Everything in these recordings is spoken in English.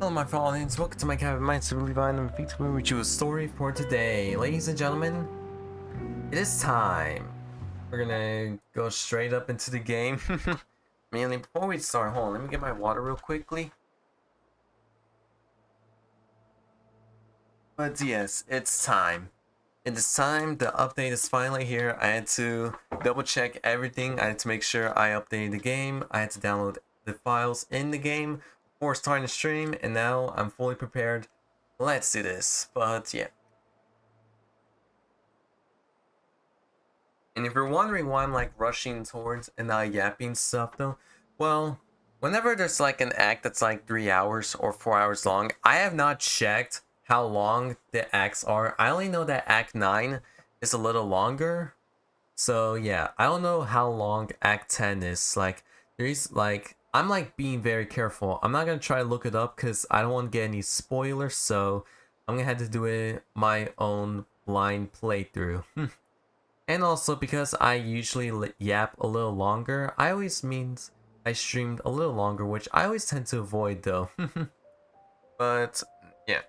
Hello my fellow audience, welcome to my cabin. My name is Divine and VTubers with you a story for today. Ladies and gentlemen, it is time. We're gonna go straight up into the game. Mainly before we start, hold on, let me get my water real quickly. But yes, it's time. It is time, the update is finally here. I had to double check everything. I had to make sure I updated the game. I had to download the files in the game before starting the stream, and now I'm fully prepared. Let's do this. But yeah. And if you're wondering why I'm like rushing towards and not yapping stuff though, well, whenever there's like an act that's like 3 hours or 4 hours long, I have not checked how long the acts are. I only know that Act 9 is a little longer. So yeah, I don't know how long Act 10 is. Like, there's like, I'm like being very careful. I'm not gonna try to look it up because I don't want to get any spoilers. So I'm gonna have to do it my own blind playthrough. And also because I usually yap a little longer, I always means I streamed a little longer, which I always tend to avoid though. But yeah.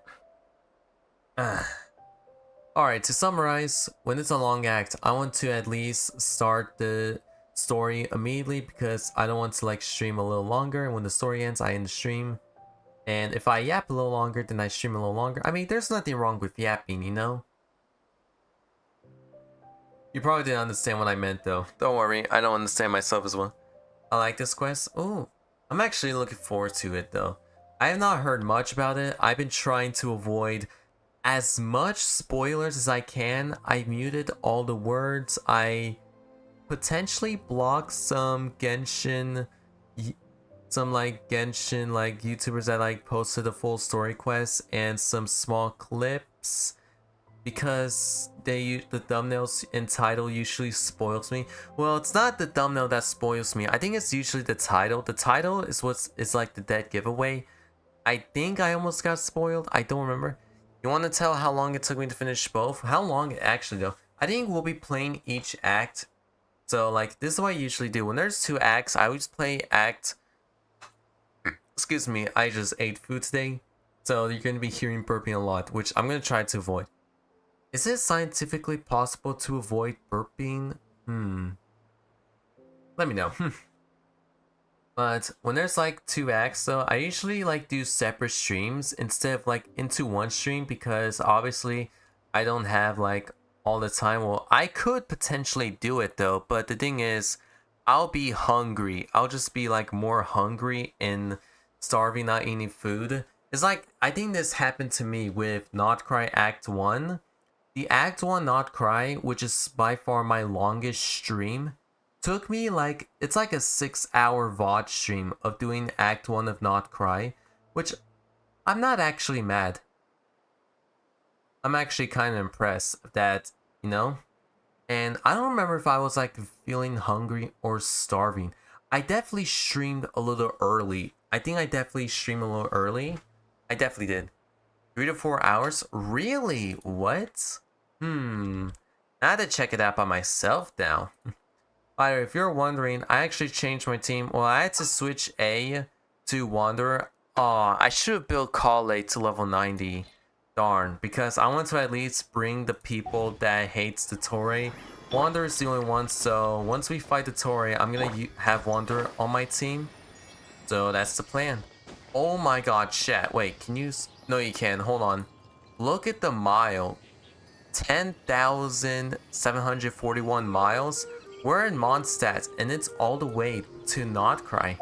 Alright, to summarize, when it's a long act, I want to at least start the story immediately because I don't want to like stream a little longer, and when the story ends, I end the stream. And if I yap a little longer, then I stream a little longer. I mean, there's nothing wrong with yapping, you know? You probably didn't understand what I meant though. Don't worry, I don't understand myself as well. I like this quest. Oh, I'm actually looking forward to it though. I have not heard much about it. I've been trying to avoid as much spoilers as I can. I muted all the words. I potentially blocked some Genshin like YouTubers that like posted the full story quest and some small clips because the thumbnails and title usually spoils me. Well, it's not the thumbnail that spoils me. I think it's usually the title. The title is what's like the dead giveaway. I think I almost got spoiled. I don't remember. You want to tell how long it took me to finish both? How long actually though? I think we'll be playing each act. So like this is what I usually do. When there's 2 acts, I always play act. Excuse me, I just ate food today. So you're going to be hearing burping a lot, which I'm going to try to avoid. Is it scientifically possible to avoid burping? Let me know. But when there's like 2 acts though, I usually like do separate streams instead of like into one stream because obviously I don't have like all the time. Well, I could potentially do it though, but the thing is I'll be hungry. I'll just be like more hungry and starving, not eating food. It's like, I think this happened to me with Nod Krai Act 1. The Act 1 Nod Krai, which is by far my longest stream, took me like, it's like a 6-hour VOD stream of doing Act 1 of Nod Krai, which I'm not actually mad. I'm actually kind of impressed that, you know? And I don't remember if I was like feeling hungry or starving. I definitely streamed a little early. I think I definitely streamed a little early. I definitely did. 3 to 4 hours? Really? What? I had to check it out by myself now. By the way, if you're wondering, I actually changed my team. Well, I had to switch A to Wanderer. Aw, I should have built Kale to level 90. Darn, because I want to at least bring the people that hates the Torre. Wanderer is the only one, so once we fight the Torre, I'm gonna have Wanderer on my team. So that's the plan. Oh my god, chat. Wait, can you... No, you can. Hold on. Look at the mile. 10,741 miles. We're in Mondstadt, and it's all the way to Nod Krai.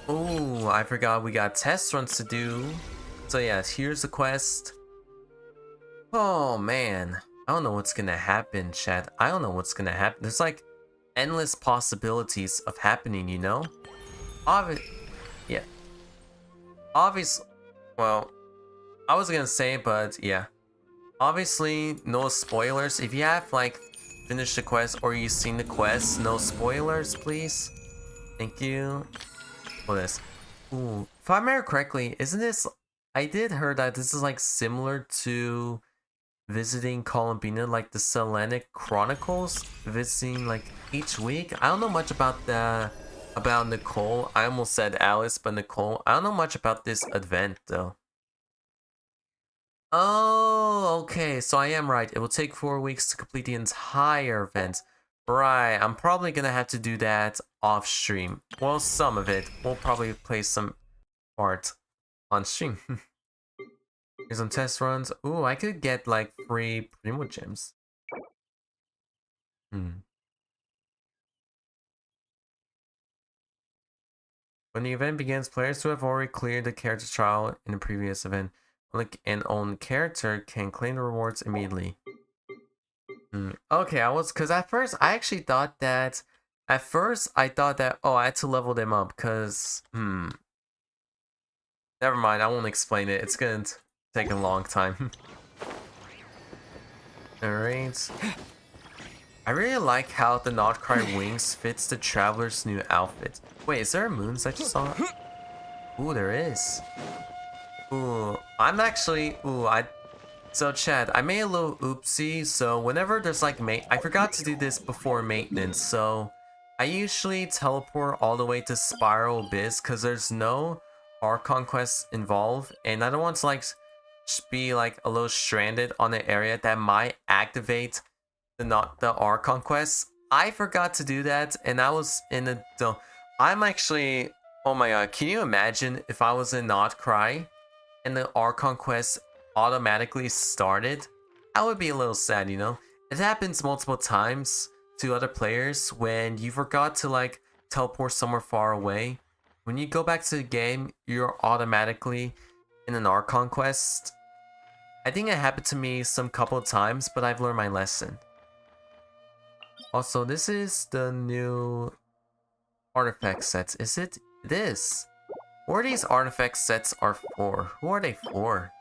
Oh, I forgot we got test runs to do. So yeah, here's the quest. Oh man, I don't know what's gonna happen, chat. I don't know what's gonna happen. There's like endless possibilities of happening, you know? Yeah. Obvious. Well, I was gonna say, but yeah. Obviously, no spoilers. If you have like finished the quest or you've seen the quest, no spoilers, please. Thank you. For this. Ooh, if I remember correctly, isn't this? I did hear that this is like similar to visiting Columbina, like the Selenic Chronicles, visiting like each week. I don't know much about the about Nicole. I almost said Alice, but Nicole. I don't know much about this event though. Oh, okay. So I am right. It will take 4 weeks to complete the entire event. Right. I'm probably gonna have to do that off stream. Well, some of it. We'll probably play some art on stream. Here's some test runs. Ooh, I could get like free Primo gems. When the event begins, players who have already cleared the character trial in the previous event, like an own character, can claim the rewards immediately. Okay, because at first I actually thought that, oh, I had to level them up, because, never mind, I won't explain it. It's gonna take a long time. Alright. I really like how the Nod Krai wings fits the Traveler's new outfit. Wait, is there a moons I just saw? Ooh, there is. Ooh, so Chad, I made a little oopsie, so whenever there's like I forgot to do this before maintenance, so I usually teleport all the way to Spiral Abyss because there's no Archon quest involved, and I don't want to like be like a little stranded on an area that might activate the Archon quest. I forgot to do that, and I was in the I'm actually, oh my god, can you imagine if I was in Nod Krai and the Archon quest automatically started? That would be a little sad, you know? It happens multiple times to other players when you forgot to like teleport somewhere far away. When you go back to the game, you're automatically in an Archon quest. I think it happened to me some couple of times, but I've learned my lesson. Also, this is the new artifact sets. Is it? It is. What are these artifact sets are for? Who are they for?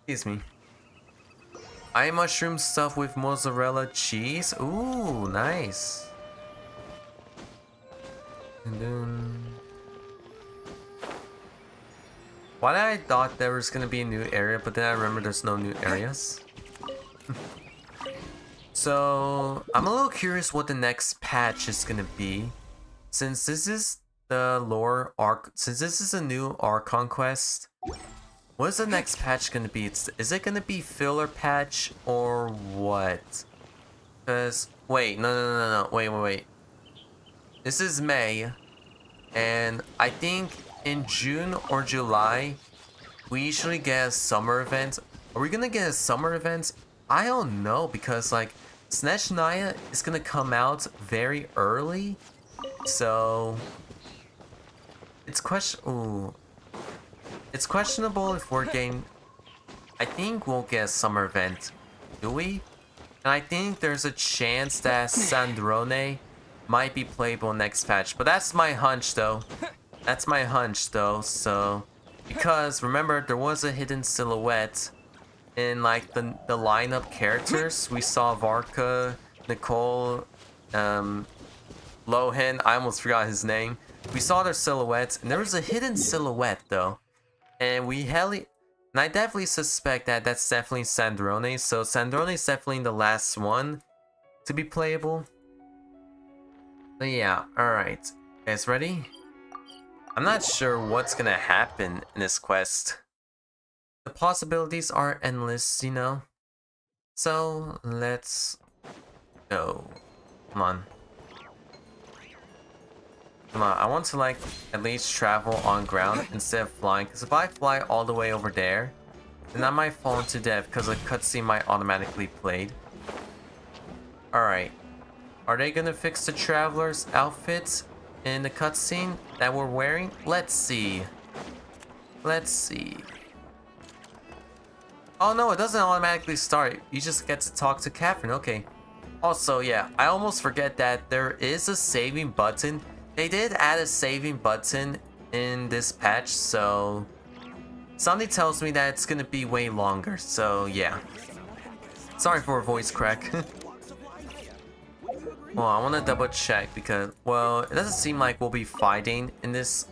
Excuse me. Eye mushroom stuff with mozzarella cheese. Ooh, nice. And then... why did I thought there was gonna be a new area, but then I remember there's no new areas? So, I'm a little curious what the next patch is gonna be. Since this is the lore arc, since this is a new Archon quest, what is the next patch gonna be? Is it gonna be filler patch or what? Cause, wait, no, wait. This is May, and I think in June or July, we usually get a summer event. Are we gonna get a summer event? I don't know, because like, Snezhnaya is gonna come out very early, so it's questionable if we're getting. I think we'll get a summer event, do we? And I think there's a chance that Sandrone might be playable next patch, but that's my hunch though. That's my hunch though. So because remember there was a hidden silhouette in like the lineup characters. We saw Varka, Nicole, Lohan, I almost forgot his name. We saw their silhouettes, and there was a hidden silhouette though. And I definitely suspect that that's definitely Sandrone, so Sandrone is definitely the last one to be playable. But yeah, alright. Guys ready? I'm not sure what's gonna happen in this quest. The possibilities are endless, you know? So, let's go. Come on. Come on, I want to like at least travel on ground instead of flying, because if I fly all the way over there, then I might fall into death because a cutscene might automatically play. Alright. Are they gonna fix the traveler's outfits in the cutscene that we're wearing? Let's see. Let's see. Oh no, it doesn't automatically start. You just get to talk to Catherine. Okay. Also, yeah, I almost forget that there is a saving button. They did add a saving button in this patch, so something tells me that it's gonna be way longer. So yeah. Sorry for a voice crack. Well, I want to double check because, well, it doesn't seem like we'll be fighting in this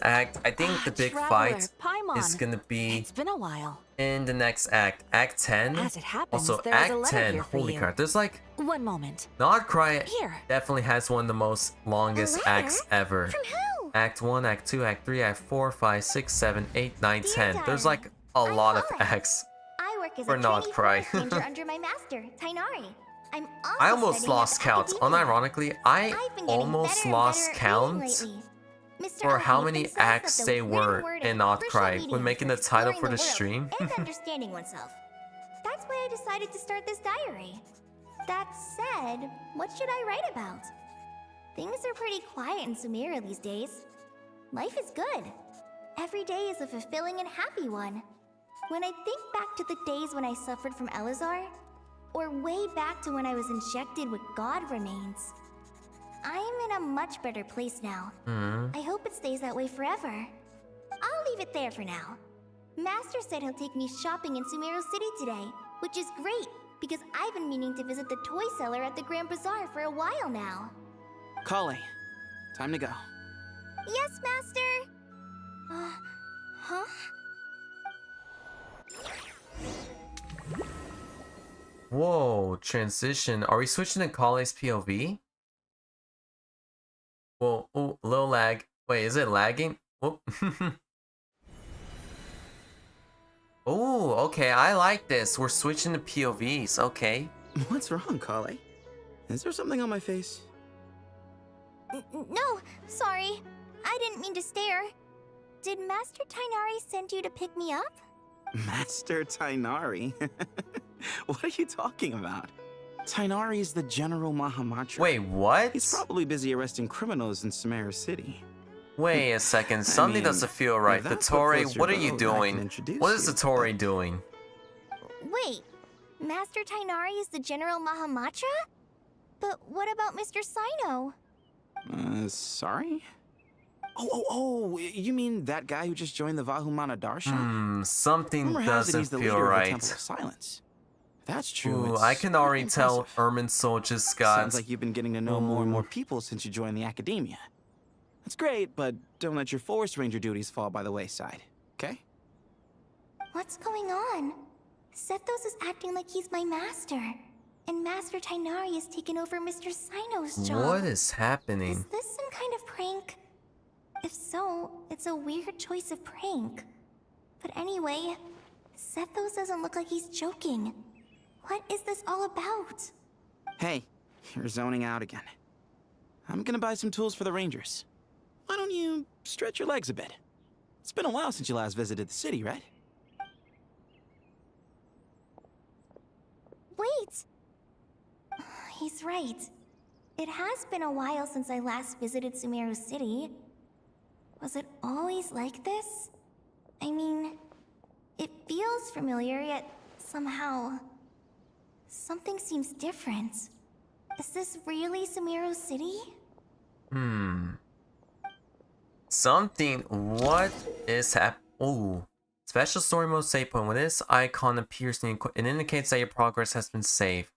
act. I think the big fight is gonna be. It's been a while. in the next act, Act 10. As it happens, Also, there is a Act letter 10. here for Holy you. crap! There's like One moment. Nod Krai Here. definitely has one of the most longest acts ever. From who? Act 1, Act 2, Act 3, Act 4, 5, 6, 7, 8, 9, Dear 10. There's like a I'm lot of Colin. acts. I work as For a Nod trainee Krai. forest ranger under my master, Tainari. I'm also I almost studying lost at count. academia. Unironically, I I've been getting almost better and lost better at count reading lately. Mr. for how O'Hagan many says that acts the they written were word in is Nod crucial Krai medium when making the for title exploring for the world stream. and understanding oneself. That's why I decided to start this diary. That said, what should I write about? Things are pretty quiet in Sumeru these days. Life is good. Every day is a fulfilling and happy one. When I think back to the days when I suffered from Elazar, or way back to when I was injected with God remains, I am in a much better place now. I hope it stays that way forever. I'll leave it there for now. Master said he'll take me shopping in Sumeru City today, which is great because I've been meaning to visit the toy seller at the Grand Bazaar for a while now. Kale, time to go. Yes, Master! Huh? Whoa, transition. Are we switching to Kale's POV? Whoa, oh, little lag. Wait, is it lagging? Whoop. Oh, okay, I like this. We're switching to POVs, okay. What's wrong, Kale? Is there something on my face? No, sorry. I didn't mean to stare. Did Master Tainari send you to pick me up? Master Tainari? What are you talking about? Tainari is the General Mahamatra. Wait, what? He's probably busy arresting criminals in Sumeru City. Wait a second, something doesn't feel right. if that's Vittori, floats your what are you boat, I can doing? introduce What is you, Vittori but- doing? Wait, Master Tainari is the General Mahamatra? But what about Mr. Sino? Sorry? Oh, you mean that guy who just joined the Vahumana Darshan? Something Rumor has it doesn't he's the feel leader of the right. Temple of Silence. If that's true, Ooh, it's I can already pretty tell impressive. Ermin just got... Sounds like you've been getting to know more and more people since you joined the academia. That's great, but don't let your forest ranger duties fall by the wayside, okay? What's going on? Sethos is acting like he's my master. And Master Tainari has taken over Mr. Sino's job. What is happening? Is this some kind of prank? If so, it's a weird choice of prank. But anyway, Sethos doesn't look like he's joking. What is this all about? Hey, you're zoning out again. I'm gonna buy some tools for the rangers. Why don't you stretch your legs a bit? It's been a while since you last visited the city, right? Wait! He's right. It has been a while since I last visited Sumeru City. Was it always like this? I mean, it feels familiar, yet somehow... something seems different. Is this really Sumeru City? Something... What is Ooh. Special story mode save point. When this icon appears, it indicates that your progress has been saved.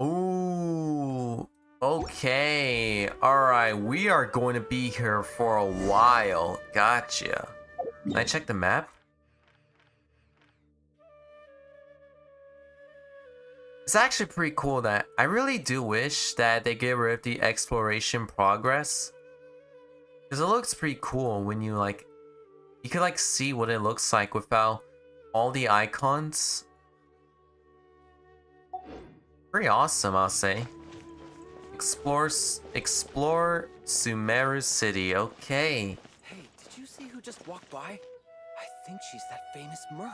Ooh. Okay. Alright, we are going to be here for a while. Gotcha. Can I check the map? It's actually pretty cool that I really do wish that they get rid of the exploration progress. Because it looks pretty cool when you like, you can like see what it looks like without all the icons. Pretty awesome, I'll say. Explore Sumeru City, okay. Hey, did you see who just walked by? I think she's that famous merc.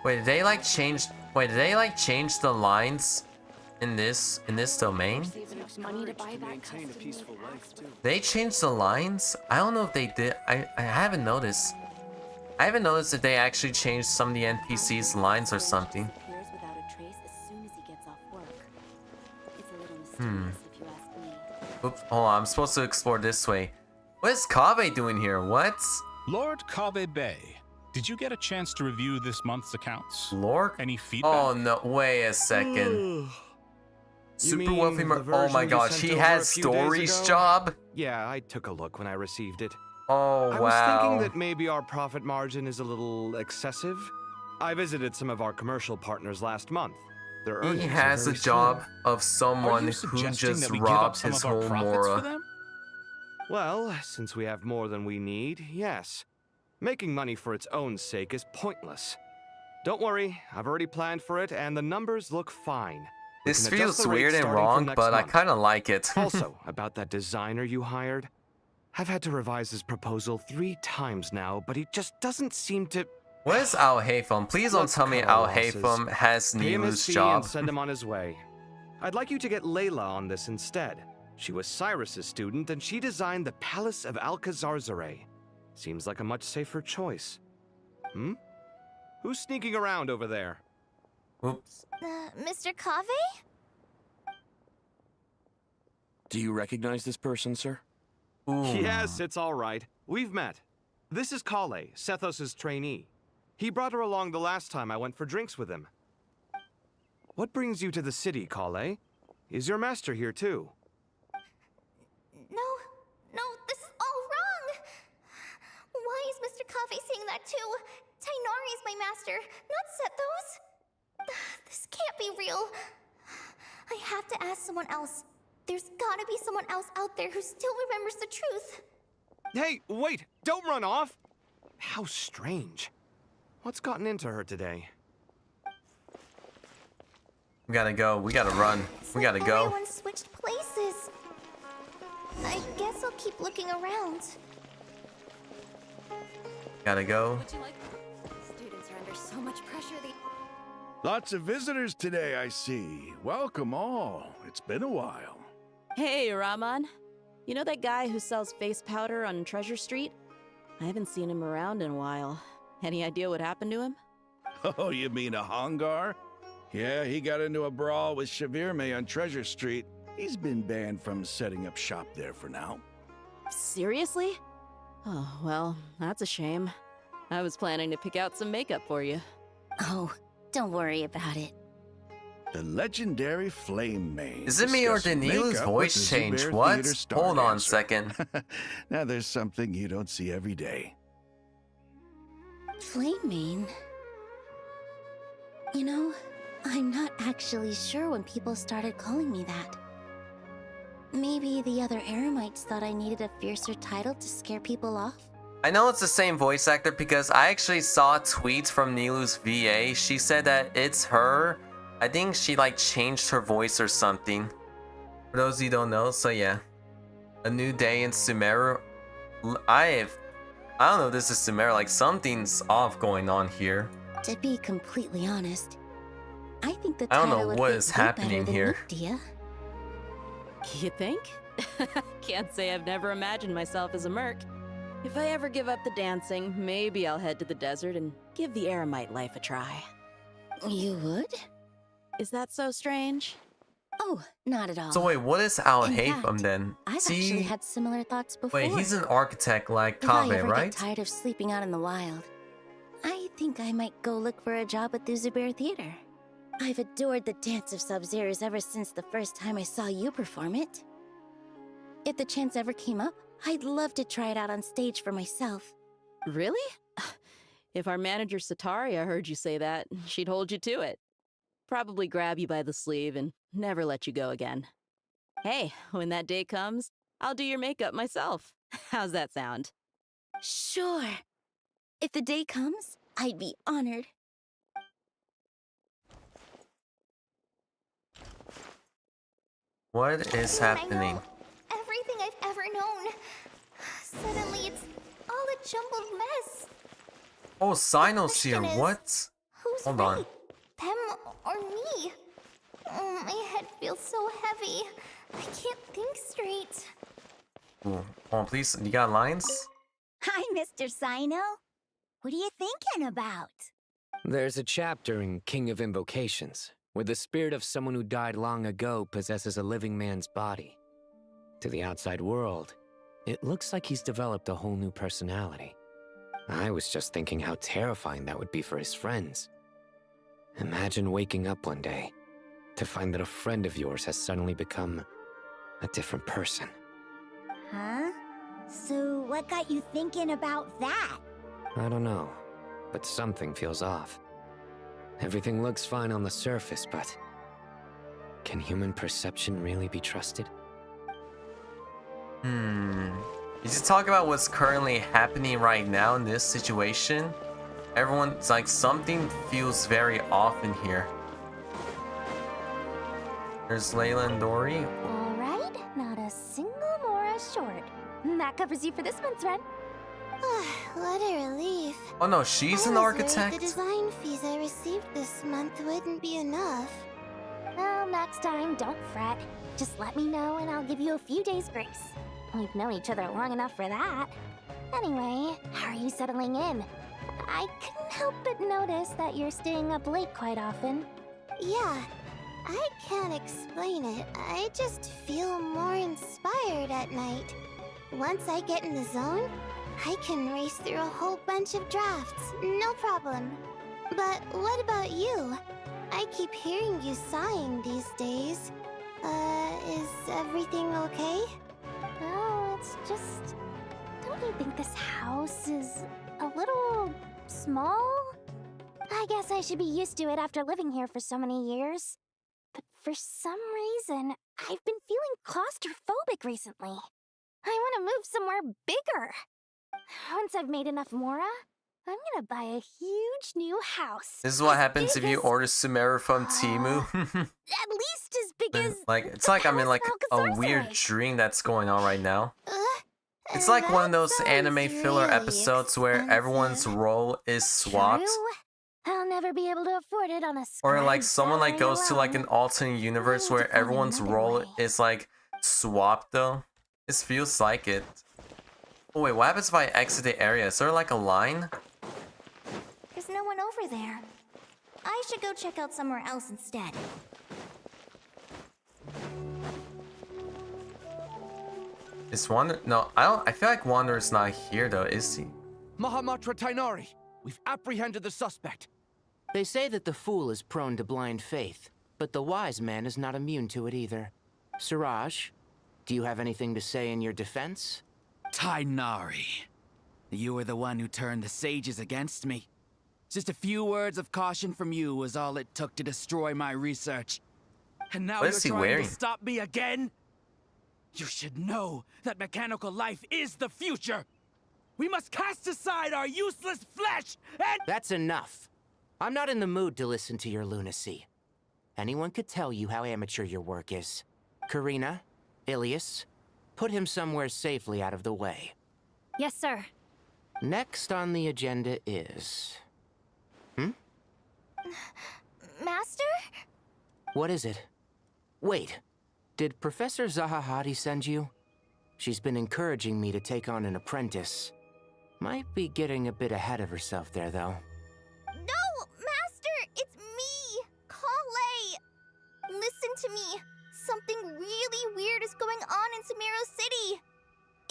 Wait, did they like change the lines in this domain? They changed the lines? I don't know if they did. I haven't noticed. I haven't noticed if they actually changed some of the NPCs' lines or something. Oops, hold on, I'm supposed to explore this way. What is Kaveh doing here? What? Lord Kaveh Bey, did you get a chance to review this month's accounts? Lord? Any feedback? Oh no, wait a second. Super wealthy oh my gosh, he has stories job? Yeah, I took a look when I received it. Oh, I was thinking wow. that maybe our profit margin is a little excessive. I visited some of our commercial partners last month. Their He earnings are has a very job slim. of Are someone you who suggesting just that we give up robbed some his of our whole profits for Mora. them? Well, since we have more than we need, yes. Making money for its own sake is pointless. Don't worry, I've already planned for it, and the numbers look fine. We This can adjust feels the rate weird and starting from wrong, next but I month. kind of like it. Also, about that designer you hired, I've had to revise his proposal 3 times now, but he just doesn't seem to... What is Al Haytham? Please don't Let's tell me cut our Al losses. Haytham has Pay him his Nilu's fee job. and send him on his way. I'd like you to get Layla on this instead. She was Cyrus's student, and she designed the Palace of Alcazarzare. Seems like a much safer choice. Hmm? Who's sneaking around over there? Oops. Mr. Kave? Do you recognize this person, sir? Ooh. Yes, it's all right. We've met. This is Kale, Sethos' trainee. He brought her along the last time I went for drinks with him. What brings you to the city, Kale? Is your master here too? No, this is all wrong! Why is Mr. Kave saying that too? Tainari is my master, not Sethos! This can't be real. I have to ask someone else. There's gotta be someone else out there who still remembers the truth. Hey, wait! Don't run off! How strange. What's gotten into her today? We gotta go. We gotta run. We gotta go. Everyone switched places. I guess I'll keep looking around. Gotta go. Students are under so much pressure. Lots of visitors today, I see. Welcome all. It's been a while. Hey, Rahman. You know that guy who sells face powder on Treasure Street? I haven't seen him around in a while. Any idea what happened to him? Oh, you mean a Hongar? Yeah, he got into a brawl with Shavirme on Treasure Street. He's been banned from setting up shop there for now. Seriously? Oh, well, that's a shame. I was planning to pick out some makeup for you. Oh, don't worry about it. The legendary Flame Mane. Is it me or did discussing Nilu's makeup voice with the change? Zubair What? Theater star Hold on a dancer. second. Now there's something you don't see every day. Flame Mane? You know, I'm not actually sure when people started calling me that. Maybe the other Eremites thought I needed a fiercer title to scare people off? I know it's the same voice actor because I actually saw tweets from Nilu's VA. She said that it's her. I think she like changed her voice or something. For those who don't know, so yeah. A new day in Sumeru. I don't know if this is Sumeru, like something's off going on here. To be completely honest, I think the I don't title know would what fit is you better happening than here. me, Dia. You think? Can't say I've never imagined myself as a merc. If I ever give up the dancing, maybe I'll head to the desert and give the Eremite life a try. You would? Is that so strange? Oh, not at all. So wait, what is Al In Haytham fact, then? I've actually had similar thoughts before. Wait, he's an architect like If I Kaveh, ever right? get tired of sleeping out in the wild, I think I might go look for a job at the Zubair Theater. I've adored the dance of Sub-Zeros ever since the first time I saw you perform it. If the chance ever came up, I'd love to try it out on stage for myself. Really? If our manager Sataria heard you say that, she'd hold you to it. Probably grab you by the sleeve and never let you go again. Hey, when that day comes, I'll do your makeup myself. How's that sound? Sure. If the day comes, I'd be honored. What is happening? I know everything I've ever known. Suddenly it's all a jumbled mess. Oh, Sino's here. question is, What? Who's Hold right? on. Them or me? My head feels so heavy. I can't think straight. Ooh. Hold on, please. You got lines? Hi, Mr. Sino. What are you thinking about? There's a chapter in King of Invocations where the spirit of someone who died long ago possesses a living man's body. To the outside world, it looks like he's developed a whole new personality. I was just thinking how terrifying that would be for his friends. Imagine waking up one day to find that a friend of yours has suddenly become a different person. Huh? So what got you thinking about that? I don't know, but something feels off. Everything looks fine on the surface, but can human perception really be trusted? You should talk about what's currently happening right now in this situation. Everyone's like, something feels very off in here. There's Layla and Dory. Alright, not a single Mora short. That covers you for this month's rent. What a relief. Oh no, she's an architect? The design fees I received this month wouldn't be enough. Well, next time, don't fret. Just let me know and I'll give you a few days' grace. We've known each other long enough for that. Anyway, how are you settling in? I couldn't help but notice that you're staying up late quite often. Yeah, I can't explain it. I just feel more inspired at night. Once I get in the zone, I can race through a whole bunch of drafts, no problem. But what about you? I keep hearing you sighing these days. Is everything okay? No, it's just... Don't you think this house is a little small? I guess I should be used to it after living here for so many years. But for some reason, I've been feeling claustrophobic recently. I want to move somewhere bigger. Once I've made enough Mora, I'm gonna buy a huge new house. This is what happens if you order Sumeru from Temu. At least as big as... Like, it's like I'm in like a weird dream that's going on right now. It's like one of those anime filler episodes where everyone's role is swapped. True. I'll never be able to afford it on a Or like scratch someone like salary goes to like an alone. alternate universe where everyone's role is like swapped though. This feels like it. Oh wait, what happens if I exit the area? Is there like a line? There's no one over there. I should go check out somewhere else instead. Is Wander? No, I don't. I feel like Wander's not here though. Is he? Mahamatra Tainari, we've apprehended the suspect. They say that the fool is prone to blind faith, but the wise man is not immune to it either. Siraj, do you have anything to say in your defense? Tainari, you were the one who turned the sages against me. Just a few words of caution from you was all it took to destroy my research. And now What you're is he trying wearing? to stop me again? You should know that mechanical life is the future. We must cast aside our useless flesh and— That's enough. I'm not in the mood to listen to your lunacy. Anyone could tell you how amateur your work is. Karina, Ilias, put him somewhere safely out of the way. Yes, sir. Next on the agenda is... Master? What is it? Wait, did Professor Zahahati send you? She's been encouraging me to take on an apprentice. Might be getting a bit ahead of herself there, though. No, Master! It's me! Kale! Listen to me. Something really weird is going on in Sumeru City.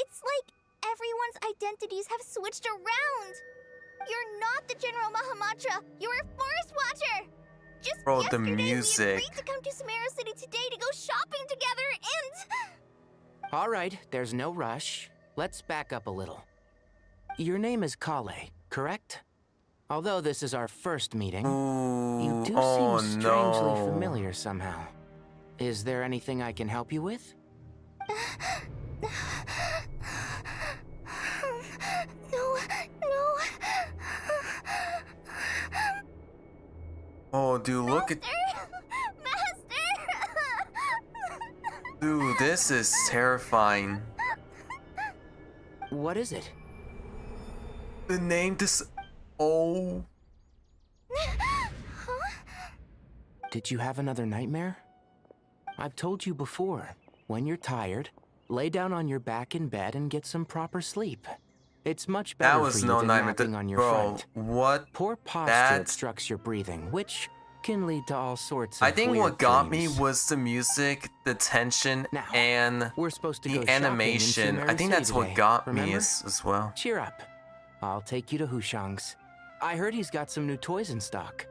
It's like everyone's identities have switched around. You're not the General Mahamatra. You're a Forest Watcher. Just Bro, the yesterday, music. we agreed to come to Sumeru City today to go shopping together and... All right, there's no rush. Let's back up a little. Your name is Kale, correct? Although this is our first meeting, you do seem strangely familiar somehow. Is there anything I can help you with? No. Oh, dude, look at. Dude, this is terrifying. What is it? The name this. Oh. Did you have another nightmare? I've told you before, when you're tired, lay down on your back in bed and get some proper sleep. It's much better That was for you no than nightmare. napping on your Bro, front. what? Poor posture obstructs your breathing, which can lead to all sorts of I think weird what got dreams. me was the music, the tension, Now, and we're supposed to the go shopping in animation. I Sumeru think that's City what today, got me remember? as well. Cheer up. I'll take you to Hushang's. I heard he's got some new toys in stock.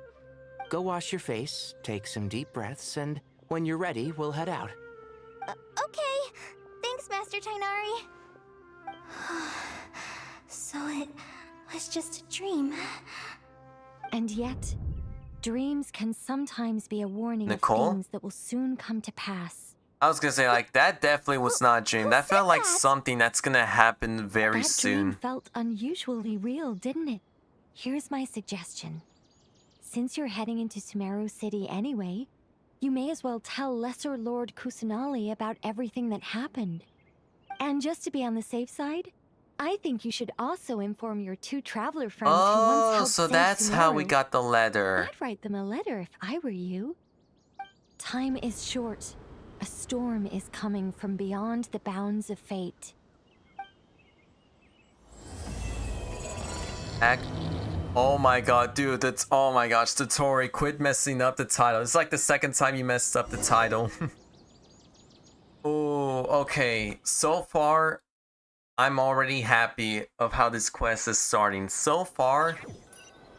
Go wash your face, take some deep breaths, and when you're ready, we'll head out. Okay. Thanks, Master Tainari. So it was just a dream. And yet, dreams can sometimes be a warning Nicole? of things that will soon come to pass. I was gonna say, like, that definitely was not a dream. That felt like something that's gonna happen very That soon. dream felt unusually real, didn't it? Here's my suggestion. Since you're heading into Sumeru City anyway, you may as well tell Lesser Lord Kusanali about everything that happened. And just to be on the safe side, I think you should also inform your 2 traveler friends who once Oh, helped so save that's how we Sumeru. got the letter. I'd write them a letter if I were you. Time is short. A storm is coming from beyond the bounds of fate. Oh my god, dude, that's, oh my gosh, Totori, quit messing up the title. It's like the second time you messed up the title. Oh, okay. So far, I'm already happy of how this quest is starting. So far,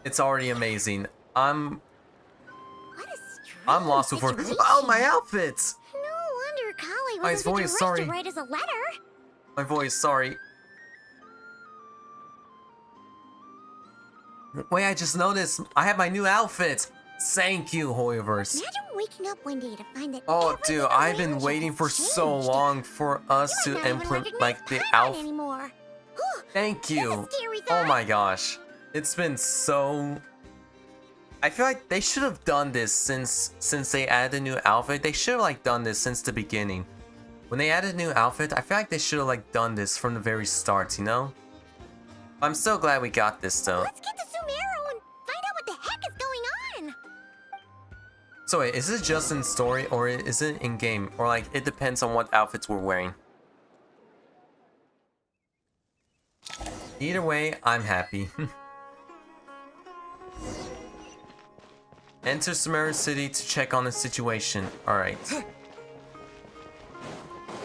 it's already amazing. I'm lost before. Oh, my outfits! No wonder Kali My was in such a voice, rush sorry. to write us a letter. My voice, sorry. Wait, I just noticed I have my new outfit. Thank you, Hoyoverse. Imagine waking up one day to find that Oh, everything dude, I've around been you waiting has for so changed. long for us You to might not even implement, recognize like, the Paimon outfit. anymore. Thank you. That's a scary Oh thought. my gosh. It's been so... I feel like they should have done this since they added a new outfit. They should have like done this since the beginning. When they added a new outfit, I feel like they should have like done this from the very start, you know? I'm so glad we got this though. Let's get to Sumeru and find out what the heck is going on. So wait, is it just in story or is it in game? Or like it depends on what outfits we're wearing. Either way, I'm happy. Enter Sumeru City to check on the situation. Alright.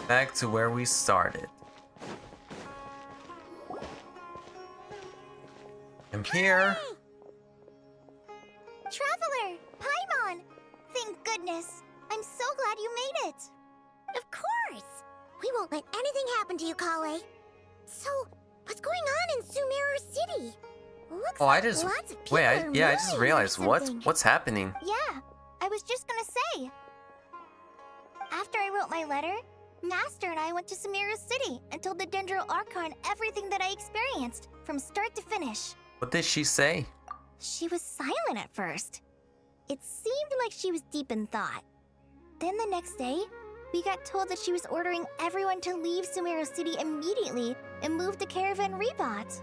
Back to where we started. I'm here. Traveler! Paimon! Thank goodness. I'm so glad you made it. Of course. We won't let anything happen to you, Kale. So, what's going on in Sumeru City? Looks Oh, like I just lots of people wait. are I moving just or realized something. what's happening. Yeah, I was just gonna say. After I wrote my letter, Master and I went to Sumeru City and told the Dendro Archon everything that I experienced, from start to finish. What did she say? She was silent at first. It seemed like she was deep in thought. Then the next day, we got told that she was ordering everyone to leave Sumeru City immediately and move to Caravan Rebot.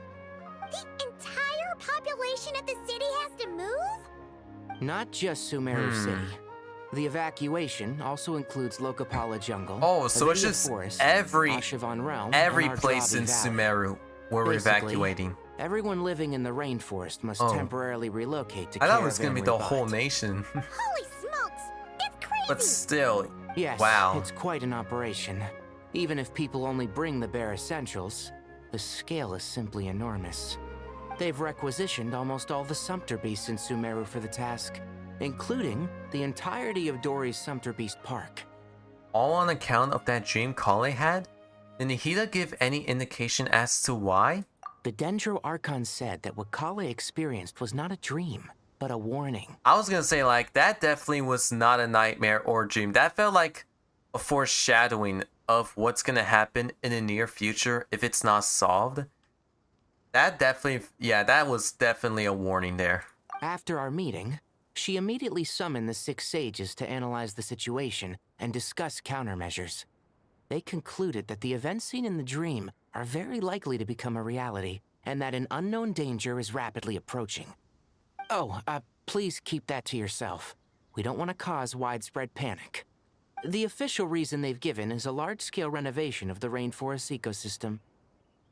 The entire population of the city has to move? Not just Sumeru City. The evacuation also includes Lokapala Jungle. Oh, so it's Avidia just Forest, every Ashavan Realm, every and place Ardravi in Valley. Sumeru we're Basically, evacuating. Everyone living in the rainforest must Oh. temporarily relocate to I thought it was gonna Caravan be the Rebot. whole nation. Holy smokes! That's crazy! But still, Yes, wow. it's quite an operation. Even if people only bring the bare essentials, the scale is simply enormous. They've requisitioned almost all the Sumpter Beasts in Sumeru for the task, including the entirety of Dori's Sumpter Beast Park. All on account of that dream Kale had? Did Nihida give any indication as to why? The Dendro Archon said that what Kale experienced was not a dream, but a warning. I was gonna say, like, that definitely was not a nightmare or a dream. That felt like a foreshadowing of what's gonna happen in the near future if it's not solved. That definitely, yeah, that was definitely a warning there. After our meeting, she immediately summoned the 6 sages to analyze the situation and discuss countermeasures. They concluded that the events seen in the dream are very likely to become a reality, and that an unknown danger is rapidly approaching. Oh, please keep that to yourself. We don't want to cause widespread panic. The official reason they've given is a large-scale renovation of the rainforest ecosystem.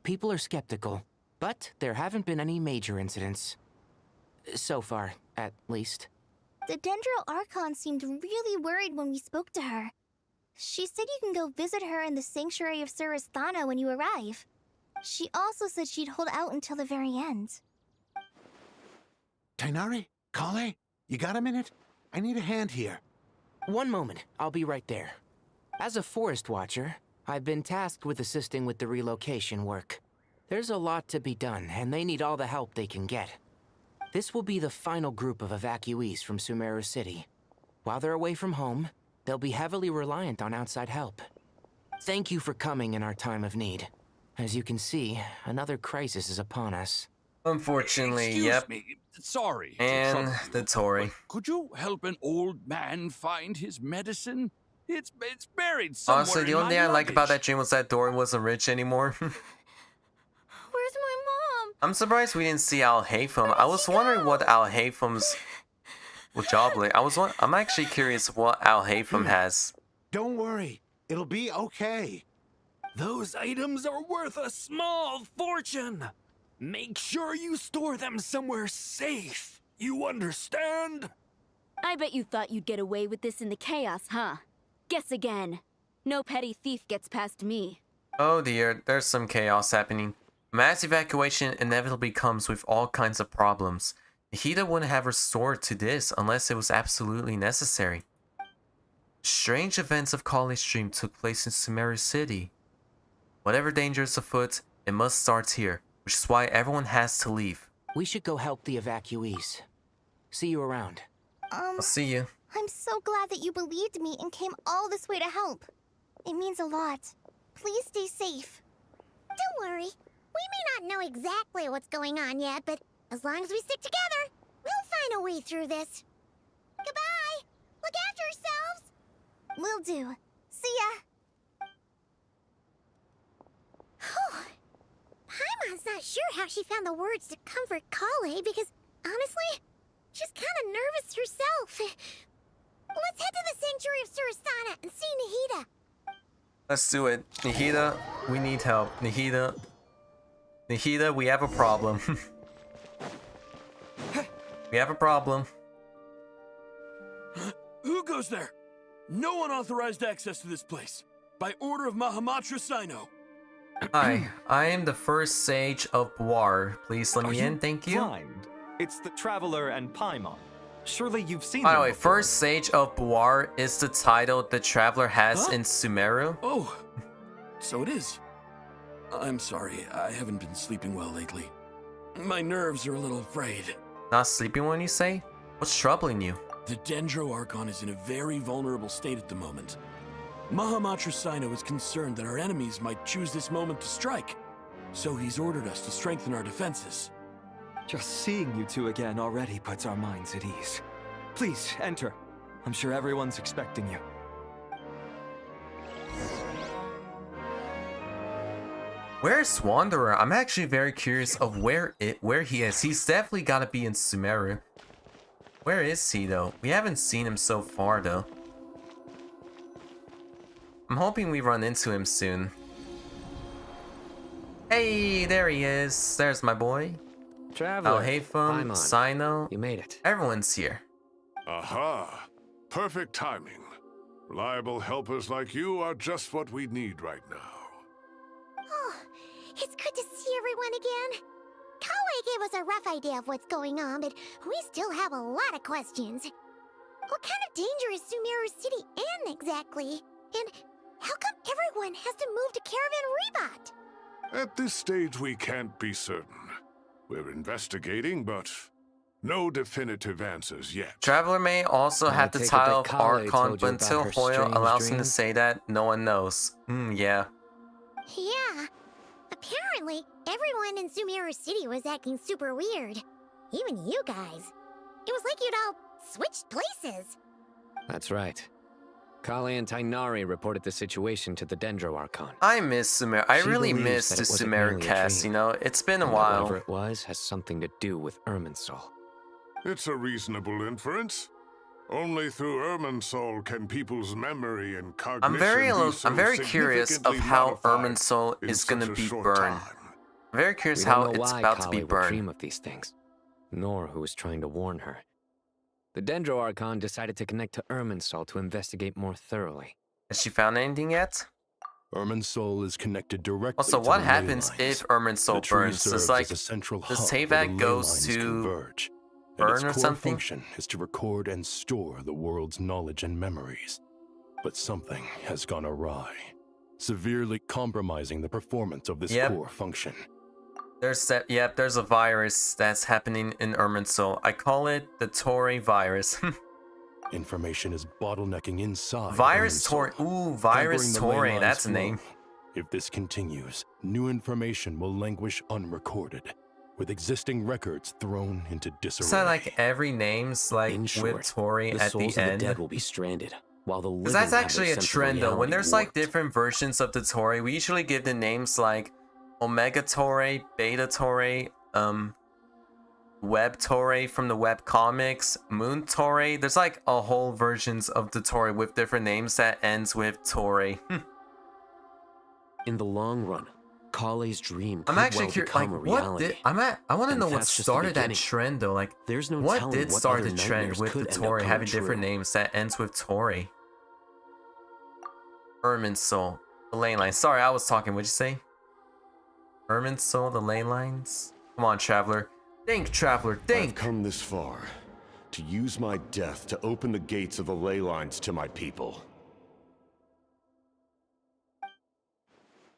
People are skeptical, but there haven't been any major incidents. So far, at least. The Dendro Archon seemed really worried when we spoke to her. She said you can go visit her in the Sanctuary of Surasthana when you arrive. She also said she'd hold out until the very end. Tainari? Kale? You got a minute? I need a hand here. One moment, I'll be right there. As a forest watcher, I've been tasked with assisting with the relocation work. There's a lot to be done, and they need all the help they can get. This will be the final group of evacuees from Sumeru City. While they're away from home, they'll be heavily reliant on outside help. Thank you for coming in our time of need. As you can see, another crisis is upon us. Unfortunately, Excuse yep. me. Sorry. to And trouble the you, Tory. but could you help an old man find his medicine? It's buried somewhere. Honestly, the in only my thing I like about that luggage. dream was that Dory wasn't rich anymore. Where's my mom? I'm surprised we didn't see Al Haytham. I was wondering what Al Haytham's job like. I'm actually curious what Al Haytham has. Don't worry. It'll be okay. Those items are worth a small fortune. Make sure you store them somewhere safe. You understand? I bet you thought you'd get away with this in the chaos, huh? Guess again. No petty thief gets past me. Oh dear, there's some chaos happening. Mass evacuation inevitably comes with all kinds of problems. Nihida wouldn't have restored to this unless it was absolutely necessary. Strange events of college stream took place in Sumeru City. Whatever danger is afoot, it must start here, which is why everyone has to leave. We should go help the evacuees. See you around. I'll see you. I'm so glad that you believed me and came all this way to help. It means a lot. Please stay safe. Don't worry. We may not know exactly what's going on yet, but as long as we stick together, we'll find a way through this. Goodbye! Look after yourselves! Will do. See ya! Paimon's not sure how she found the words to comfort Kale because, honestly, she's kind of nervous herself. Let's head to the Sanctuary of Surasana and see Nihida. Let's do it. Nihida, we need help. Nihida, we have a problem. We have a problem. Who goes there? No unauthorized access to this place. By order of Mahamatra Sino. Hi, I am the first sage of Buar. Please let me in, thank you. Blind. It's the Traveler and Paimon. Surely you've seen By the them way, before. first sage of Buar is the title the Traveler has in Sumeru. Oh, so it is. I'm sorry, I haven't been sleeping well lately. My nerves are a little frayed. Not sleeping when you say? What's troubling you? The Dendro Archon is in a very vulnerable state at the moment. Mahamatra Sino is concerned that our enemies might choose this moment to strike, so he's ordered us to strengthen our defenses. Just seeing you two again already puts our minds at ease. Please, enter. I'm sure everyone's expecting you. Where's Wanderer? I'm actually very curious of where he is. He's definitely gotta be in Sumeru. Where is he though? We haven't seen him so far though. I'm hoping we run into him soon. Hey, there he is. There's my boy. Traveler, Haytham, Sino. You made it. Everyone's here. Aha! Perfect timing. Reliable helpers like you are just what we need right now. Oh, it's good to see everyone again. Kale gave us a rough idea of what's going on, but we still have a lot of questions. What kind of danger is Sumeru City in exactly? And how come everyone has to move to Caravan Rebot? At this stage, we can't be certain. We're investigating, but no definitive answers yet. Traveler may also have the take it title that of Kale Archon, told but you until about her Hoyle strange allows him to dreams? say that, no one knows. Yeah. Yeah. Apparently, everyone in Sumeru City was acting super weird. Even you guys. It was like you'd all switched places. That's right. Kale and Tainari reported the situation to the Dendro Archon. I miss Sumeru. I She really believes miss that the it wasn't Sumeru merely a cast, dream. you know? It's been a And while. whatever it was has something to do with Irminsul. It's a reasonable inference. Only through Irminsul can people's memory and cognition I'm very curious of how Irminsul is gonna be burned. I'm very curious We don't how know it's why about to Kale be would burned. dream of these things, nor who was trying to warn her. The Dendro Archon decided to connect to Irminsul to investigate more thoroughly. Has she found anything yet? Irminsul is connected directly Also, to what the happens ley lines. if Irminsul The tree burns? serves Does like as a central hub does where the Teyvat ley goes lines to converge, and burn its or core something? function is to record and store the world's knowledge and memories. But something has gone awry, severely compromising the performance of this Yep. core function. There's a virus that's happening in Irminsul. I call it the Torre virus. Information is bottlenecking inside. Virus Irminsul, Torre. Ooh, hampering Virus the Torre. ley line's That's a flow. name. If this continues, new information will languish unrecorded, with existing records thrown into disarray. So like every name's like In with short, Torre the at souls the of the end. dead will be stranded, while the living Because that's have their actually a sense of trend though. When reality there's like warped. different versions of the Torre, we usually give the names like Omega Torre, Beta Torre, Web Torre from the web comics, Moon Torre. There's like a whole versions of the Torre with different names that ends with Torre. In the long run, Kale's dream could I'm actually well curious, become like, a what reality. did I want to And know what that's just the started that beginning. trend though. Like, There's no what telling did what start other the trend nightmares with the could end up Torre coming having different true. names that ends with Torre? Irminsul, the lane lines. Sorry, I was talking. What'd you say? Irminsul, the lane lines. Come on, traveler. Think, traveler. Think. I've come this far to use my death to open the gates of the ley lines to my people.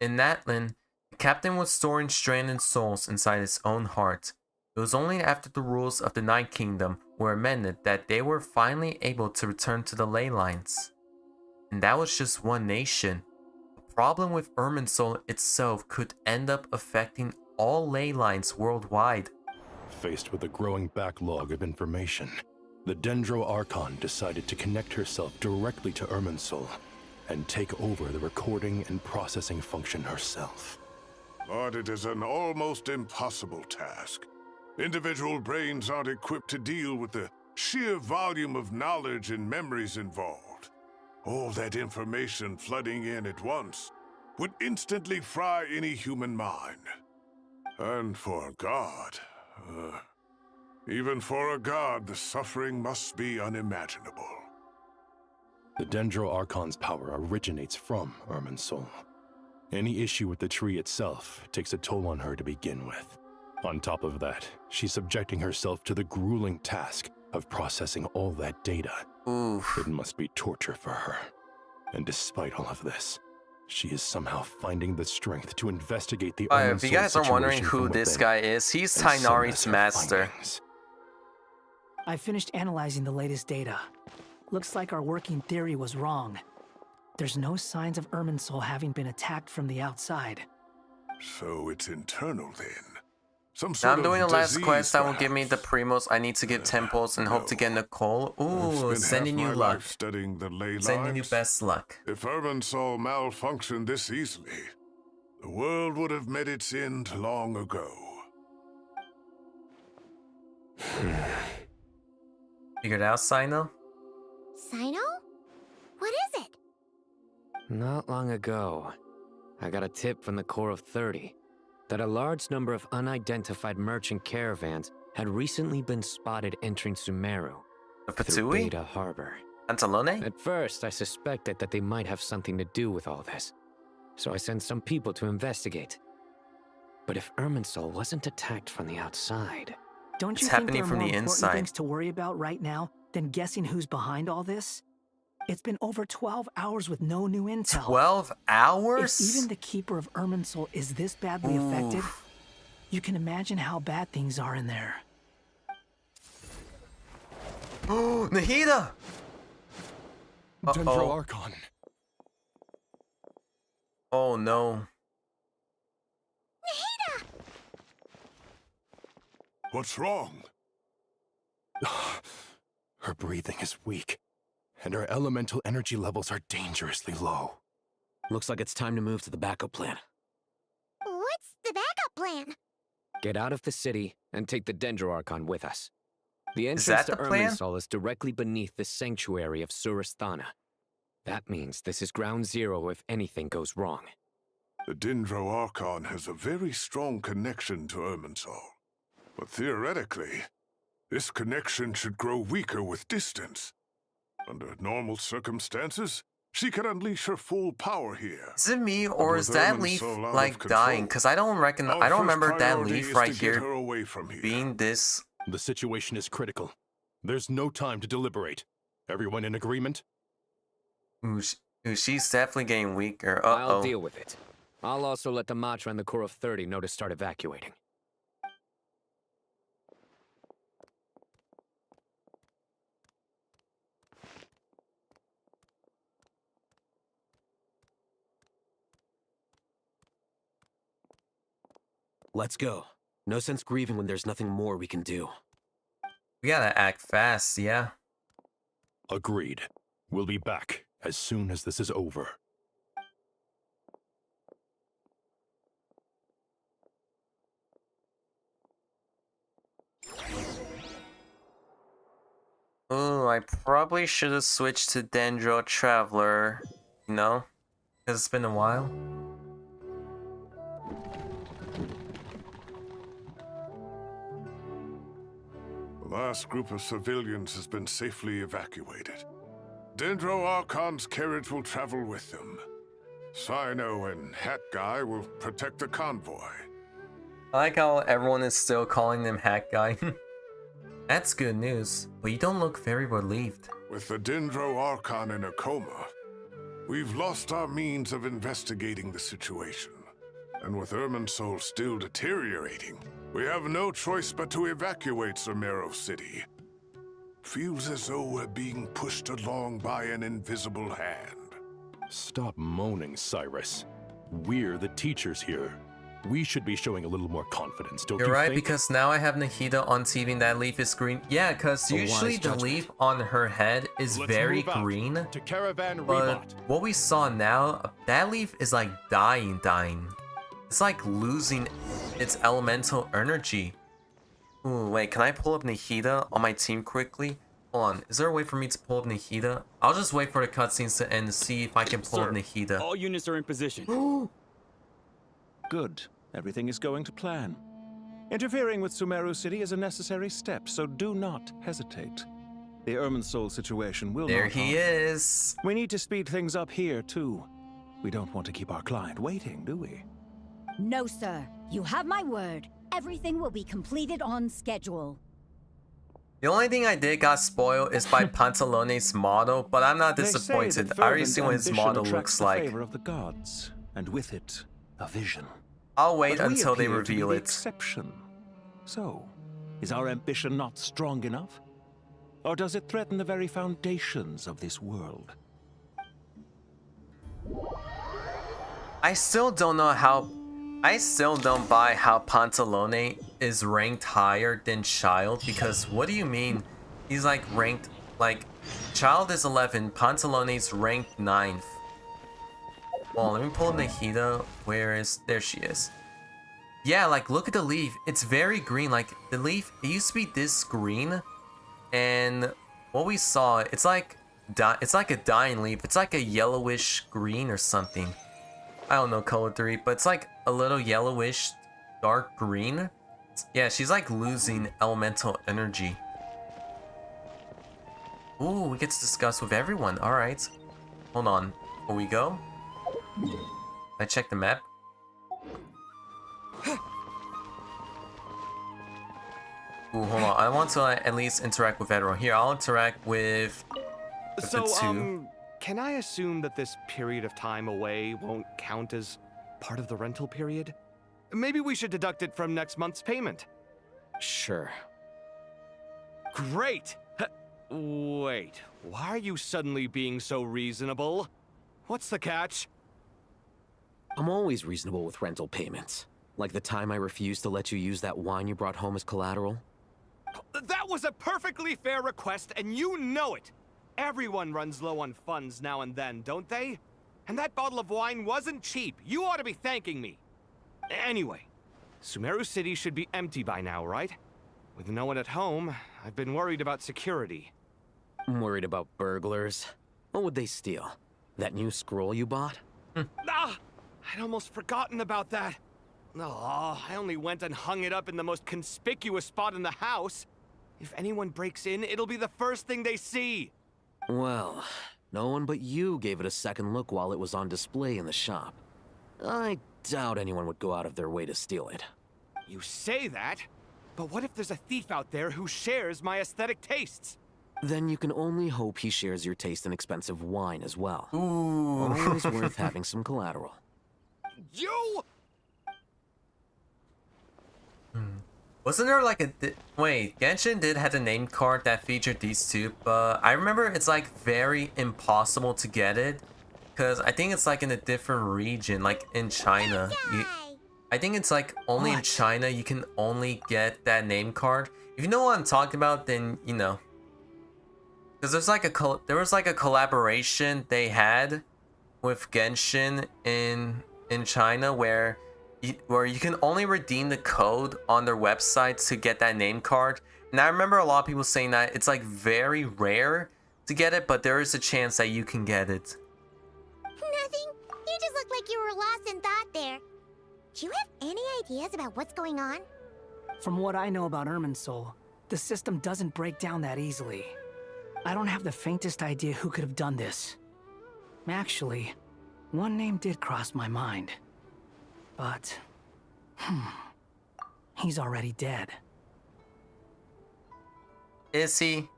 In Natlan, the captain was storing stranded souls inside his own heart. It was only after the rules of the Night Kingdom were amended that they were finally able to return to the ley lines. And that was just one nation. The problem with Irminsul itself could end up affecting all ley lines worldwide. Faced with a growing backlog of information, the Dendro Archon decided to connect herself directly to Irminsul and take over the recording and processing function herself. But it is an almost impossible task. Individual brains aren't equipped to deal with the sheer volume of knowledge and memories involved. All that information flooding in at once would instantly fry any human mind. And for a god, even for a god, the suffering must be unimaginable. The Dendro Archon's power originates from Irminsul. Any issue with the tree itself takes a toll on her to begin with. On top of that, she's subjecting herself to the grueling task of processing all that data. Oof. It must be torture for her. And despite all of this, she is somehow finding the strength to investigate the If you guys are wondering who this guy is, he's Tainari's master. I finished analyzing the latest data. Looks like our working theory was wrong. There's no signs of Irminsul having been attacked from the outside. So it's internal then. Some Now sort I'm doing the of last disease, quest that will give me perhaps. the Primos. I need to get temples and hope to get Nicole. Ooh, sending you luck. Studying the ley Sending you lines. best luck. If Irminsul malfunctioned this easily, the world would have met its end long ago. Figured out, Sino? Sino? What is it? Not long ago, I got a tip from the Core of 30 that a large number of unidentified merchant caravans had recently been spotted entering Sumeru through Patui? Beta Harbor. Antalone? At first, I suspected that they might have something to do with all this, so I sent some people to investigate. But if Irminsul wasn't attacked from the outside... Don't you It's think happening there are from more the important inside. things to worry about right now than guessing who's behind all this? It's been over 12 hours with no new intel. 12 hours? If even the Keeper of Irminsul is this badly affected, you can imagine how bad things are in there. Oh, Nahida! Dendro Archon. Oh no. What's wrong? Her breathing is weak, and her elemental energy levels are dangerously low. Looks like it's time to move to the backup plan. What's the backup plan? Get out of the city and take the Dendro Archon with us. The Is entrance that to the plan? Irminsul is directly beneath the sanctuary of Surasthana. That means this is ground zero if anything goes wrong. The Dendro Archon has a very strong connection to Irminsul. But theoretically, this connection should grow weaker with distance. Under normal circumstances, she can unleash her full power here. Is it me or But is with that leaf Irminsul out of like control, dying? Because I don't our I don't first remember that priority leaf is right to get here her away from here. being this. The situation is critical. There's no time to deliberate. Everyone in agreement? Ooh, she's definitely getting weaker. I'll deal with it. I'll also let the Matra and the Core of 30 know to start evacuating. let's go. No sense grieving when there's nothing more we can do. We gotta act fast, yeah. Agreed. We'll be back as soon as this is over. Oh, I probably should have switched to Dendro Traveler, you know? Because it's been a while. The last group of civilians has been safely evacuated. Dendro Archon's carriage will travel with them. Sino and Hat Guy will protect the convoy. I like how everyone is still calling him Hat Guy. That's good news, but you don't look very relieved. With the Dendro Archon in a coma, we've lost our means of investigating the situation. And with Irminsul still deteriorating, we have no choice but to evacuate Sumeru City. Feels as though we're being pushed along by an invisible hand. Stop moaning, Cyrus. We're the teachers here. We should be showing a little more confidence, don't you You're right, think? because now I have Nahida on TV and that leaf is green. Yeah, because usually the leaf on her head is very green. To Caravan But what we saw now, that leaf is like dying. It's like losing its elemental energy. Ooh, wait, can I pull up Nahida on my team quickly? Hold on, is there a way for me to pull up Nahida? I'll just wait for the cutscenes to end to see if I can pull up Nahida. All units are in position. Good. Everything is going to plan. Interfering with Sumeru City is a necessary step, so do not hesitate. The Irminsul situation will There not he harm. is. We need to speed things up here, too. We don't want to keep our client waiting, do we? No, sir. You have my word. Everything will be completed on schedule. The only thing I did got spoiled is by Pantalone's model, but I'm not They say disappointed. that I already fervent see what his ambition model attracts looks the like. favor of the gods, and with it, a vision. I'll wait But we until they appear to be reveal the it. Exception. So, is our ambition not strong enough? Or does it threaten the very foundations of this world? I still don't know how. I still don't buy how Pantalone is ranked higher than Child, because what do you mean he's like ranked, like Child is 11, Pantalone's ranked 9th. Well, let me pull Nahida. Where is, there she is. Yeah, like look at the leaf, it's very green. Like the leaf, it used to be this green, and what we saw, it's like a dying leaf. It's like a yellowish green or something. I don't know color 3, but it's like a little yellowish dark green. Yeah, she's like losing elemental energy. Ooh, we get to discuss with everyone. Alright. Hold on. Before we go, I check the map. Ooh, hold on. I want to at least interact with everyone. Here, I'll interact with So, the two. can I assume that this period of time away won't count as part of the rental period? Maybe we should deduct it from next month's payment. Sure. Great! Wait, why are you suddenly being so reasonable? What's the catch? I'm always reasonable with rental payments. Like the time I refused to let you use that wine you brought home as collateral. That was a perfectly fair request, and you know it! Everyone runs low on funds now and then, don't they? And that bottle of wine wasn't cheap. You ought to be thanking me. Anyway, Sumeru City should be empty by now, right? With no one at home, I've been worried about security. I'm worried about burglars. What would they steal? That new scroll you bought? Ah! I'd almost forgotten about that. Oh, I only went and hung it up in the most conspicuous spot in the house. If anyone breaks in, it'll be the first thing they see. Well, no one but you gave it a second look while it was on display in the shop. I doubt anyone would go out of their way to steal it. You say that, but what if there's a thief out there who shares my aesthetic tastes? Then you can only hope he shares your taste in expensive wine as well. Ooh. Always worth having some collateral. You! Wasn't there like a... Wait, Genshin did have a name card that featured these two, but I remember it's like very impossible to get it. Because I think it's like in a different region, like in China. I think it's like only in China you can only get that name card. If you know what I'm talking about, then you know. Because there was like a collaboration they had with Genshin in China where you can only redeem the code on their website to get that name card. And I remember a lot of people saying that it's like very rare to get it, but there is a chance that you can get it. Nothing. You just look like you were lost in thought there. Do you have any ideas about what's going on? From what I know about Irminsul, the system doesn't break down that easily. I don't have the faintest idea who could have done this. Actually, one name did cross my mind. But, he's already dead. Is he?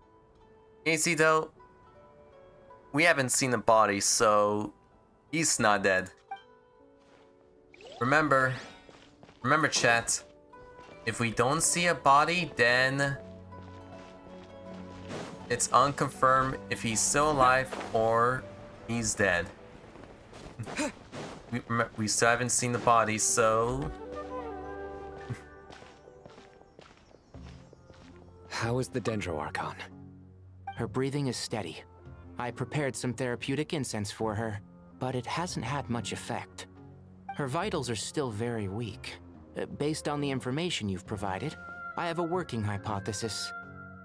Is he though? We haven't seen the body, so he's not dead. Remember chat, if we don't see a body, then it's unconfirmed if he's still alive or he's dead. We still haven't seen the body, so... How is the Dendro Archon? Her breathing is steady. I prepared some therapeutic incense for her, but it hasn't had much effect. Her vitals are still very weak. Based on the information you've provided, I have a working hypothesis.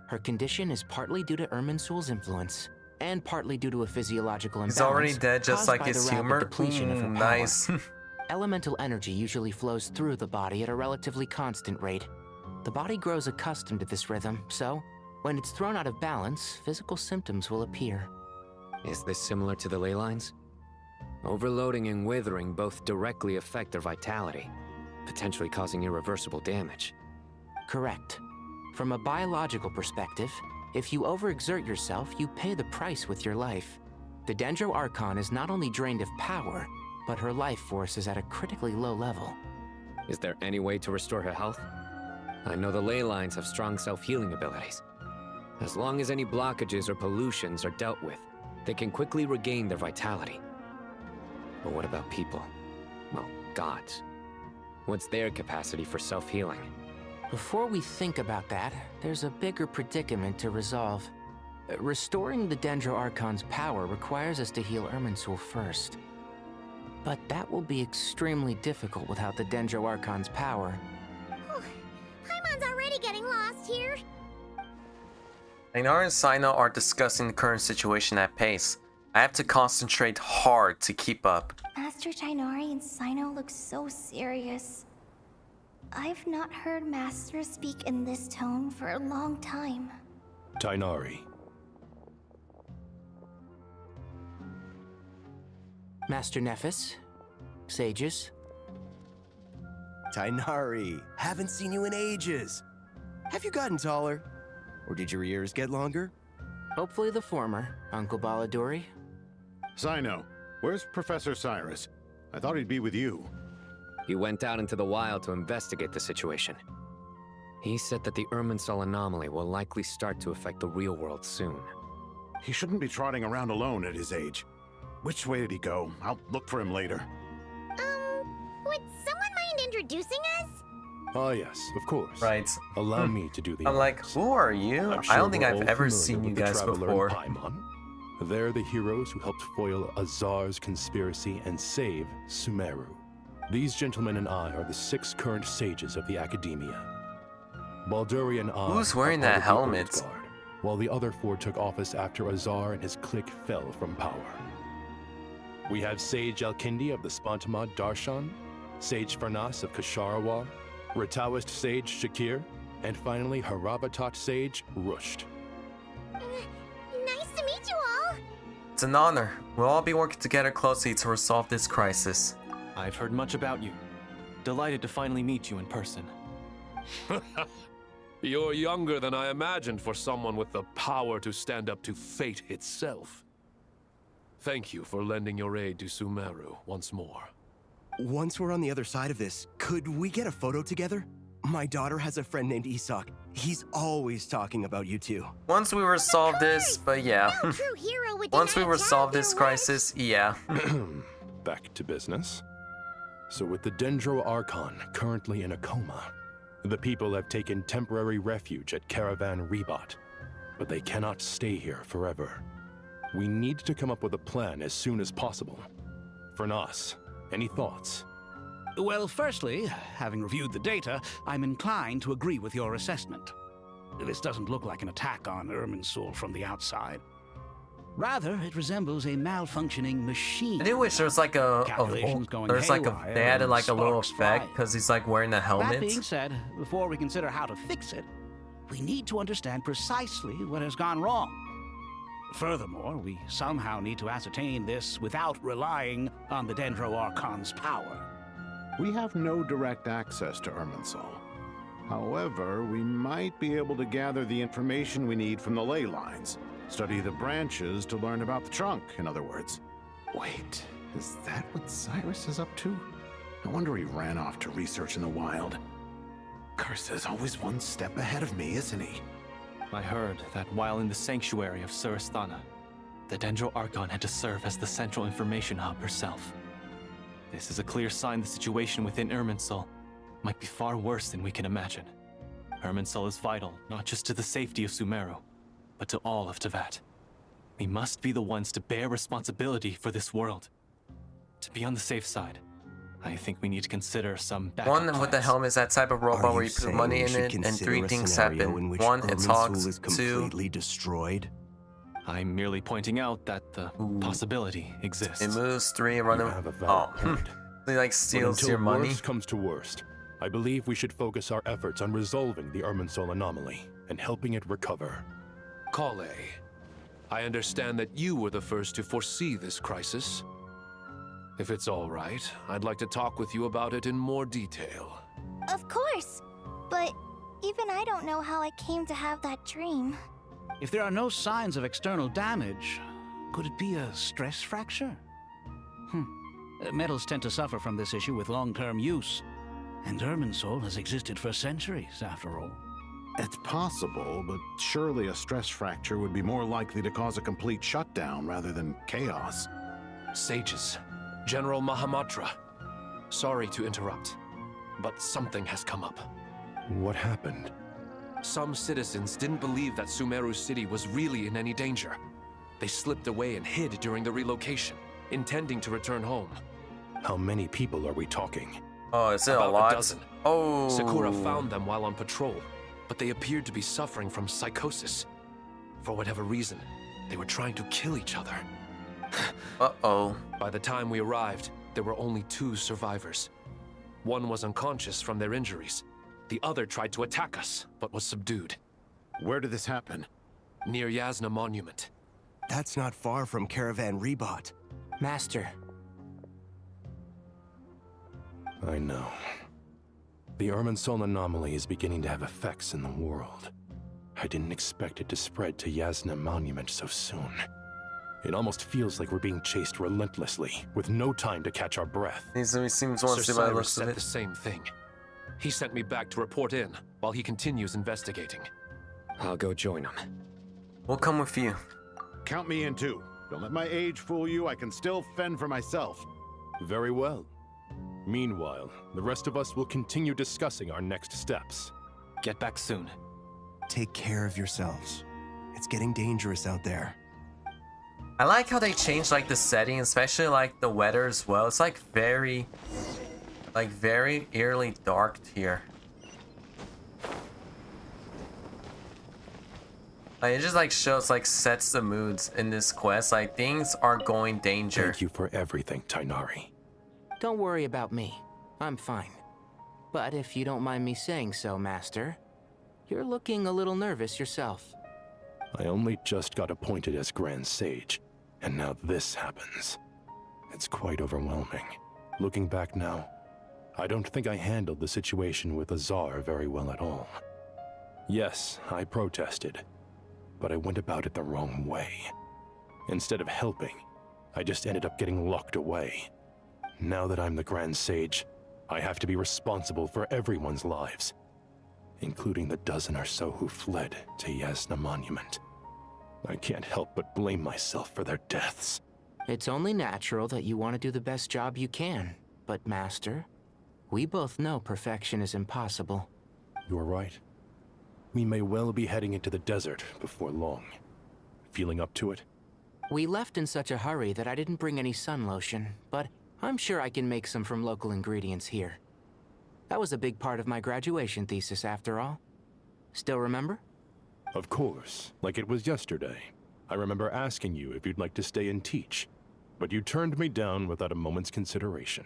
Her condition is partly due to Irminsul's influence, and partly due to a physiological imbalance. He's already dead, just like his humor. Depletion of her power. Nice. Elemental energy usually flows through the body at a relatively constant rate. The body grows accustomed to this rhythm, so when it's thrown out of balance, physical symptoms will appear. Is this similar to the ley lines? Overloading and withering both directly affect their vitality, potentially causing irreversible damage. Correct. From a biological perspective, if you overexert yourself, you pay the price with your life. The Dendro Archon is not only drained of power, but her life force is at a critically low level. Is there any way to restore her health? I know the ley lines have strong self-healing abilities. As long as any blockages or pollutions are dealt with, they can quickly regain their vitality. But what about people? Well, gods. What's their capacity for self-healing? Before we think about that, there's a bigger predicament to resolve. Restoring the Dendro Archon's power requires us to heal Irminsul first. But that will be extremely difficult without the Dendro Archon's power. Paimon's already getting lost here. Einar and Sino are discussing the current situation at pace. I have to concentrate hard to keep up. Master Tainari and Sino look so serious. I've not heard Master speak in this tone for a long time. Tainari. Master Nephis? Sages? Tainari, haven't seen you in ages. Have you gotten taller? Or did your ears get longer? Hopefully the former, Uncle Baladuri. Sino, where's Professor Cyrus? I thought he'd be with you. He went out into the wild to investigate the situation. He said that the Irminsul anomaly will likely start to affect the real world soon. He shouldn't be trotting around alone at his age. Which way did he go? I'll look for him later. Would someone mind introducing us? Ah, yes, of course. Right. Allow me to do the I'm like, who are you? I'm I don't think we're I've all ever familiar seen you with the guys Traveler before. and Paimon. They're the heroes who helped foil Azar's conspiracy and save Sumeru. These gentlemen and I are the 6 current sages of the Academia. Balduri and I Who's wearing are part that of the helmet? Old Guard, while the other 4 took office after Azar and his clique fell from power. We have Sage Alkindi of the Spantamad Darshan, Sage Farnas of Kasharawar, Ratawist Sage Shakir, and finally Harabatot Sage Rusht. Nice to meet you all. It's an honor. We'll all be working together closely to resolve this crisis. I've heard much about you. Delighted to finally meet you in person. You're younger than I imagined for someone with the power to stand up to fate itself. Thank you for lending your aid to Sumeru once more. Once we're on the other side of this, could we get a photo together? My daughter has a friend named Isak. He's always talking about you two. Once we resolve this, but yeah. No true hero would Once we deny a resolve child this their crisis, yeah. Back to business. So with the Dendro Archon currently in a coma, the people have taken temporary refuge at Caravan Rebot, but they cannot stay here forever. We need to come up with a plan as soon as possible. Fernas, any thoughts? Well, firstly, having reviewed the data, I'm inclined to agree with your assessment. This doesn't look like an attack on Irminsul from the outside. Rather, it resembles a malfunctioning machine. I do wish there was like they added like a little effect because he's like wearing a helmet. That being said, before we consider how to fix it, we need to understand precisely what has gone wrong. Furthermore, we somehow need to ascertain this without relying on the Dendro Archon's power. We have no direct access to Irminsul. However, we might be able to gather the information we need from the ley lines. Study the branches to learn about the trunk, in other words. Wait, is that what Cyrus is up to? No wonder he ran off to research in the wild. Curse's always one step ahead of me, isn't he? I heard that while in the sanctuary of Surasthana, the Dendro Archon had to serve as the central information hub herself. This is a clear sign the situation within Irminsul might be far worse than we can imagine. Irminsul is vital, not just to the safety of Sumeru, but to all of Teyvat. We must be the ones to bear responsibility for this world. To be on the safe side, I think we need to consider some backup One with the plans. helmet is that type of robot where you put money in it and three things happen. One, it talks. is Two, completely destroyed. I'm merely pointing out that the possibility exists. it moves. Three, run You him. have a valid point. He like But steals until your money. worst comes to worst, I believe we should focus our efforts on resolving the Irminsul anomaly and helping it recover. Kale, I understand that you were the first to foresee this crisis. If it's all right, I'd like to talk with you about it in more detail. Of course. But even I don't know how I came to have that dream. If there are no signs of external damage, could it be a stress fracture? Metals tend to suffer from this issue with long-term use, and Irminsul has existed for centuries, after all. It's possible, but surely a stress fracture would be more likely to cause a complete shutdown rather than chaos. Sages, General Mahamatra, sorry to interrupt, but something has come up. What happened? Some citizens didn't believe that Sumeru City was really in any danger. They slipped away and hid during the relocation, intending to return home. How many people are we talking? Oh, is it About a lot? a dozen. Oh. Sakura found them while on patrol, but they appeared to be suffering from psychosis. For whatever reason, they were trying to kill each other. Uh-oh. By the time we arrived, there were only 2 survivors. One was unconscious from their injuries. The other tried to attack us, but was subdued. Where did this happen? Near Yasna Monument. That's not far from Caravan Rebot. Master. I know. The Irminsul anomaly is beginning to have effects in the world. I didn't expect it to spread to Yasna Monument so soon. It almost feels like we're being chased relentlessly, with no time to catch our breath. He seems Sir wants to by the Cyrus looks of said it. the same thing. He sent me back to report in, while he continues investigating. I'll go join him. We'll come with you. Count me in too. Don't let my age fool you. I can still fend for myself. Very well. Meanwhile, the rest of us will continue discussing our next steps. Get back soon. Take care of yourselves. It's getting dangerous out there. I like how they changed like the setting, especially like the weather as well. It's like very eerily dark here. Like, it just like shows like sets the moods in this quest. Like things are going danger. Thank you for everything, Tainari. Don't worry about me. I'm fine. But if you don't mind me saying so, Master, you're looking a little nervous yourself. I only just got appointed as Grand Sage, and now this happens. It's quite overwhelming. Looking back now, I don't think I handled the situation with Azar very well at all. Yes, I protested, but I went about it the wrong way. Instead of helping, I just ended up getting locked away. Now that I'm the Grand Sage, I have to be responsible for everyone's lives, including the dozen or so who fled to Yasna Monument. I can't help but blame myself for their deaths. It's only natural that you want to do the best job you can. but Master, we both know perfection is impossible. You're right. We may well be heading into the desert before long. Feeling up to it? We left in such a hurry that I didn't bring any sun lotion, but I'm sure I can make some from local ingredients here. That was a big part of my graduation thesis, after all. Still remember? Of course, like it was yesterday. I remember asking you if you'd like to stay and teach, but you turned me down without a moment's consideration.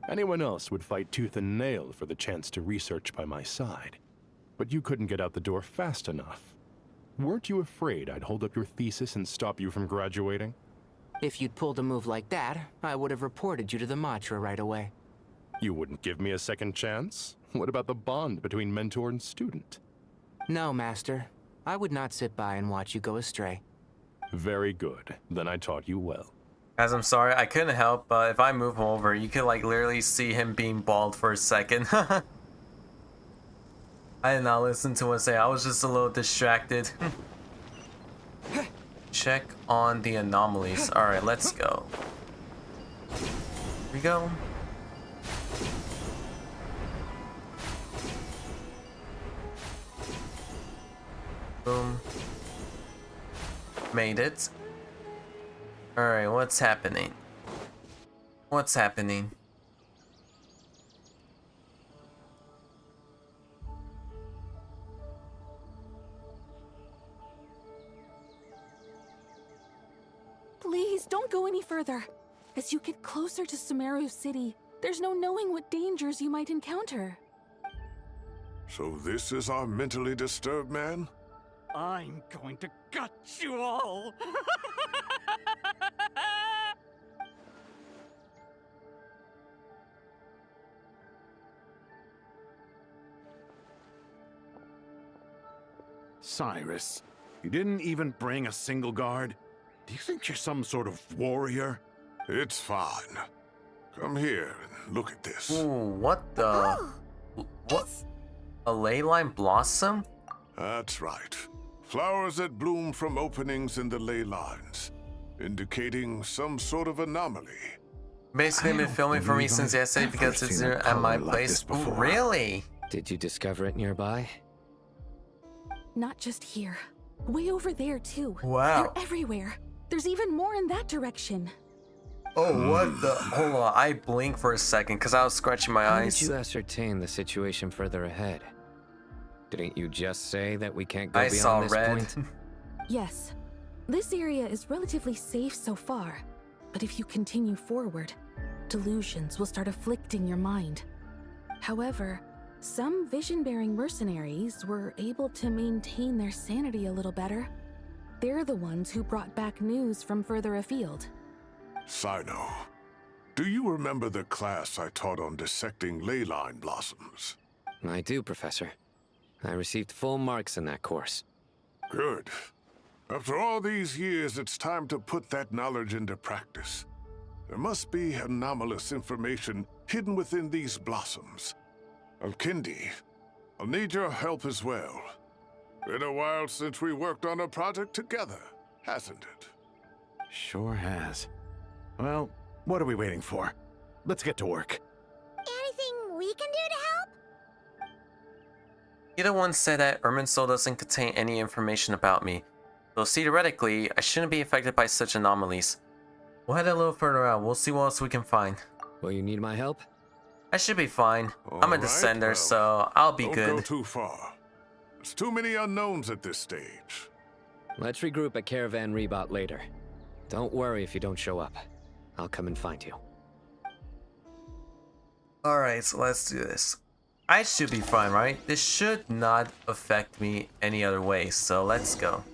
Anyone else would fight tooth and nail for the chance to research by my side, but you couldn't get out the door fast enough. Weren't you afraid I'd hold up your thesis and stop you from graduating? If you'd pulled a move like that, I would have reported you to the Matra right away. You wouldn't give me a second chance? What about the bond between mentor and student? No, Master. I would not sit by and watch you go astray. Very good. Then I taught you well. Guys, I'm sorry, I couldn't help, but if I move over, you could like literally see him being bald for a second. I did not listen to him say, I was just a little distracted. Check on the anomalies. Alright, let's go. Here we go. Boom. Made it. Alright, what's happening? What's happening? Please, don't go any further. As you get closer to Sumeru City, there's no knowing what dangers you might encounter. So this is our mentally disturbed man? I'm going to gut you all! Cyrus, you didn't even bring a single guard? Do you think you're some sort of warrior? It's fine. Come here and look at this. Ooh, what the? What? A ley line blossom? That's right. Flowers that bloom from openings in the ley lines, indicating some sort of anomaly. Basically, been filming for me since yesterday because it's at my place. Ooh, really? Did you discover it nearby? Not just here. Way over there, too. Wow. They're everywhere. There's even more in that direction. Oh, what the? Hold on, I blinked for a second because I was scratching my How eyes. did you ascertain the situation further ahead? Didn't you just say that we can't go I beyond saw this red. point? Yes. This area is relatively safe so far, but if you continue forward, delusions will start afflicting your mind. However, some vision-bearing mercenaries were able to maintain their sanity a little better. They're the ones who brought back news from further afield. Sino, do you remember the class I taught on dissecting ley line blossoms? I do, Professor. I received full marks in that course. Good. After all these years, it's time to put that knowledge into practice. There must be anomalous information hidden within these blossoms. Alkindi, I'll need your help as well. Been a while since we worked on a project together, hasn't it? Sure has. Well, what are we waiting for? Let's get to work. Anything we can do to help? Either one said that Irminsul doesn't contain any information about me, so theoretically, I shouldn't be affected by such anomalies. We'll head a little further out, we'll see what else we can find. Will you need my help? I should be fine. I'm a All right, descender, well, so I'll be don't good. go too far. There's too many unknowns at this stage. Let's regroup at Caravan Rebot later. Don't worry if you don't show up. I'll come and find you. Alright, so let's do this. I should be fine, right? This should not affect me any other way, so let's go.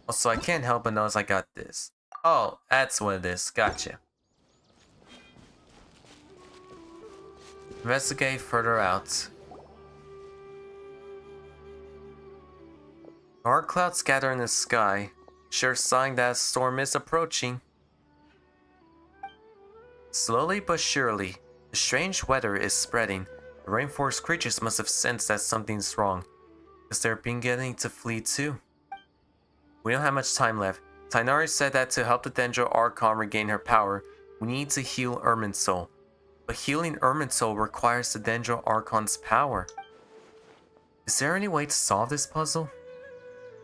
Also, I can't help but notice I got this. Oh, that's what it is. Gotcha. Investigate further out. Dark clouds gather in the sky, sure sign that a storm is approaching. Slowly but surely, the strange weather is spreading. The rainforest creatures must have sensed that something's wrong, because they're beginning to flee too. We don't have much time left. Tainari said that to help the Dendro Archon regain her power, we need to heal Irminsul. but healing Irminsul requires the Dendro Archon's power. Is there any way to solve this puzzle?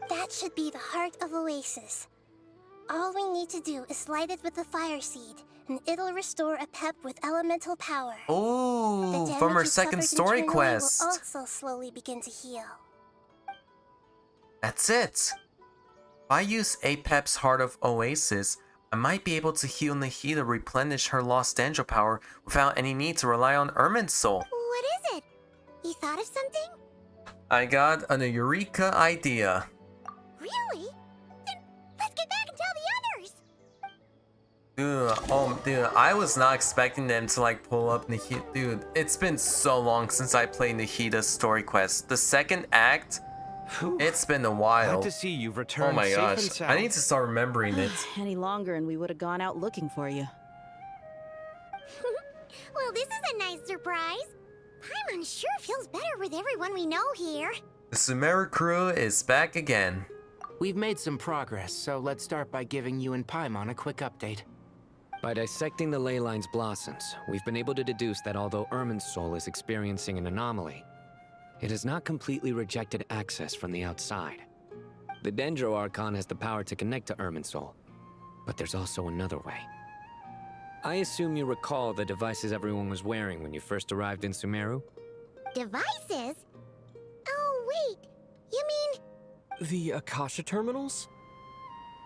That should be the heart of Oasis. All we need to do is light it with the fire seed, and it'll restore a pep with elemental power. Oh, from her second story quest. Will also slowly begin to heal. That's it. If I use Apep's Heart of Oasis, I might be able to heal Nahida replenish her lost Dendro power without any need to rely on Irminsul. What is it? You thought of something? I got an eureka idea. Really? Then let's get back and tell the others! Dude, I was not expecting them to like pull up Nahida. Dude, it's been so long since I played Nahida's story quest. The second act, it's been a while. Glad to see you've returned. Oh my safe gosh, and sound. I need to start remembering it. Any longer and we would have gone out looking for you. Well, this is a nice surprise. Paimon sure feels better with everyone we know here. The Sumeru crew is back again. We've made some progress, so let's start by giving you and Paimon a quick update. By dissecting the ley line's blossoms, we've been able to deduce that although Irminsul is experiencing an anomaly, it has not completely rejected access from the outside. The Dendro Archon has the power to connect to Irminsul, but there's also another way. I assume you recall the devices everyone was wearing when you first arrived in Sumeru? Devices? Oh, wait. You mean... The Akasha terminals?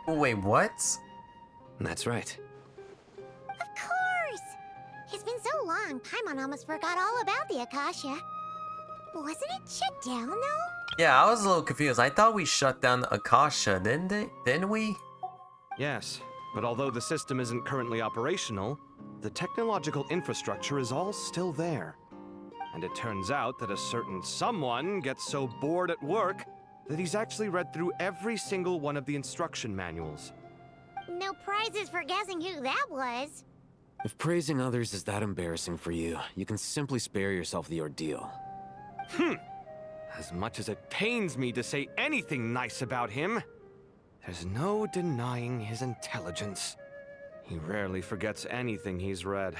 Wait, what? That's right. Of course! It's been so long, Paimon almost forgot all about the Akasha. Wasn't it shut down, though? Yeah, I was a little confused. I thought we shut down the Akasha, didn't we? Yes, but although the system isn't currently operational, the technological infrastructure is all still there. And it turns out that a certain someone gets so bored at work that he's actually read through every single one of the instruction manuals. No prizes for guessing who that was. If praising others is that embarrassing for you, you can simply spare yourself the ordeal. As much as it pains me to say anything nice about him, there's no denying his intelligence. He rarely forgets anything he's read.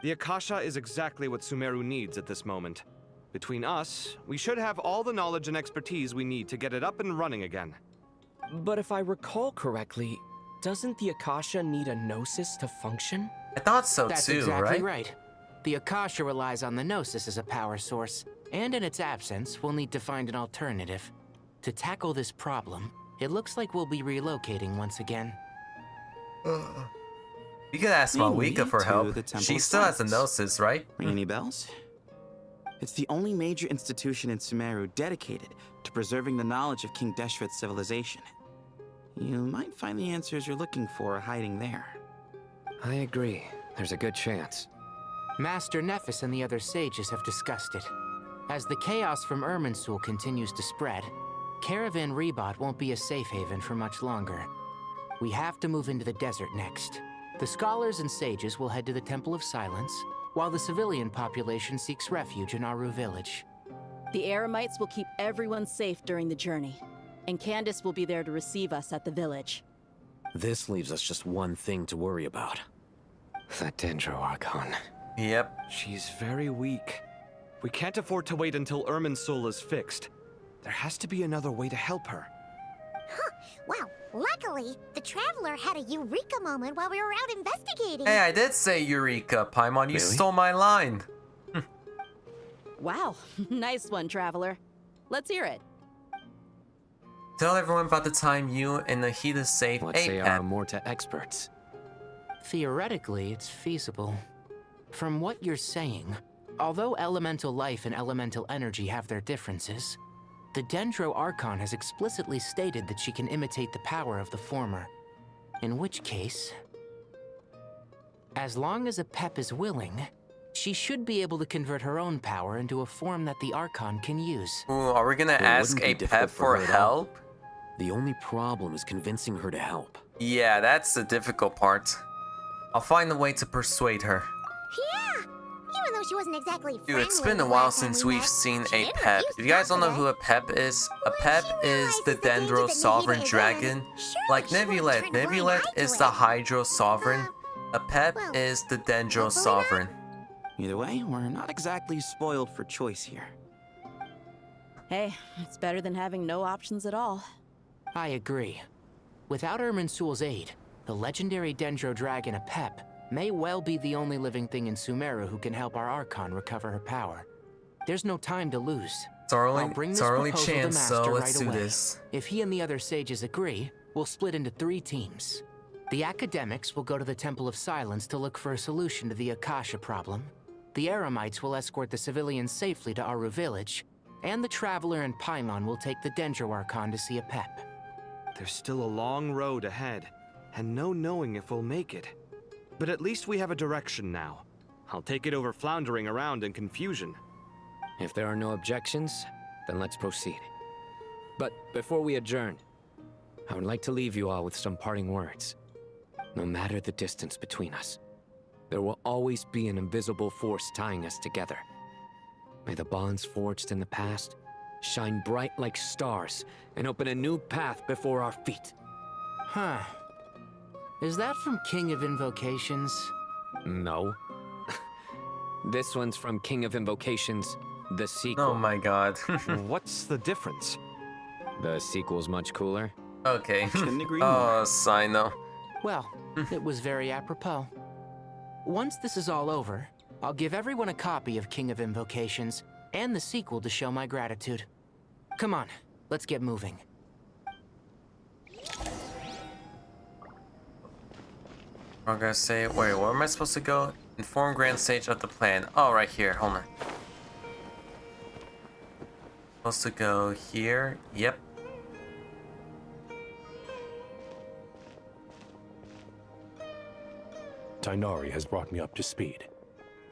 The Akasha is exactly what Sumeru needs at this moment. Between us, we should have all the knowledge and expertise we need to get it up and running again. But if I recall correctly, doesn't the Akasha need a Gnosis to function? I thought so That's too, exactly right. The Akasha relies on the Gnosis as a power source, and in its absence, we'll need to find an alternative. To tackle this problem, it looks like we'll be relocating once again. We could ask Malika for help. the Temple She of still has a Silence. Gnosis, right? Ring any bells? It's the only major institution in Sumeru dedicated to preserving the knowledge of King Deshret's civilization. You might find the answers you're looking for hiding there. I agree. There's a good chance. Master Nephis and the other sages have discussed it. As the chaos from Irminsul continues to spread, Caravan Rebot won't be a safe haven for much longer. We have to move into the desert next. The scholars and sages will head to the Temple of Silence, while the civilian population seeks refuge in Aru village. The Eremites will keep everyone safe during the journey, and Candace will be there to receive us at the village. This leaves us just one thing to worry about. That Dendro Archon. Yep. She's very weak. We can't afford to wait until Irminsul is fixed. There has to be another way to help her. Huh. Wow. Luckily, the Traveler had a eureka moment while we were out investigating. Hey, I did say Eureka, Paimon. You stole my line. Wow, nice one, Traveler. Let's hear it. Tell everyone about the time you and Nahida saved Let's say our Apep. Morta experts. Theoretically, it's feasible. From what you're saying, although elemental life and elemental energy have their differences, the Dendro Archon has explicitly stated that she can imitate the power of the former. In which case, as long as Apep is willing, she should be able to convert her own power into a form that the Archon can use. Ooh, are we gonna It ask wouldn't be Apep difficult for her at all. help? The only problem is convincing her to help. Yeah, that's the difficult part. I'll find a way to persuade her. Yeah! Even though she wasn't exactly Dude, it's friendly been a the while last time since we we've met, seen she didn't Apep. refuse If you guys don't know confidence. who Apep is, Apep is the Dendro Sovereign Dragon. Like Nebulet. Nebulet is the Hydro Sovereign. Apep is the Dendro Sovereign. Either way, we're not exactly spoiled for choice here. Hey, it's better than having no options at all. I agree. Without Irminsul's aid, the legendary Dendro Dragon Apep may well be the only living thing in Sumeru who can help our Archon recover her power. There's no time to lose. It's our I'll bring this only proposal to chance, so Master let's right do away. this. If he and the other sages agree, we'll split into 3 teams. The academics will go to the Temple of Silence to look for a solution to the Akasha problem. The Eremites will escort the civilians safely to Aru village, and the Traveler and Paimon will take the Dendro Archon to see Apep. There's still a long road ahead, and no knowing if we'll make it. But at least we have a direction now. I'll take it over floundering around in confusion. If there are no objections, then let's proceed. But before we adjourn, I would like to leave you all with some parting words. No matter the distance between us, there will always be an invisible force tying us together. May the bonds forged in the past shine bright like stars and open a new path before our feet. Huh. Is that from King of Invocations? No. This one's from King of Invocations, the sequel. Oh my god. What's the difference? The sequel's much cooler. Okay. Couldn't agree Oh, more. Sino. Well, it was very apropos. Once this is all over, I'll give everyone a copy of King of Invocations and the sequel to show my gratitude. Come on, let's get moving. I'm gonna say, wait, where am I supposed to go? Inform Grand Sage of the plan. Oh, right here. Hold on. Supposed to go here. Yep. Tighnari has brought me up to speed.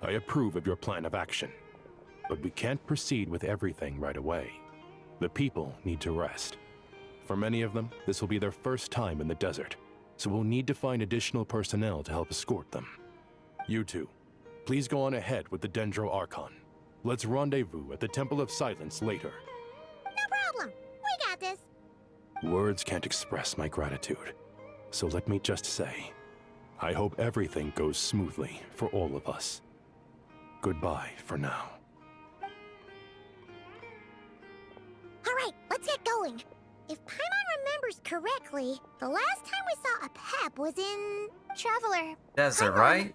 I approve of your plan of action. But we can't proceed with everything right away. The people need to rest. For many of them, this will be their first time in the desert, so we'll need to find additional personnel to help escort them. You two, please go on ahead with the Dendro Archon. Let's rendezvous at the Temple of Silence later. No problem. We got this. Words can't express my gratitude, so let me just say, I hope everything goes smoothly for all of us. Goodbye for now. All right, let's get going. If Paimon remembers correctly, the last time we saw a Pep was in... Traveler. Desert, right?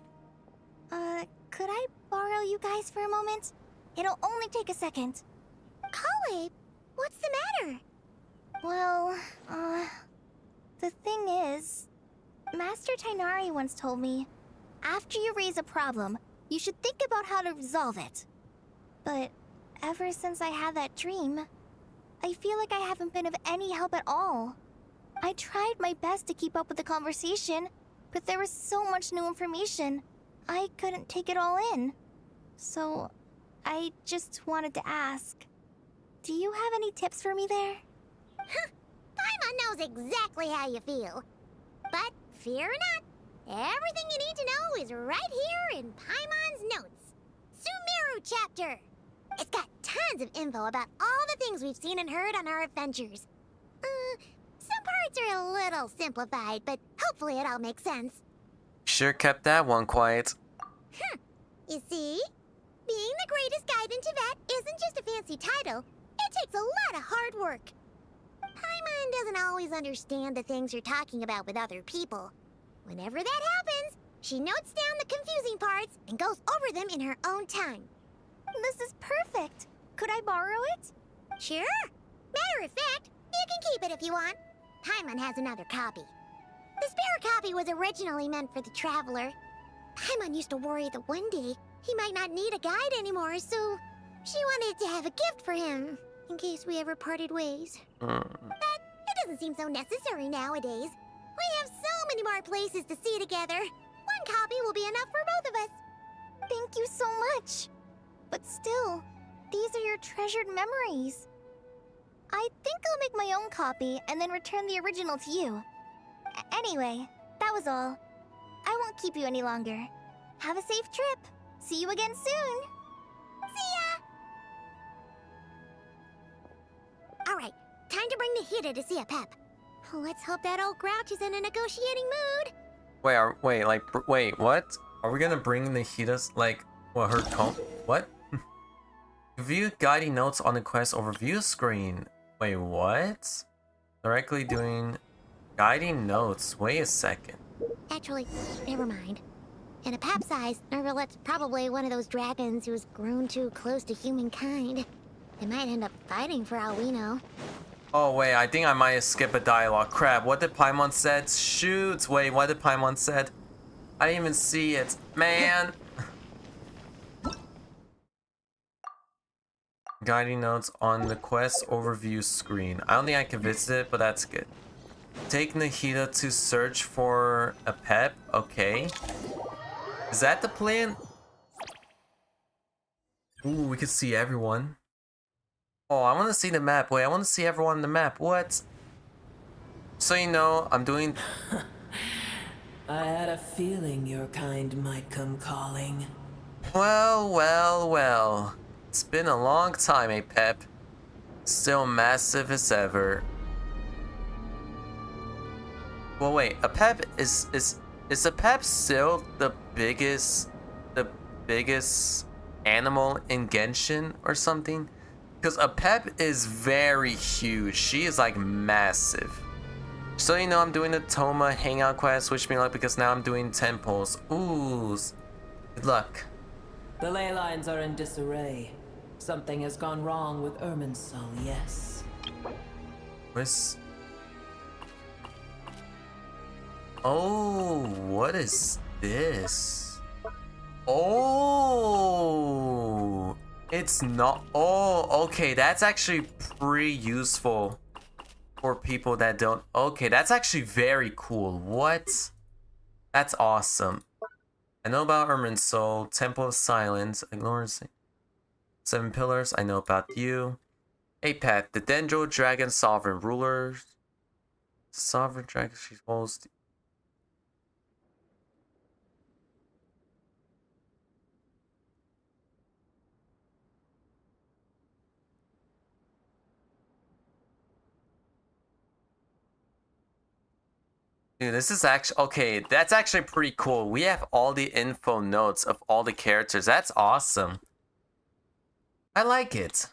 Could I borrow you guys for a moment? It'll only take a second. Kale, what's the matter? Well, the thing is, Master Tighnari once told me, after you raise a problem, you should think about how to resolve it. But ever since I had that dream, I feel like I haven't been of any help at all. I tried my best to keep up with the conversation, but there was so much new information, I couldn't take it all in. So, I just wanted to ask, do you have any tips for me there? Huh, Paimon knows exactly how you feel. But fear not, everything you need to know is right here in Paimon's notes. Sumeru chapter. It's got tons of info about all the things we've seen and heard on our adventures. Some parts are a little simplified, but hopefully it all makes sense. Sure kept that one quiet. You see? Being the greatest guide in Tibet isn't just a fancy title. It takes a lot of hard work. Paimon doesn't always understand the things you're talking about with other people. Whenever that happens, she notes down the confusing parts and goes over them in her own time. This is perfect. Could I borrow it? Sure. Matter of fact, you can keep it if you want. Paimon has another copy. The spare copy was originally meant for the Traveler. Paimon used to worry that one day he might not need a guide anymore, so she wanted to have a gift for him, in case we ever parted ways. But it doesn't seem so necessary nowadays. We have so many more places to see together. One copy will be enough for both of us. Thank you so much. But still, these are your treasured memories. I think I'll make my own copy and then return the original to you. Anyway, that was all. I won't keep you any longer. Have a safe trip. See you again soon. See ya! Alright, time to bring the Hida to see a Pep. Let's hope that old grouch is in a negotiating mood. Wait, wait, what? Are we gonna bring the Hidas, like, Well, her tone. What? View guiding notes on the quest overview screen. Wait, what? Directly doing guiding notes. Wait a second. Actually, never mind. In a pap size, Nervalet's probably one of those dragons who's grown too close to humankind. They might end up fighting for all we know. Oh wait, I think I might have skipped a dialogue. Crap, what did Paimon said? Shoot, wait, what did Paimon said? I didn't even see it. Man! Guiding notes on the quest overview screen. I don't think I can visit it, but that's good. Take Nahida to search for a pet. Okay. Is that the plan? Ooh, we can see everyone. Oh, I want to see the map. Wait, I want to see everyone on the map. What? So you know, I'm doing... I had a feeling your kind might come calling. Well, well, well. It's been a long time, eh, Pep? Still massive as ever. Well, wait, a Pep is a Pep still the biggest animal in Genshin or something? Because a Pep is very huge. She is like massive. So you know, I'm doing the Toma hangout quest. Wish me luck because now I'm doing temples. Ooh, good luck. The ley lines are in disarray. Something has gone wrong with Irminsul, yes. Where's... Oh, what is this? Oh, it's not... Oh, okay, that's actually pretty useful for people that don't... Okay, that's actually very cool. What? That's awesome. I know about Irminsul, Temple of Silence, Ignorance, 7 Pillars, I know about you. Apet, the Dendro Dragon Sovereign Ruler. Sovereign Dragon, she holds... Dude, this is actually... Okay, that's actually pretty cool. We have all the info notes of all the characters. That's awesome. I like it.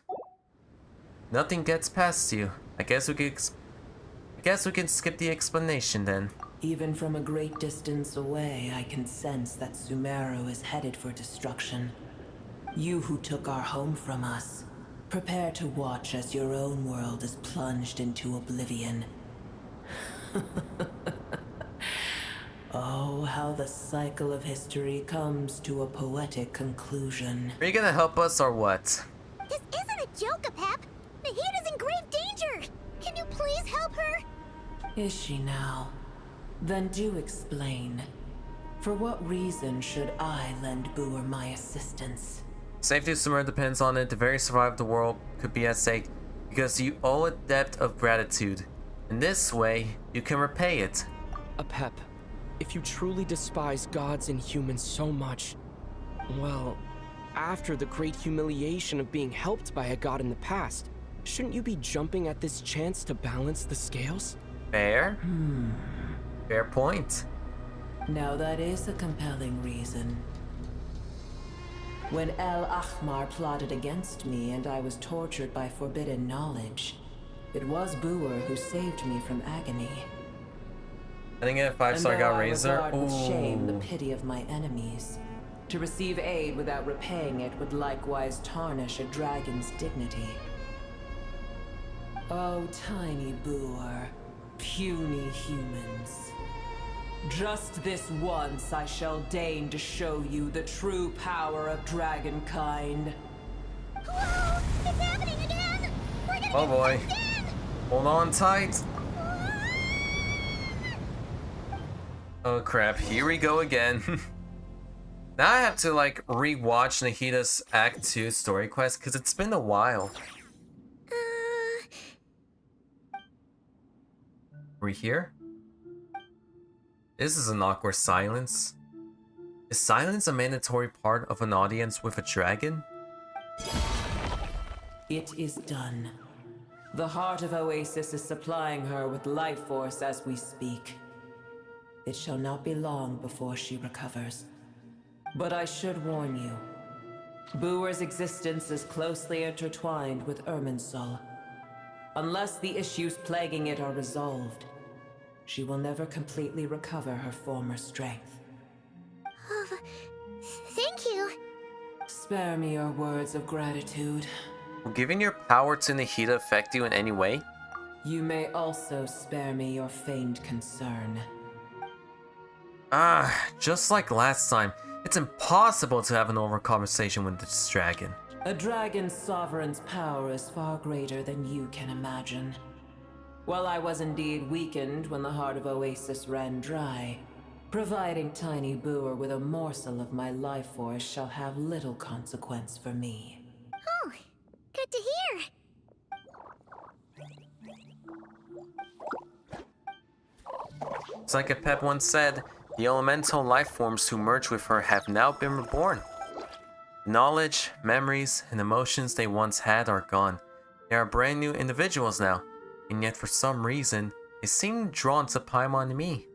Nothing gets past you. I guess we can skip the explanation then. Even from a great distance away, I can sense that Sumeru is headed for destruction. You who took our home from us, prepare to watch as your own world is plunged into oblivion. Oh, how the cycle of history comes to a poetic conclusion. Are you gonna help us or what? This isn't a joke, Apep. Nahida's in grave danger. Can you please help her? Is she now? Then do explain. For what reason should I lend Boer my assistance? Safety of Sumer depends on it. The very survival of the world could be at stake because you owe a debt of gratitude. In this way, you can repay it. Apep, if you truly despise gods and humans so much, well, after the great humiliation of being helped by a god in the past, shouldn't you be jumping at this chance to balance the scales? Fair. Fair point. Now that is a compelling reason. When El Ahmar plotted against me and I was tortured by forbidden knowledge, it was Boer who saved me from agony. I think at 5-star got Razor. I regard with shame the pity of my enemies. To receive aid without repaying it would likewise tarnish a dragon's dignity. Oh, tiny Boer, puny humans. Just this once I shall deign to show you the true power of dragonkind. Whoa! It's happening again! We're gonna Oh boy. Hold on tight. Oh crap, here we go again. Now I have to like re-watch Nahida's Act 2 story quest because it's been a while. Are we here? This is an awkward silence. Is silence a mandatory part of an audience with a dragon? It is done. The heart of Oasis is supplying her with life force as we speak. It shall not be long before she recovers. But I should warn you, Booer's existence is closely intertwined with Irminsul. Unless the issues plaguing it are resolved, she will never completely recover her former strength. Oh, thank you. Spare me your words of gratitude. Will giving your power to Nahida affect you in any way? You may also spare me your feigned concern. Just like last time, it's impossible to have a normal conversation with this dragon. A dragon's sovereign's power is far greater than you can imagine. While I was indeed weakened when the heart of Oasis ran dry, providing Tiny Booer with a morsel of my life force shall have little consequence for me. Oh, good to hear. It's like Apep once said, the elemental life forms who merged with her have now been reborn. Knowledge, memories, and emotions they once had are gone. They are brand new individuals now, and yet for some reason, they seem drawn to Paimon and me.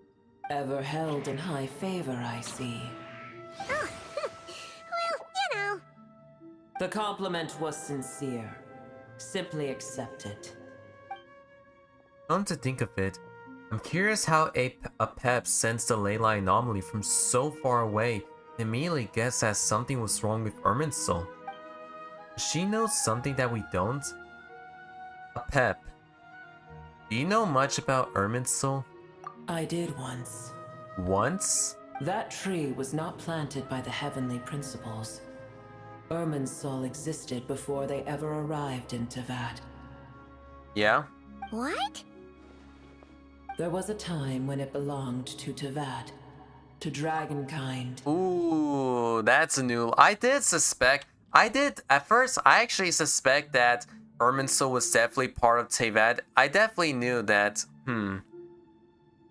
Ever held in high favor, I see. Oh, well, you know. The compliment was sincere. Simply accept it. Come to think of it, I'm curious how Apep sensed the Leyline anomaly from so far away and immediately guessed that something was wrong with Irminsul. Does she know something that we don't? Apep, do you know much about Irminsul? I did once. Once? That tree was not planted by the heavenly principles. Irminsul existed before they ever arrived in Tevat. Yeah? What? There was a time when it belonged to Tevat, to dragonkind. Ooh, that's a new... At first, I actually suspect that Irminsul was definitely part of Tevat. I definitely knew that,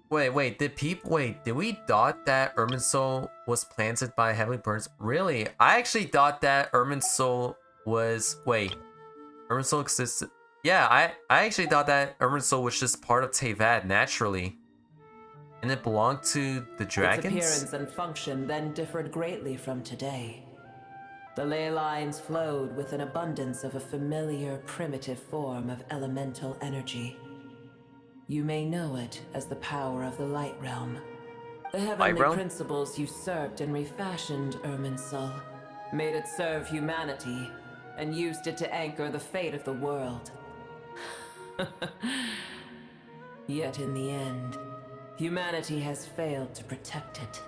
Wait, did we thought that Irminsul was planted by heavenly birds? Really? I actually thought that Irminsul was... Irminsul existed... Yeah, I actually thought that Irminsul was just part of Tevat naturally. And it belonged to the dragons? Its appearance and function then differed greatly from today. The ley lines flowed with an abundance of a familiar, primitive form of elemental energy. You may know it as the power of the Light Realm. The heavenly principles usurped and refashioned Irminsul, made it serve humanity, and used it to anchor the fate of the world. Yet in the end, humanity has failed to protect it.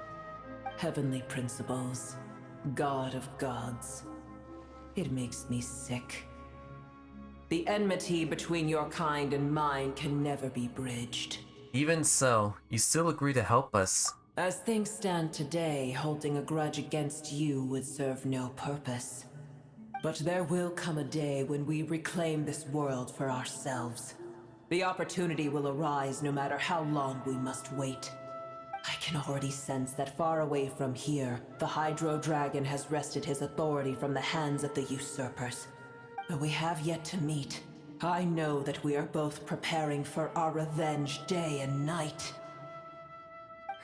Heavenly principles, God of gods. It makes me sick. The enmity between your kind and mine can never be bridged. Even so, you still agree to help us. As things stand today, holding a grudge against you would serve no purpose. But there will come a day when we reclaim this world for ourselves. The opportunity will arise no matter how long we must wait. I can already sense that far away from here, the Hydro Dragon has wrested his authority from the hands of the usurpers. Though we have yet to meet, I know that we are both preparing for our revenge day and night.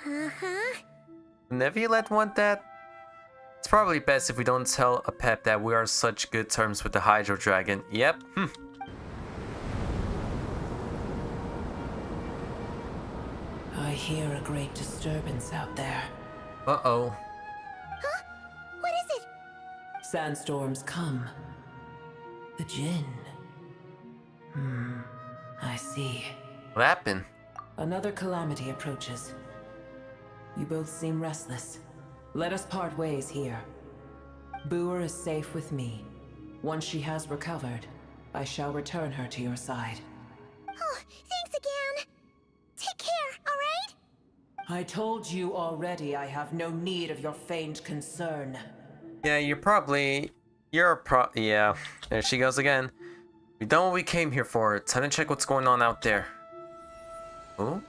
Uh-huh. Nevialet want that? It's probably best if we don't tell Apep that we are on such good terms with the Hydro Dragon. Yep. I hear a great disturbance out there. Uh-oh. Huh? What is it? Sandstorms come. The Jinn. I see. What happened? Another calamity approaches. You both seem restless. Let us part ways here. Booer is safe with me. Once she has recovered, I shall return her to your side. Oh, thanks again. Take care, alright? I told you already I have no need of your feigned concern. Yeah, yeah, there she goes again. We done what we came here for. Time to check what's going on out there. Oh?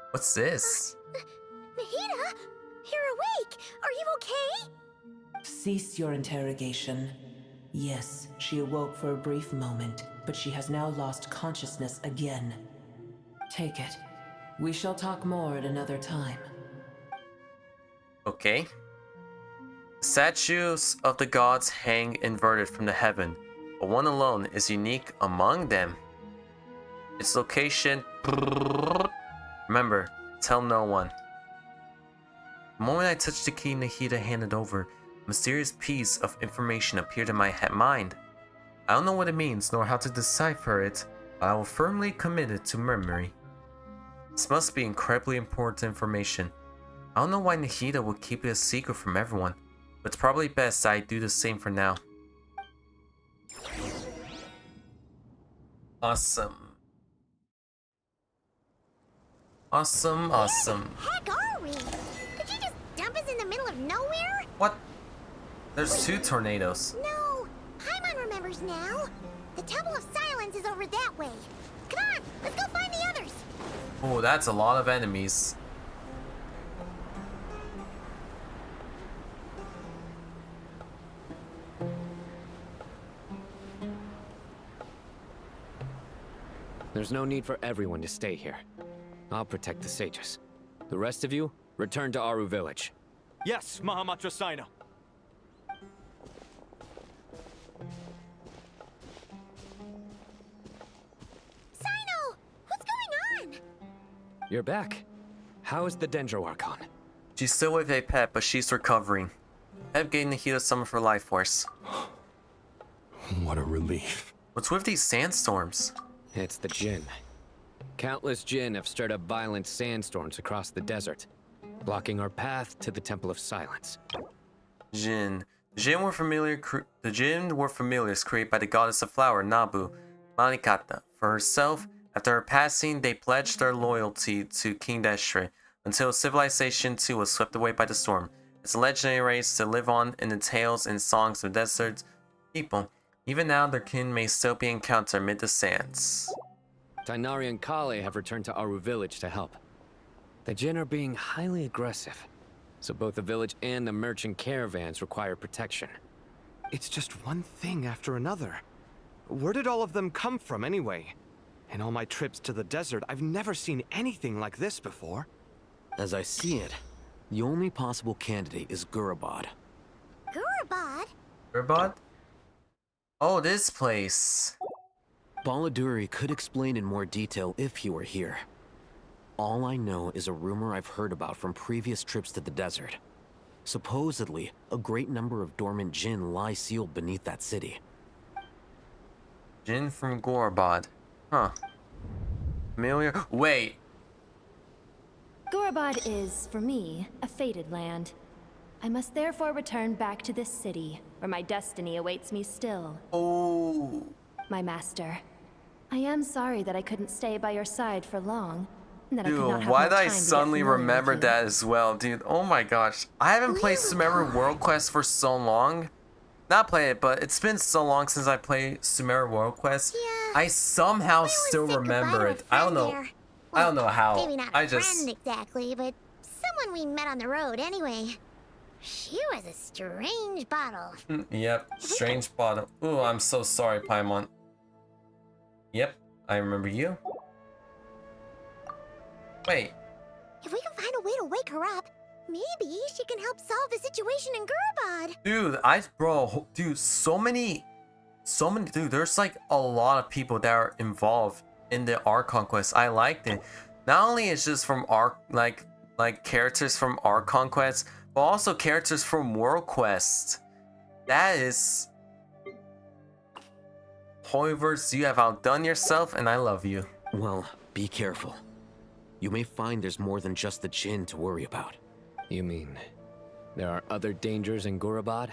What's this? Nahida, you're awake. Are you okay? Cease your interrogation. Yes, she awoke for a brief moment, but she has now lost consciousness again. Take it. We shall talk more at another time. Okay. Statues of the gods hang inverted from the heaven, but one alone is unique among them. Its location... Remember, tell no one. The moment I touched the key Nahida handed over, a mysterious piece of information appeared in my mind. I don't know what it means, nor how to decipher it, but I will firmly commit it to memory. This must be incredibly important information. I don't know why Nahida would keep it a secret from everyone, but it's probably best I do the same for now. Awesome. Awesome, awesome. Heck are we? Did you just dump us in the middle of nowhere? What? There's 2 tornadoes. No, Paimon remembers now. The Temple of Silence is over that way. Come on, let's go find the others. Oh, that's a lot of enemies. There's no need for everyone to stay here. I'll protect the sages. The rest of you, return to Aru village. Yes, Mahamatra Sino. Sino, what's going on? You're back. How is the Dendro Archon? She's still with a pet, but she's recovering. Pep gave Nahida some of her life force. What a relief. What's with these sandstorms? It's the Jinn. Countless Jinn have stirred up violent sandstorms across the desert, blocking our path to the Temple of Silence. Jinn. The Jinn were familiars created by the goddess of flower, Nabu, Manikata. For herself, after her passing, they pledged their loyalty to King Deshret until civilization too was swept away by the storm. It's a legendary race to live on in the tales and songs of desert people. Even now, their kin may still be encountered amid the sands. Tainari and Kale have returned to Aru village to help. The Jinn are being highly aggressive, so both the village and the merchant caravans require protection. It's just one thing after another. Where did all of them come from anyway? In all my trips to the desert, I've never seen anything like this before. As I see it, the only possible candidate is Gurabad. Gurabad? Gurabad? Oh, this place. Baladuri could explain in more detail if he were here. All I know is a rumor I've heard about from previous trips to the desert. Supposedly, a great number of dormant Jinn lie sealed beneath that city. Jinn from Gurabad. Huh. Familiar? Wait. Gurabad is, for me, a fated land. I must therefore return back to this city, where my destiny awaits me still. Oh. My master, I am sorry that I couldn't stay by your side for long, and that I could not Dude, have why more did I time to get suddenly familiar with remember you. that as well, dude? Oh my gosh. I haven't played Sumeru World Quest for so long. Not played it, but it's been so long since I played Sumeru World Quest. Yeah. I somehow still remember it. I don't know. There. I don't know how. Maybe not I a just friend exactly, but someone we met on the road anyway. She was a strange bottle. Yep, strange bottom. Ooh, I'm so sorry, Paimon. Yep, I remember you. Wait. If we can find a way to wake her up, maybe she can help solve the situation in Gurabad. Dude, dude, so many, dude, there's like a lot of people that are involved in the Archon Quest. I liked it. Not only it's just from like characters from Archon Quest, but also characters from World Quest. That is... However's, you have outdone yourself, and I love you. Well, be careful. You may find there's more than just the Jinn to worry about. You mean, there are other dangers in Gurabad?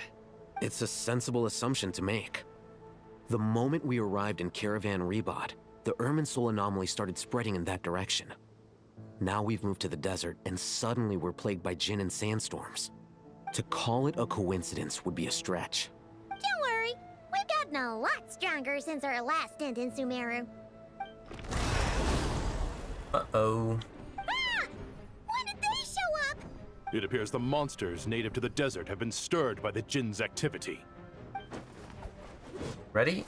It's a sensible assumption to make. The moment we arrived in Caravan Rebod, the Irminsul anomaly started spreading in that direction. Now we've moved to the desert, and suddenly we're plagued by Jinn and sandstorms. To call it a coincidence would be a stretch. Don't worry, we've gotten a lot stronger since our last stint in Sumeru. Uh-oh. Ah! When did they show up? It appears the monsters native to the desert have been stirred by the Jinn's activity. Ready?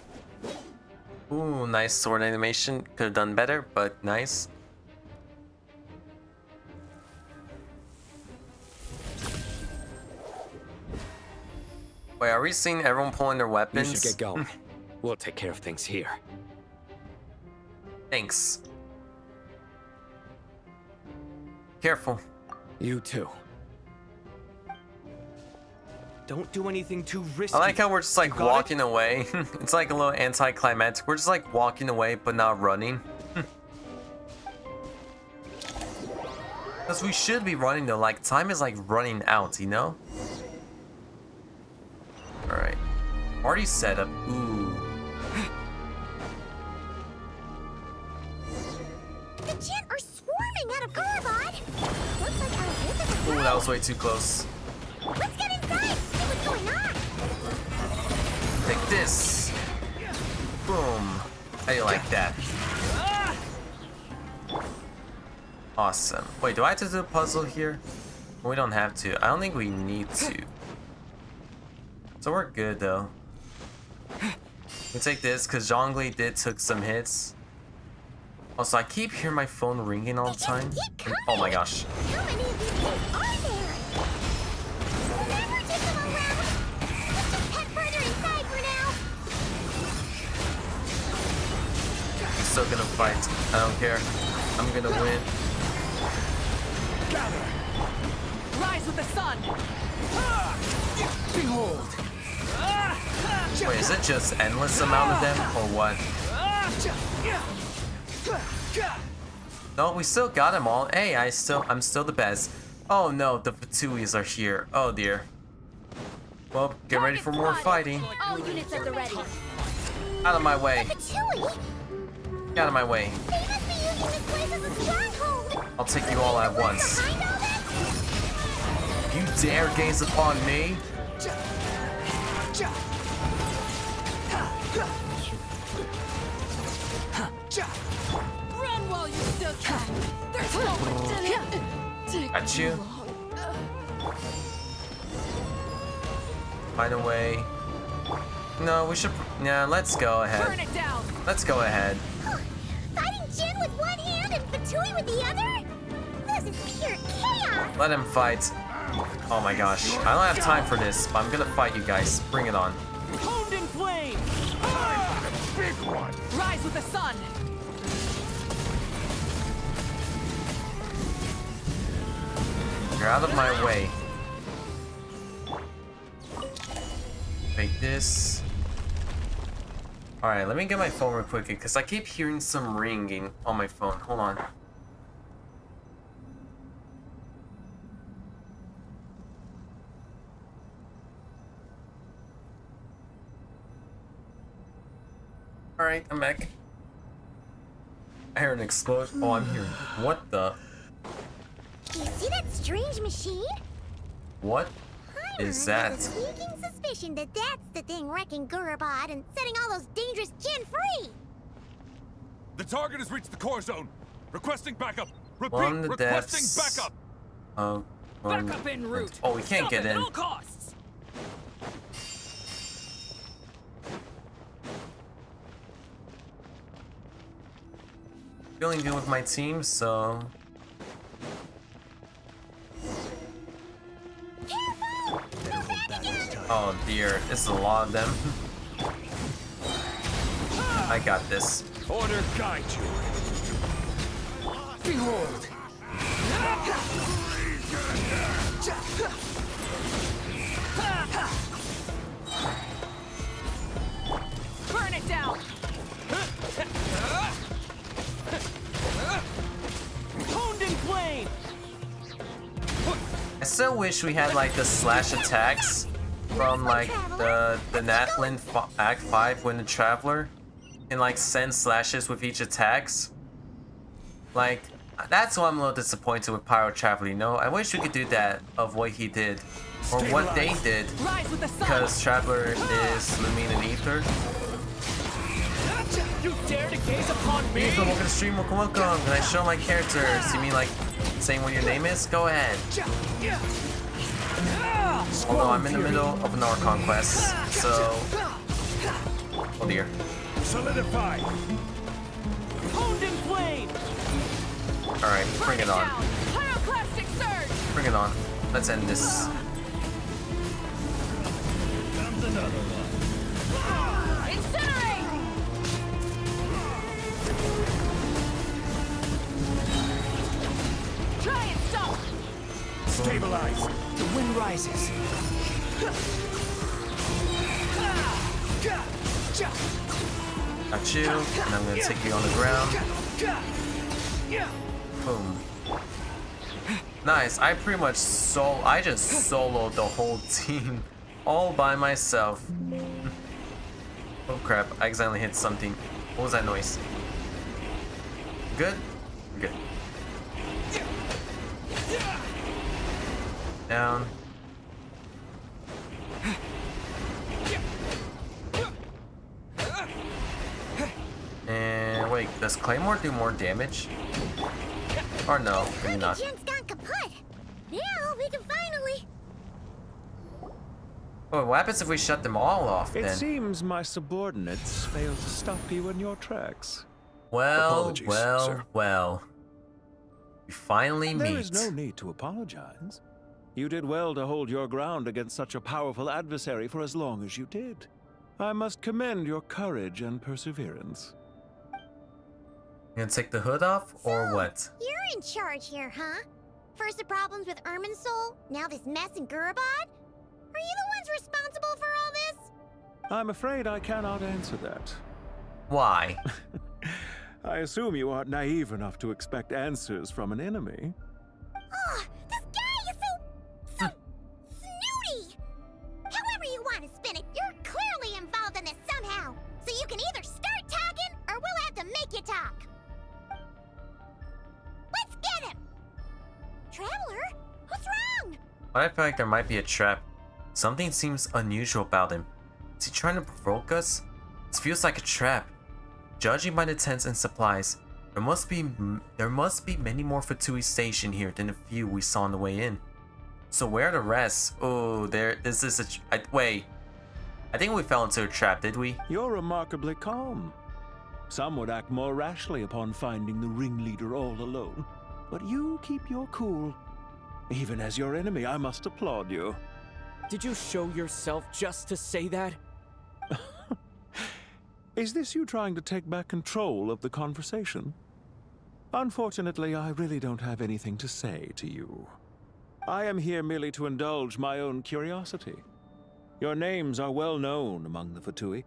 Ooh, nice sword animation. Could have done better, but nice. Wait, are we seeing everyone pulling their weapons? You should get going. We'll take care of things here. Thanks. Careful. You too. Don't do anything too risky. I like how we're just like walking away. It's like a little anticlimactic. We're just like walking away but not running. Because we should be running though. Like time is like running out, you know? Alright. Party setup. Ooh. The Jinn are swarming out of Gurabad. Looks like our visit was Ooh, that was way too close. Let's get inside. See what's going on. Take this. Boom. How do you like that? Awesome. Wait, do I have to do a puzzle here? We don't have to. I don't think we need to. So we're good though. We take this because Zhongli did took some hits. Also, I keep hearing my phone ringing all the time. Oh my gosh. How many of these things are there? Never take them around. Let's just head further inside for now. I'm still gonna fight. I don't care. I'm gonna win. Rise with the sun. Behold. Wait, is it just endless amount of them or what? No, we still got them all. Hey, I'm still the best. Oh no, the VTubers are here. Oh dear. Well, get ready for more fighting. All units at the ready. Out of my way. Patui? Get out of my way. They must be using this place as a stronghold. I'll take you all at once. You dare gaze upon me? Run while you still can. There's no one. Got you. Find a way. No, we should. Yeah, let's go ahead. Burn it down. Let's go ahead. Fighting Jinn with one hand and Patui with the other? This is pure chaos. Let him fight. Oh my gosh. I don't have time for this, but I'm gonna fight you guys. Bring it on. Honed in flame. Big one. Rise with the sun. You're out of my way. Take this. Alright, let me get my phone real quick because I keep hearing some ringing on my phone. Hold on. Alright, I'm back. I heard an explosion. Oh, I'm hearing. What the? You see that strange machine? What is that? I have a sneaking suspicion that that's the thing wrecking Gurabad and setting all those dangerous Jinn free. The target has reached the core zone. Requesting backup. Repeat, On the requesting depths. backup. Oh. Backup en route. Oh, we can't Stop get it in. at all costs. Feeling good with my team, so. Oh dear, it's a lot of them. I got this. Order guide you. Behold. Burn it down. Honed in flame. I still wish we had like the slash attacks from like the Natlin Act 5 when the Traveler and like send slashes with each attacks. Like that's why I'm a little disappointed with Pyro Traveler, you know? I wish we could do that of what he did or what they did because Traveler is Lumine and Ether. You dare to gaze upon me? Ether, welcome to the stream, welcome. Can I show my characters? You mean like saying what your name is? Go ahead. Although I'm in the middle of an Archon quest, so... Oh dear. Solidify. Honed in flame. Alright, bring it on. Pyroclastic surge. Bring it on. Let's end this. Another one. Incinerate! Try and stop! Stabilize. The wind rises. Got you, and I'm gonna take you on the ground. Boom. Nice. I pretty much I just soloed the whole team all by myself. Oh crap, I accidentally hit something. What was that noise? Good? Good. Down. And wait, does Claymore do more damage? Or no, maybe not. Gone kaput. Now we can finally. Oh, what happens if we shut them all off It then? seems my subordinates failed to stop you in your tracks. Well, Apologies, well, sir. well. We finally There meet. is no need to apologize. You did well to hold your ground against such a powerful adversary for as long as you did. I must commend your courage and perseverance. You gonna take the hood off, or what? You're in charge here, huh? First the problems with Irminsul, now this mess in Gurabad? Are you the ones responsible for all this? I'm afraid I cannot answer that. Why? I assume you aren't naive enough to expect answers from an enemy. Oh, this guy is so snooty! However you want to spin it, you're clearly involved in this somehow. So you can either start talking, or we'll have to make you talk. Let's get him! Traveler, what's wrong? I feel like there might be a trap. Something seems unusual about him. Is he trying to provoke us? This feels like a trap. Judging by the tents and supplies, there must be many more Fatui stationed here than the few we saw on the way in. So where are the rest? Oh, this is wait. I think we fell into a trap, did we? You're remarkably calm. Some would act more rashly upon finding the ringleader all alone. But you keep your cool. Even as your enemy, I must applaud you. Did you show yourself just to say that? Is this you trying to take back control of the conversation? Unfortunately, I really don't have anything to say to you. I am here merely to indulge my own curiosity. Your names are well known among the Fatui.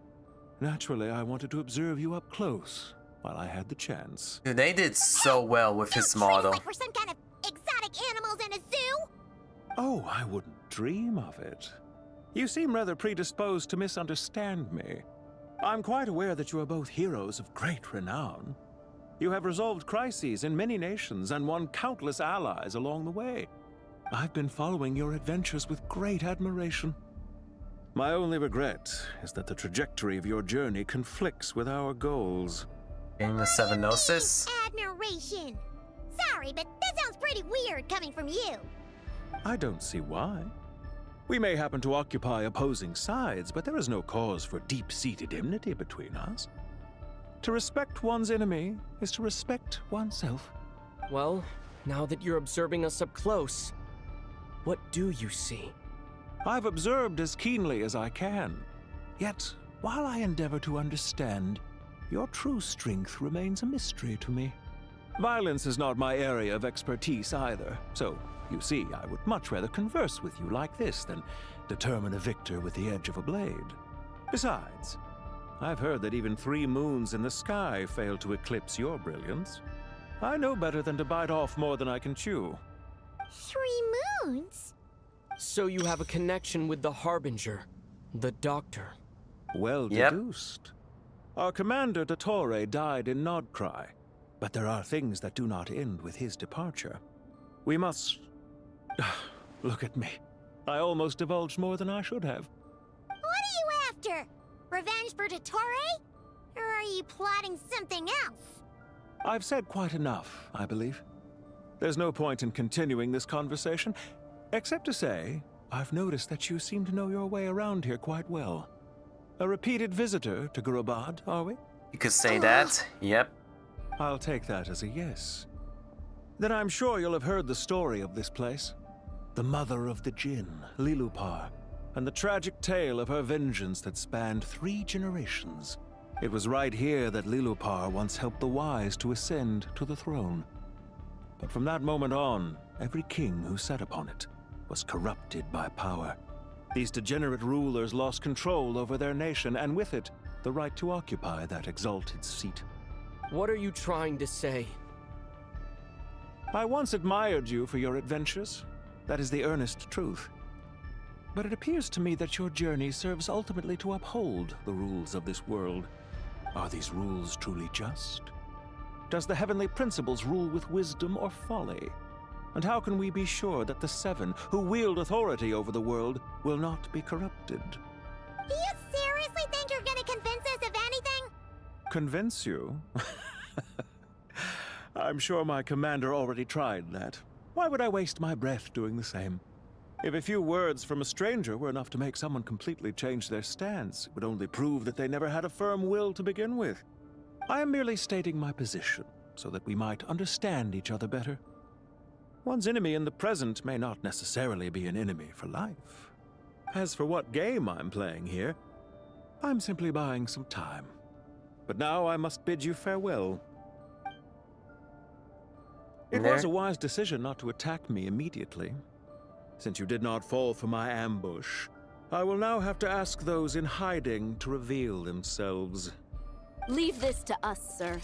Naturally, I wanted to observe you up close while I had the chance. Dude, they did so well with his model. Like we're some kind of exotic animals in a zoo? Oh, I wouldn't dream of it. You seem rather predisposed to misunderstand me. I'm quite aware that you are both heroes of great renown. You have resolved crises in many nations and won countless allies along the way. I've been following your adventures with great admiration. My only regret is that the trajectory of your journey conflicts with our goals. Getting the Seven Gnosis? Admiration. Sorry, but that sounds pretty weird coming from you. I don't see why. We may happen to occupy opposing sides, but there is no cause for deep-seated enmity between us. To respect one's enemy is to respect oneself. Well, now that you're observing us up close, what do you see? I've observed as keenly as I can. Yet, while I endeavor to understand, your true strength remains a mystery to me. Violence is not my area of expertise either, so you see, I would much rather converse with you like this than determine a victor with the edge of a blade. Besides, I've heard that even 3 moons in the sky fail to eclipse your brilliance. I know better than to bite off more than I can chew. 3 moons? So you have a connection with the Harbinger, the Doctor. Well deduced. Our commander, Dottore, died in Nod Krai, but there are things that do not end with his departure. We must... Look at me. I almost divulged more than I should have. What are you after? Revenge for Dottore? Or are you plotting something else? I've said quite enough, I believe. There's no point in continuing this conversation, except to say, I've noticed that you seem to know your way around here quite well. A repeated visitor to Gurabad, are we? You could say that, yep. I'll take that as a yes. Then I'm sure you'll have heard the story of this place. The mother of the Jinn, Lilupar, and the tragic tale of her vengeance that spanned 3 generations. It was right here that Lilupar once helped the wise to ascend to the throne. But from that moment on, every king who sat upon it was corrupted by power. These degenerate rulers lost control over their nation, and with it, the right to occupy that exalted seat. What are you trying to say? I once admired you for your adventures. That is the earnest truth. But it appears to me that your journey serves ultimately to uphold the rules of this world. Are these rules truly just? Does the heavenly principles rule with wisdom or folly? And how can we be sure that the 7 who wield authority over the world will not be corrupted? Do you seriously think you're gonna convince us of anything? Convince you? I'm sure my commander already tried that. Why would I waste my breath doing the same? If a few words from a stranger were enough to make someone completely change their stance, it would only prove that they never had a firm will to begin with. I am merely stating my position, so that we might understand each other better. One's enemy in the present may not necessarily be an enemy for life. As for what game I'm playing here, I'm simply buying some time. But now I must bid you farewell. It was a wise decision not to attack me immediately. Since you did not fall for my ambush, I will now have to ask those in hiding to reveal themselves. Leave this to us, sir.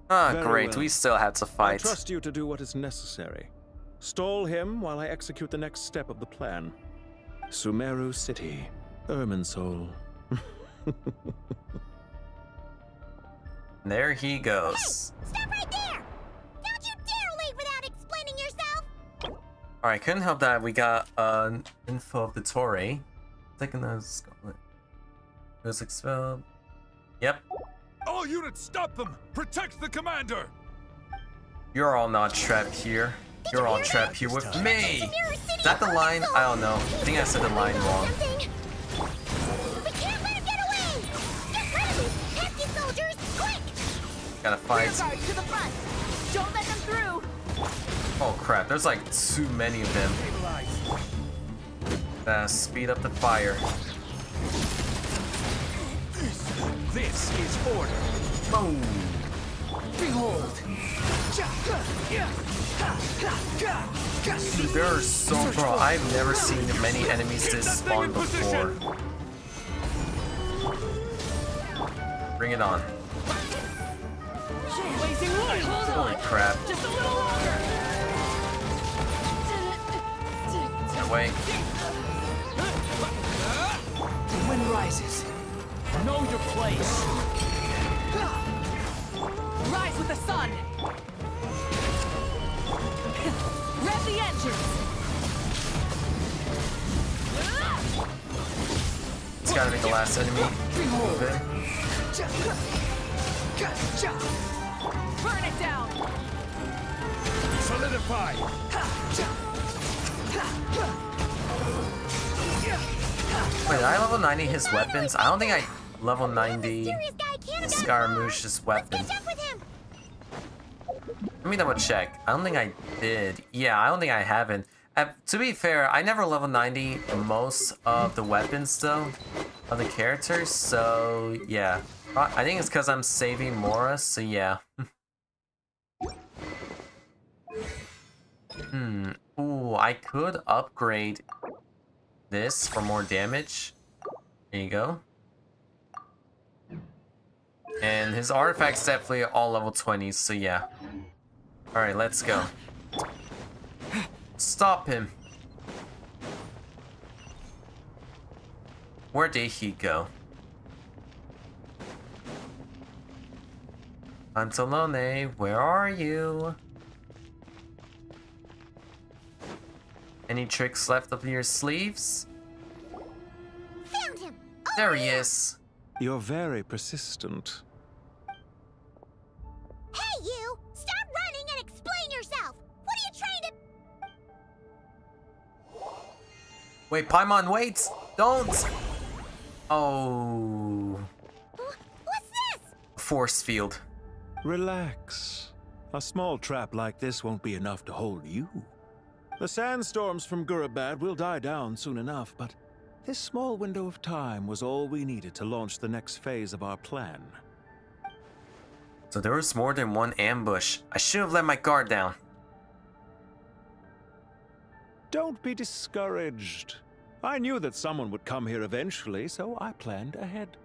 Ah, Very great. well. We still had to I fight. trust you to do what is necessary. Stall him while I execute the next step of the plan. Sumeru City, Irminsul. There he goes. Stop right there! Don't you dare leave without explaining yourself! Alright, couldn't help that we got info of the Torre. Taking those. Was expelled. Yep. All units, stop them! Protect the commander! You're all not trapped here. You're all trapped here with me! Is that the line? I don't know. I think I said the line wrong. We can't let him get away! Get rid of these pesky soldiers, quick! Gotta fight. Rear guard to the front! Don't let them through! Oh crap, there's like too many of them. Speed up the fire. This is order. Boom! Behold! Dude, there are so bro. I've never seen many enemies this spawn before. Bring it on. Holy crap. Just a little longer. That way. The wind rises. Know your place. Rise with the sun. Rev the engines. It's gotta be the last enemy. Move in. Burn it down. Solidify. Wait, did I level 90 his weapons? I don't think I level 90 Scaramouche's weapon. Let me double check. I don't think I did. Yeah, I don't think I haven't. To be fair, I never level 90 most of the weapons though, of the characters, so yeah. I think it's because I'm saving Mora, so yeah. Ooh, I could upgrade this for more damage. There you go. And his artifacts definitely all level 20s, so yeah. Alright, let's go. Stop him. Where did he go? Antelone, where are you? Any tricks left up your sleeves? Found him! There he is. You're very persistent. Hey, you! Stop running and explain yourself! What are you trying to... Wait, Paimon, wait! Don't! Oh. What's this? Force field. Relax. A small trap like this won't be enough to hold you. The sandstorms from Gurabad will die down soon enough, but This small window of time was all we needed to launch the next phase of our plan. So there was more than one ambush. I should have let my guard down. Don't be discouraged. I knew that someone would come here eventually, so I planned ahead.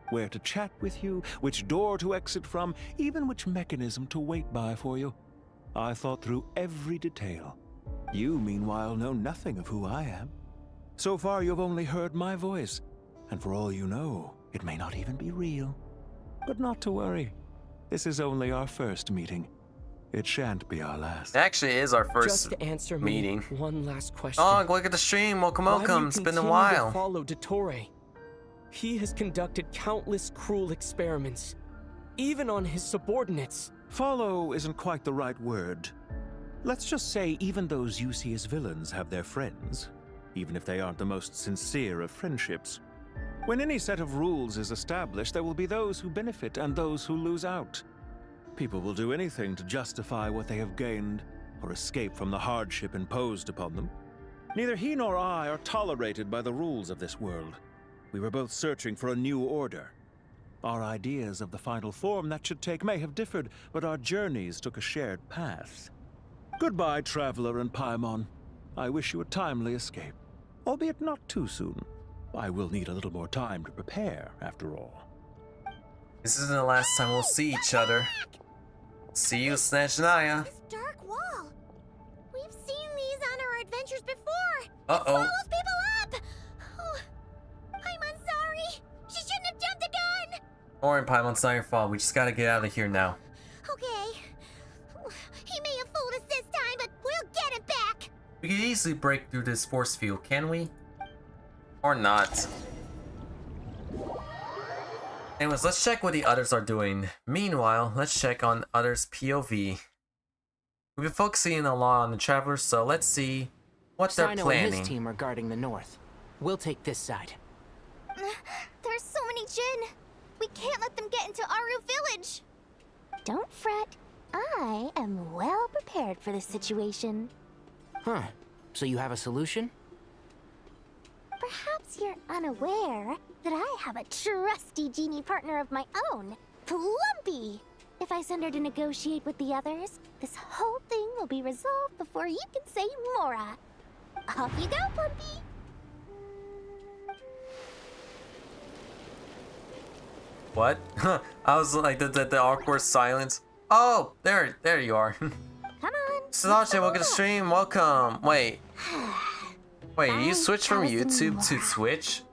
Where to chat with you, which door to exit from, even which mechanism to wait by for you. I thought through every detail. You, meanwhile, know nothing of who I am. So far, you've only heard my voice, and for all you know, it may not even be real. But not to worry. This is only our first meeting. It shan't be our last. It actually is our first Just to answer meeting. Me, one last question. Oh, look at the stream. Welcome, welcome. It's been a while. To follow Dottore? He has conducted countless cruel experiments, even on his subordinates. Follow isn't quite the right word. Let's just say even those you see as villains have their friends, even if they aren't the most sincere of friendships. When any set of rules is established, there will be those who benefit and those who lose out. People will do anything to justify what they have gained or escape from the hardship imposed upon them. Neither he nor I are tolerated by the rules of this world. We were both searching for a new order. Our ideas of the final form that should take may have differed, but our journeys took a shared path. Goodbye, Traveler and Paimon. I wish you a timely escape, albeit not too soon. I will need a little more time to prepare, after all. This isn't the last time we'll see each other. See you, Snezhnaya. This dark wall. We've seen these on our adventures before. Uh-oh. It follows people up. Oh, I'm sorry. She shouldn't have jumped a gun. Or Paimon, it's not your fault. We just gotta get out of here now. Okay. He may have fooled us this time, but we'll get him back. We could easily break through this force field, can we? Or not. Anyways, let's check what the others are doing. Meanwhile, let's check on others' POV. We've been focusing a lot on the Travelers, so let's see what they're Sino planning. and his team are guarding the north. We'll take this side. There's so many Jin. We can't let them get into Aru Village. Don't fret. I am well prepared for this situation. Huh. So you have a solution? Perhaps you're unaware that I have a trusty genie partner of my own, Plumpy. If I send her to negotiate with the others, this whole thing will be resolved before you can say Mora. Off you go, Plumpy. What? I was like the awkward silence. Oh, there you are. Come on. Sasha, welcome to the stream. Welcome. Wait, you switched from YouTube to Twitch?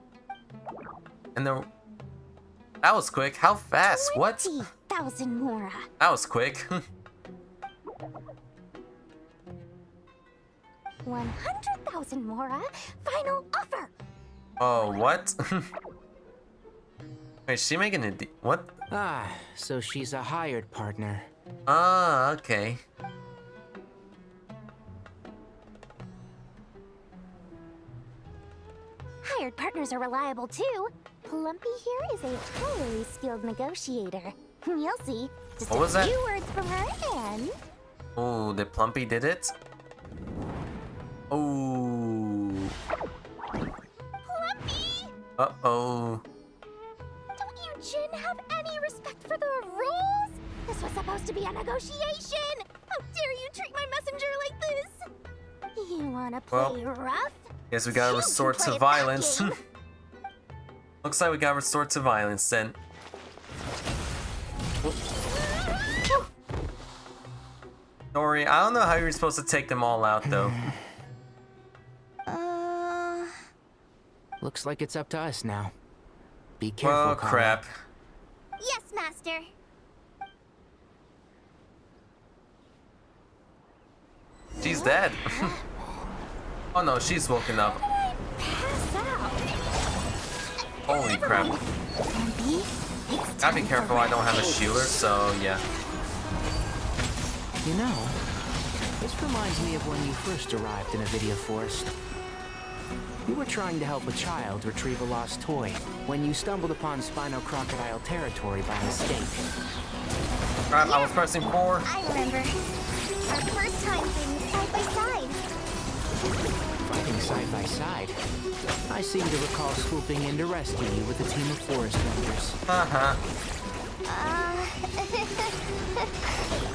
And then that was quick. How fast? What? 20,000 Mora. That was quick. 100,000 Mora. Final offer. Oh, what? Wait, is she making a what? Ah, so she's a hired partner. Ah, okay. Hired partners are reliable too. Plumpy here is a totally skilled negotiator. You'll see. Just What was a that? few words from her and... Oh, the Plumpy did it? Oh. Plumpy! Uh-oh. Don't you Jin have any respect for the rules? This was supposed to be a negotiation! How dare you treat my messenger like this? You wanna play rough? Guess we gotta You resort can to play violence. that game. Looks like we gotta resort to violence then. Nori, I don't know how you're supposed to take them all out though. Looks like it's up to us now. Be careful, Oh Kala. crap. Yes, Master. She's dead. Oh no, she's woken up. Pass out. Holy crap. Plumpy, it's Gotta be time careful, for I don't have a revenge. shieldar, so yeah. You know, this reminds me of when you first arrived in Avidia Forest. You were trying to help a child retrieve a lost toy when you stumbled upon Spino Crocodile territory by mistake. Crap, I was pressing 4. I remember. Our first time being side by side. walking side by side. I seem to recall swooping in to rescue you with a team of forest rangers.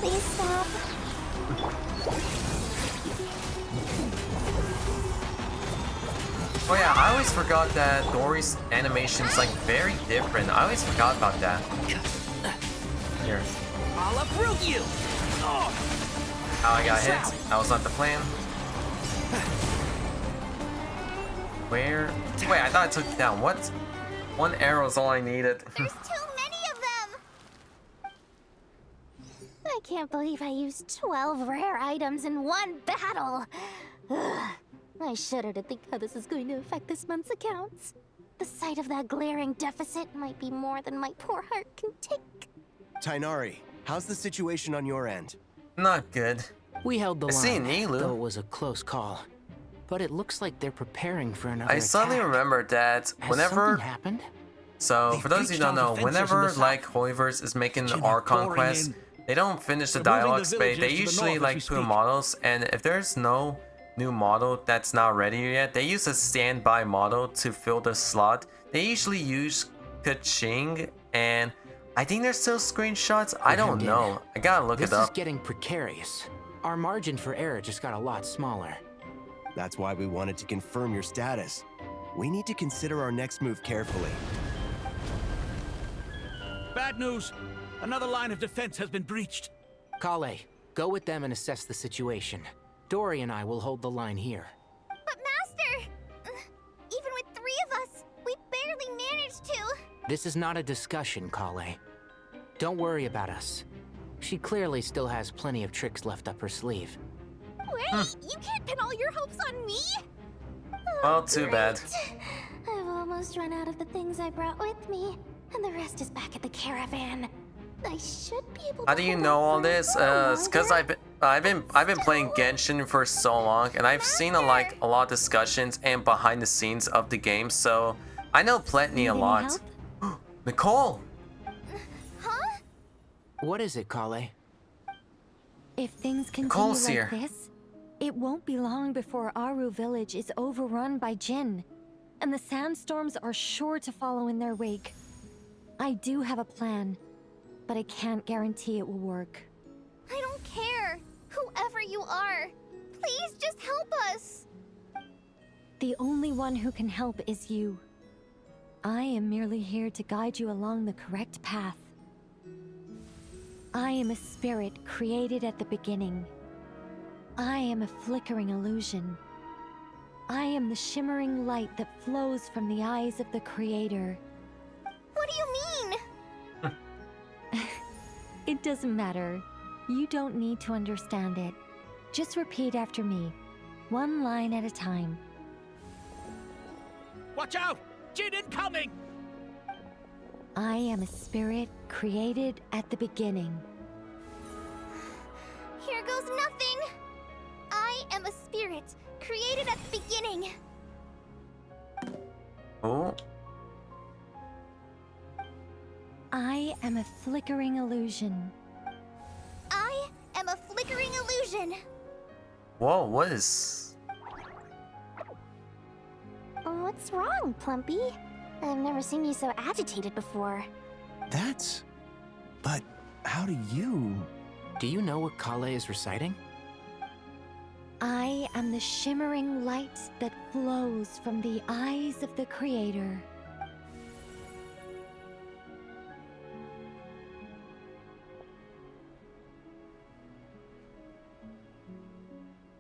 Please stop. Oh yeah, I always forgot that Dory's animation's like very different. I always forgot about that. Here. I'll uproot you! How I got hit. That was not the plan. Where? Wait, I thought I took it down. What? One arrow is all I needed. There's too many of them! I can't believe I used 12 rare items in one battle. Ugh. I shudder to think how this is going to affect this month's accounts. The sight of that glaring deficit might be more than my poor heart can take. Tainari, how's the situation on your end? Not good. We held the I see line, Nilu. though it was a close call. But it looks like they're preparing for another I suddenly attack. remembered that Has whenever something happened? So for those of you who don't know, whenever like Holyverse is making the Archon quest, they don't finish the dialogue space. They usually like put models, and if there's no new model that's not ready yet, they use a standby model to fill the slot. They usually use Kaching, and I think there's still screenshots. I don't know. I gotta look it This up. is getting precarious. Our margin for error just got a lot smaller. That's why we wanted to confirm your status. We need to consider our next move carefully. Bad news! Another line of defense has been breached. Kale, go with them and assess the situation. Dory and I will hold the line here. But Master! Even with 3 of us, we barely managed to. This is not a discussion, Kale. Don't worry about us. She clearly still has plenty of tricks left up her sleeve. Wait, you can't pin all your hopes on me? Well, too bad. I've almost run out of the things I brought with me, and the rest is back at the caravan. I should be able to. How do you know all this? It's because I've been playing Genshin for so long, and I've seen a lot of discussions and behind the scenes of the game, so I know plenty a lot. Nicole. Huh? What is it, Kale? If things continue Nicole's like here. this, it won't be long before Aru village is overrun by Jinn, and the sandstorms are sure to follow in their wake. I do have a plan, but I can't guarantee it will work. I don't care. Whoever you are, please just help us. The only one who can help is you. I am merely here to guide you along the correct path. I am a spirit created at the beginning. I am a flickering illusion. I am the shimmering light that flows from the eyes of the Creator. What do you mean? It doesn't matter. You don't need to understand it. Just repeat after me, one line at a time. Watch out! Jin incoming! I am a spirit created at the beginning. Here goes nothing. I am a spirit created at the beginning. Oh. I am a flickering illusion. I am a flickering illusion. Whoa, what is... What's wrong, Plumpy? I've never seen you so agitated before. That's... But how do you... Do you know what Kale is reciting? I am the shimmering light that flows from the eyes of the Creator.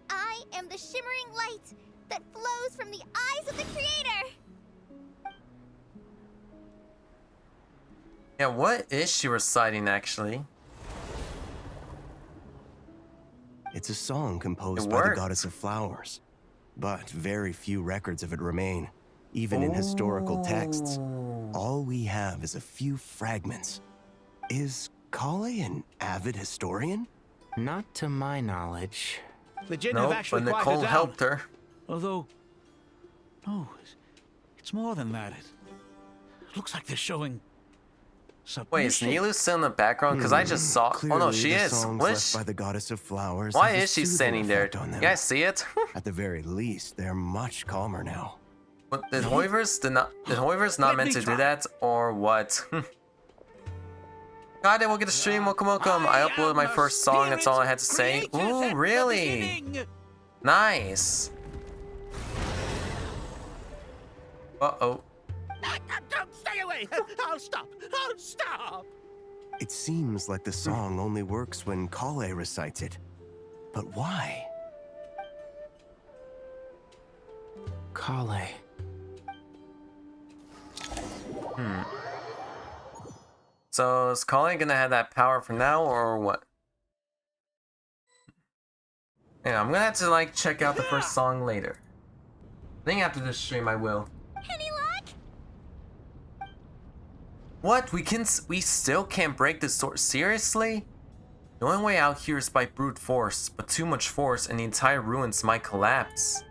I am the shimmering light that flows from the eyes of the Creator. Yeah, what is she reciting actually? It's a song composed by the goddess of flowers, but very few records of it remain, even in historical texts. All we have is a few fragments. Is Kale an avid historian? Not to my knowledge. The Jinn have actually but quieted Nicole down. helped her. Although, no, it's more than that. It looks like they're showing Wait, is Nilu still in the background? Because I just saw. Oh no, she is. What is she? By the goddess of flowers. Why have a is she soothing standing there? effect on You them. guys see it? At the very least, they're much calmer now. What, did Hoivers not meant to do that, or what? God, we'll get a stream. Welcome. I uploaded my first song. That's all I had to say. Ooh, really? Nice. Uh-oh. Stay away! I'll stop! I'll stop! It seems like the song only works when Kale recites it. But why? Kale. So is Kale gonna have that power for now, or what? Yeah, I'm gonna have to like check out the first song later. I think after this stream I will. Any luck? What? We still can't break this door? Seriously? The only way out here is by brute force, but too much force and the entire ruins might collapse.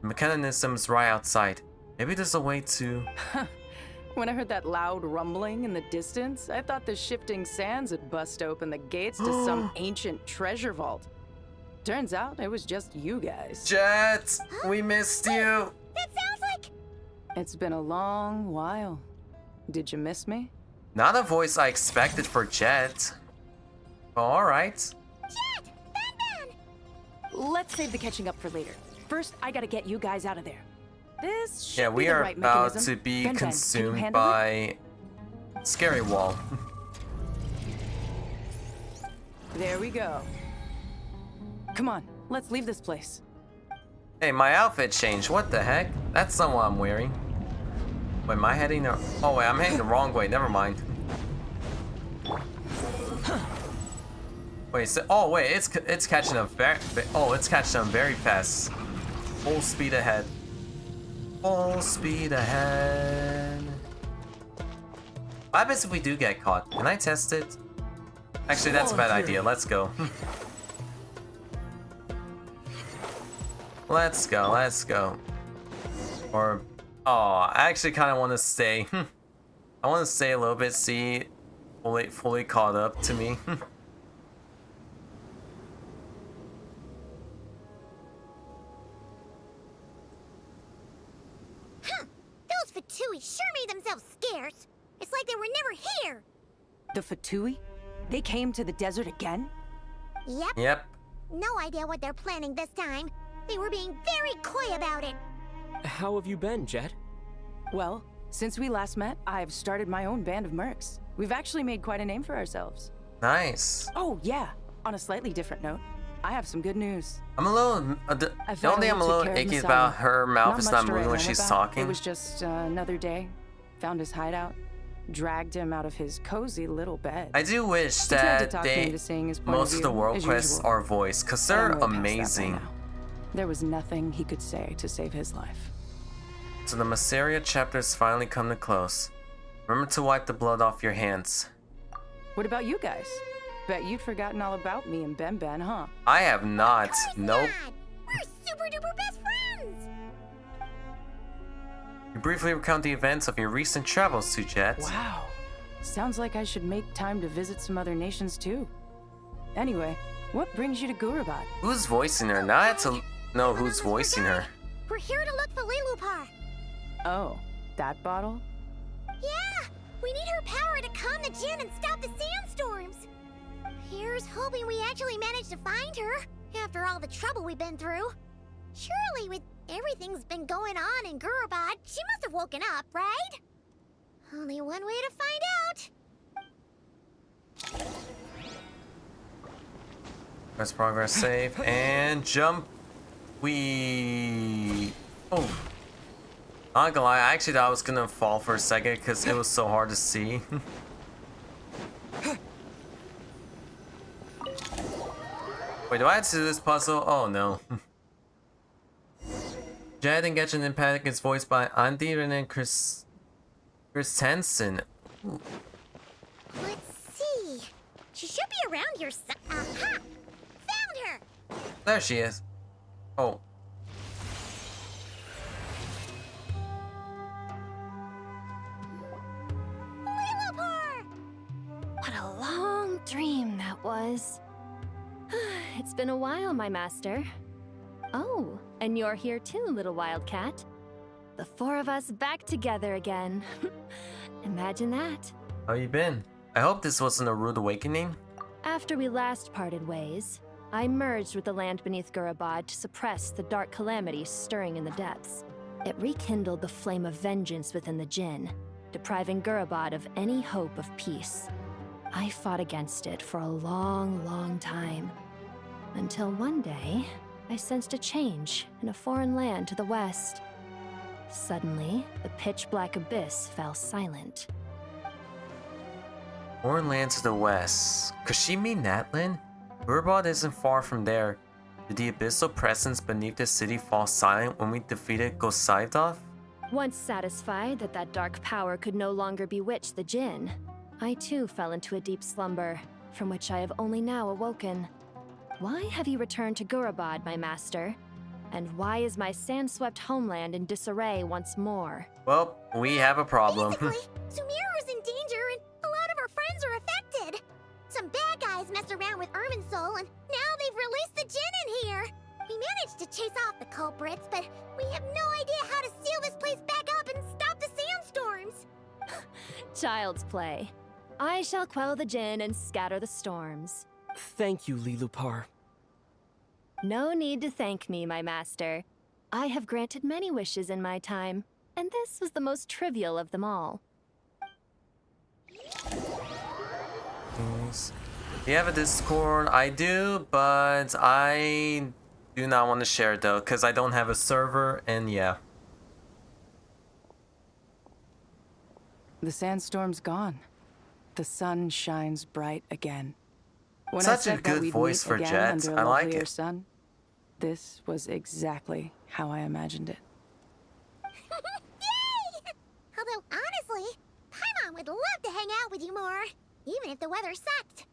The mechanism's right outside. Maybe there's a way to... When I heard that loud rumbling in the distance, I thought the shifting sands had bust open the gates to some ancient treasure vault. Turns out it was just you guys. Jet! We missed you! That sounds like... It's been a long while. Did you miss me? Not a voice I expected for Jet. Alright. Jet! Ben! Let's save the catching up for later. First, I gotta get you guys out of there. This should Yeah, be we the are right about mechanism. to be Ben, can you consumed handle it? by Scary Wall. There we go. Come on, let's leave this place. Hey, my outfit changed. What the heck? That's not what I'm wearing. Wait, am I heading the... Oh, wait, I'm heading the wrong way. Never mind. Wait, so... Oh, wait, it's catching up very... Oh, it's catching up very fast. Full speed ahead. Full speed ahead. What happens if we do get caught? Can I test it? Actually, that's a bad idea. Let's go. Let's go. Or, oh, I actually kind of want to stay. I want to stay a little bit, see, fully caught up to me. Those Fatui sure made themselves scarce. It's like they were never here. The Fatui? They came to the desert again? Yep. No idea what they're planning this time. They were being very coy about it. How have you been, Jet? Well, since we last met, I've started my own band of mercs. We've actually made quite a name for ourselves. Nice. Oh, yeah. On a slightly different note, I have some good news. I'm a little... the only thing I'm a little icky about her mouth is not moving when she's talking. It was just another day. Found his hideout. Dragged him out of his cozy little bed. I do wish that most of the world quests are voiced, because they're amazing. There was nothing he could say to save his life. So the Mysteria chapters finally come to close. Remember to wipe the blood off your hands. What about you guys? Bet you'd forgotten all about me and Ben, huh? I have not. Nope. We're super duper best friends. You briefly recount the events of your recent travels to Jet. Wow. Sounds like I should make time to visit some other nations too. Anyway, what brings you to Gurabad? Who's voicing her? Now I have to know who's voicing her. We're here to look for Lilupar. Oh, that bottle? Yeah, we need her power to calm the Jinn and stop the sandstorms. Here's hoping we actually manage to find her after all the trouble we've been through. Surely with everything's been going on in Gurabad, she must have woken up, right? Only one way to find out. Press progress, save, and jump. Oh. Not gonna lie, I actually thought I was gonna fall for a second because it was so hard to see. Wait, do I have to do this puzzle? Oh no. Jet and Genshin Impact is voiced by Andy and Chris Hansen. Let's see. She should be around here. Aha! Found her. There she is. Oh. Lilupar! was. It's been a while, my master. Oh, and you're here too, little wildcat. The four of us back together again. Imagine that. How you been? I hope this wasn't a rude awakening. After we last parted ways, I merged with the land beneath Gurabad to suppress the dark calamities stirring in the depths. It rekindled the flame of vengeance within the Jinn, depriving Gurabad of any hope of peace. I fought against it for a long, long time. Until one day, I sensed a change in a foreign land to the west. Suddenly, the pitch-black abyss fell silent. Foreign land to the west. Could she mean Natlan? Gurabad isn't far from there. Did the abyssal presence beneath the city fall silent when we defeated Gosaidoth? Once satisfied that that dark power could no longer bewitch the Jinn, I too fell into a deep slumber, from which I have only now awoken. Why have you returned to Gurabad, my master? And why is my sand-swept homeland in disarray once more? Well, we have a problem. Sumeru's in danger and a lot of our friends are affected. Some bad guys messed around with Irminsul and now they've released the Jinn in here. We managed to chase off the culprits, but we have no idea how to seal this place back up and stop the sandstorms. Child's play. I shall quell the Jinn and scatter the storms. Thank you, Lilupar. No need to thank me, my master. I have granted many wishes in my time, and this was the most trivial of them all. Do you have a Discord? I do, but I do not want to share it though, because I don't have a server, and yeah. The sandstorm's gone. The sun shines bright again. When Such I said a good that we'd voice meet for again Jet. under a I like lovelier it. Sun, this was exactly how I imagined it. Yay! Although honestly, Paimon would love to hang out with you more, even if the weather sucked.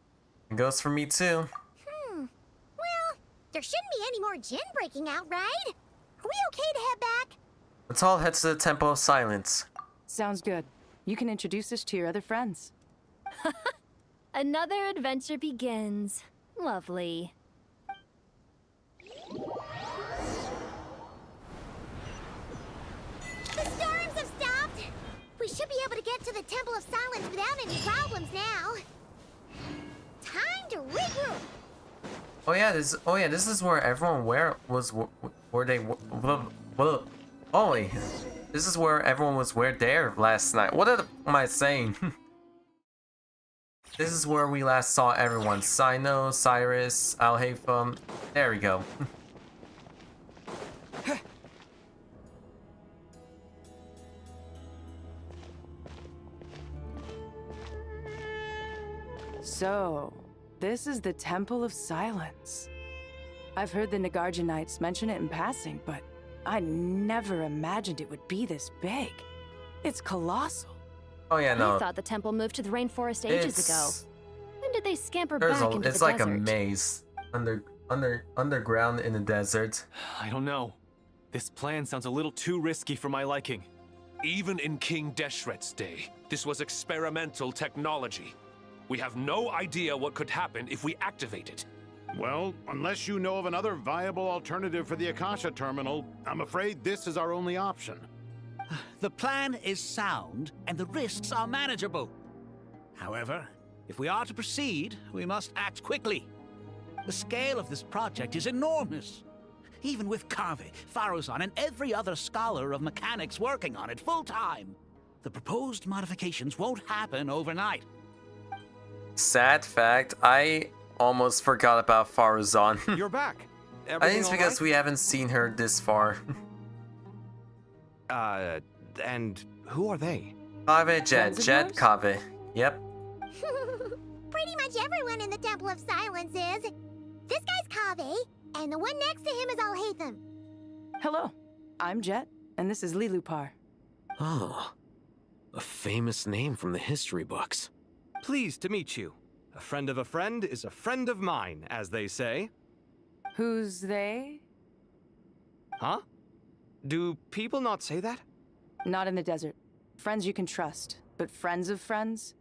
It goes for me too. Well, there shouldn't be any more Jinn breaking out, right? Are we okay to head back? Let's all head to the Temple of Silence. Sounds good. You can introduce us to your other friends. Another adventure begins. Lovely. The storms have stopped. We should be able to get to the Temple of Silence without any problems now. Time to regroup. This is where everyone this is where everyone was there last night. What am I saying? This is where we last saw everyone. Sino, Cyrus, Alhaitham. There we go. So, this is the Temple of Silence. I've heard the Nagarjanites mention it in passing, but I never imagined it would be this big. It's colossal. Oh yeah, no. I thought the temple moved to the rainforest ages ago. When did they scamper back into the desert? It's like a maze underground in the desert. I don't know. This plan sounds a little too risky for my liking. Even in King Deshret's day, this was experimental technology. We have no idea what could happen if we activate it. Well, unless you know of another viable alternative for the Akasha terminal, I'm afraid this is our only option. The plan is sound, and the risks are manageable. However, if we are to proceed, we must act quickly. The scale of this project is enormous. Even with Kaveh, Faruzan, and every other scholar of mechanics working on it full-time, the proposed modifications won't happen overnight. Sad fact, I almost forgot about Faruzan. You're back. I think it's because we haven't seen her this far. And who are they? Kaveh, Jet, Kaveh. Yep. Pretty much everyone in the Temple of Silence is. This guy's Kaveh, and the one next to him is Alhaitham. Hello, I'm Jet, and this is Lilupar. Oh, a famous name from the history books. Pleased to meet you. A friend of a friend is a friend of mine, as they say. Who's they? Huh? Do people not say that? Not in the desert. Friends you can trust, but friends of friends?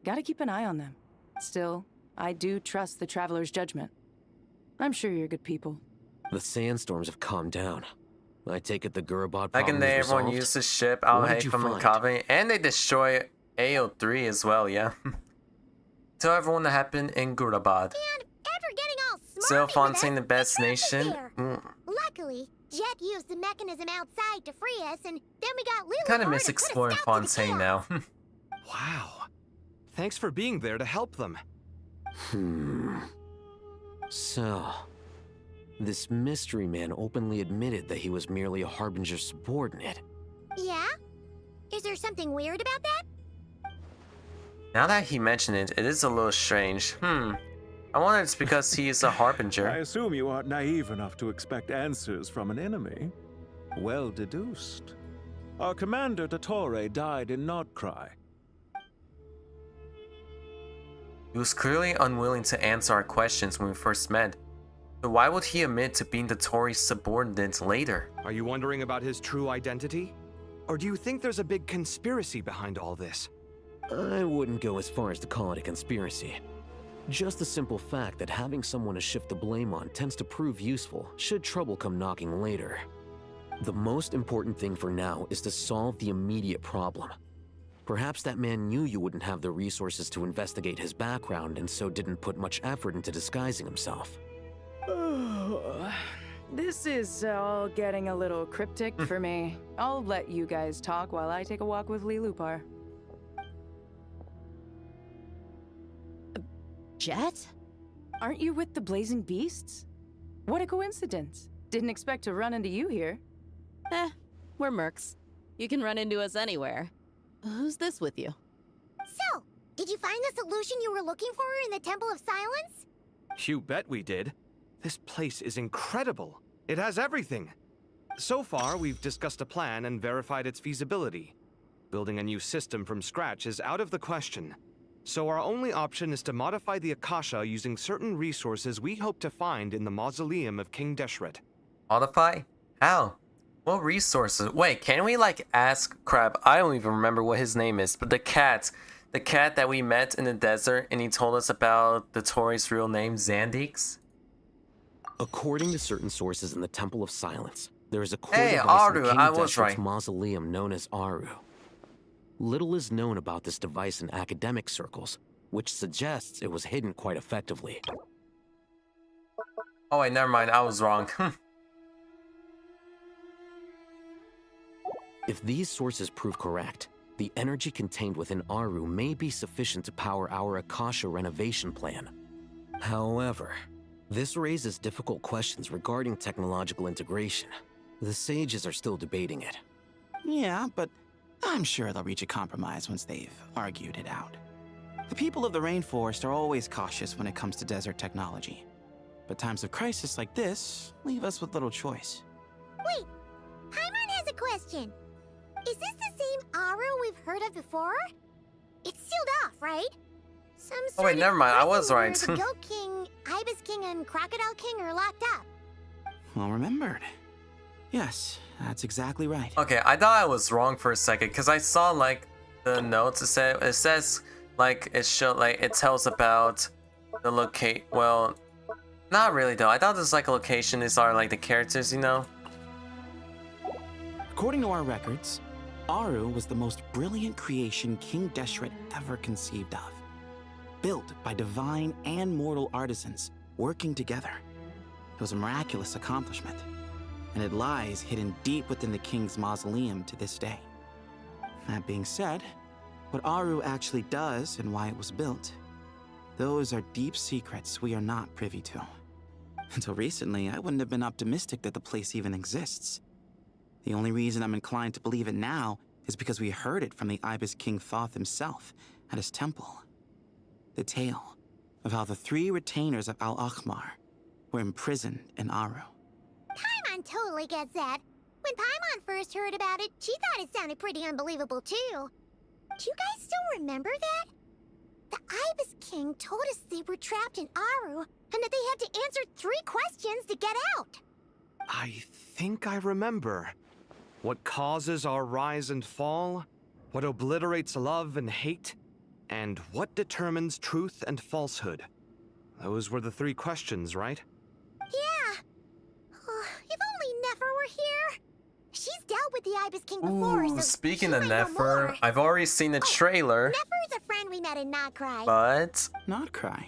Gotta keep an eye on them. Still, I do trust the Traveler's judgment. I'm sure you're good people. The sandstorms have calmed down. I take it the Gurabod Back in problem the day, is everyone resolved? used the ship out What did hey you from find? Cave, and they destroy AO3 as well, yeah. Tell everyone that happened in Gurabad. After getting all Still smarmy fun with seeing us, the best the trap was nation. there. Luckily, Jet used the mechanism outside to free us, and then we got Lily Kind of to miss put a exploring stop to the Fontaine chaos. now. Wow. Thanks for being there to help them. So, this mystery man openly admitted that he was merely a Harbinger subordinate. Yeah? Is there something weird about that? Now that he mentioned it, it is a little strange. I wonder if it's because he is a I harbinger. assume you aren't naive enough to expect answers from an enemy. Well deduced. Our commander, Dottore, died in Nod Krai. He was clearly unwilling to answer our questions when we first met. So why would he admit to being the Tory's subordinate later? Are you wondering about his true identity? Or do you think there's a big conspiracy behind all this? I wouldn't go as far as to call it a conspiracy. Just the simple fact that having someone to shift the blame on tends to prove useful should trouble come knocking later. The most important thing for now is to solve the immediate problem. Perhaps that man knew you wouldn't have the resources to investigate his background and so didn't put much effort into disguising himself. This is all getting a little cryptic for me. I'll let you guys talk while I take a walk with Lee Lupar. Jet? Aren't you with the Blazing Beasts? What a coincidence. Didn't expect to run into you here. We're mercs. You can run into us anywhere. Who's this with you? So, did you find the solution you were looking for in the Temple of Silence? You bet we did. This place is incredible. It has everything. So far, we've discussed a plan and verified its feasibility. Building a new system from scratch is out of the question. So our only option is to modify the Akasha using certain resources we hope to find in the mausoleum of King Deshret. Modify? How? What resources? Wait, can we ask Crab? I don't even remember what his name is, but the cat that we met in the desert and he told us about the Tory's real name, Zandix? According to certain sources in the Temple of Silence, there is a core Hey, device Aru, in King I was Deshret's right. mausoleum known as Aru. Little is known about this device in academic circles, which suggests it was hidden quite effectively. Oh wait, never mind, I was wrong. If these sources prove correct, the energy contained within Aru may be sufficient to power our Akasha renovation plan. However, this raises difficult questions regarding technological integration. The sages are still debating it. Yeah, but I'm sure they'll reach a compromise once they've argued it out. The people of the rainforest are always cautious when it comes to desert technology. But times of crisis like this leave us with little choice. Wait, Paimon has a question. Is this the same Aru we've heard of before? It's sealed off, right? Some Oh wait, never mind, I was right. The Goat King, Ibis King, and Crocodile King are locked up. Well remembered. Yes, that's exactly right. Okay, I thought I was wrong for a second because I saw the notes. It says it tells about the locate. Well, not really though. I thought this a location. These are the characters, you know. According to our records, Aru was the most brilliant creation King Deshret ever conceived of. Built by divine and mortal artisans working together. It was a miraculous accomplishment, and it lies hidden deep within the king's mausoleum to this day. That being said, what Aru actually does and why it was built, those are deep secrets we are not privy to. Until recently, I wouldn't have been optimistic that the place even exists. The only reason I'm inclined to believe it now is because we heard it from the Ibis King Thoth himself at his temple. The tale of how the 3 retainers of Al-Akhmar were imprisoned in Aru. Paimon totally gets that. When Paimon first heard about it, she thought it sounded pretty unbelievable too. Do you guys still remember that? The Ibis King told us they were trapped in Aru and that they had to answer 3 questions to get out. I think I remember. What causes our rise and fall? What obliterates love and hate? And what determines truth and falsehood? Those were the 3 questions, right? Yeah. Oh, if only Nefer were here. She's dealt with the Ibis King before, Ooh, so speaking she of might know Nefer, more. I've already seen the trailer. Nefer's a friend we met in Nod Krai. But Nod Krai.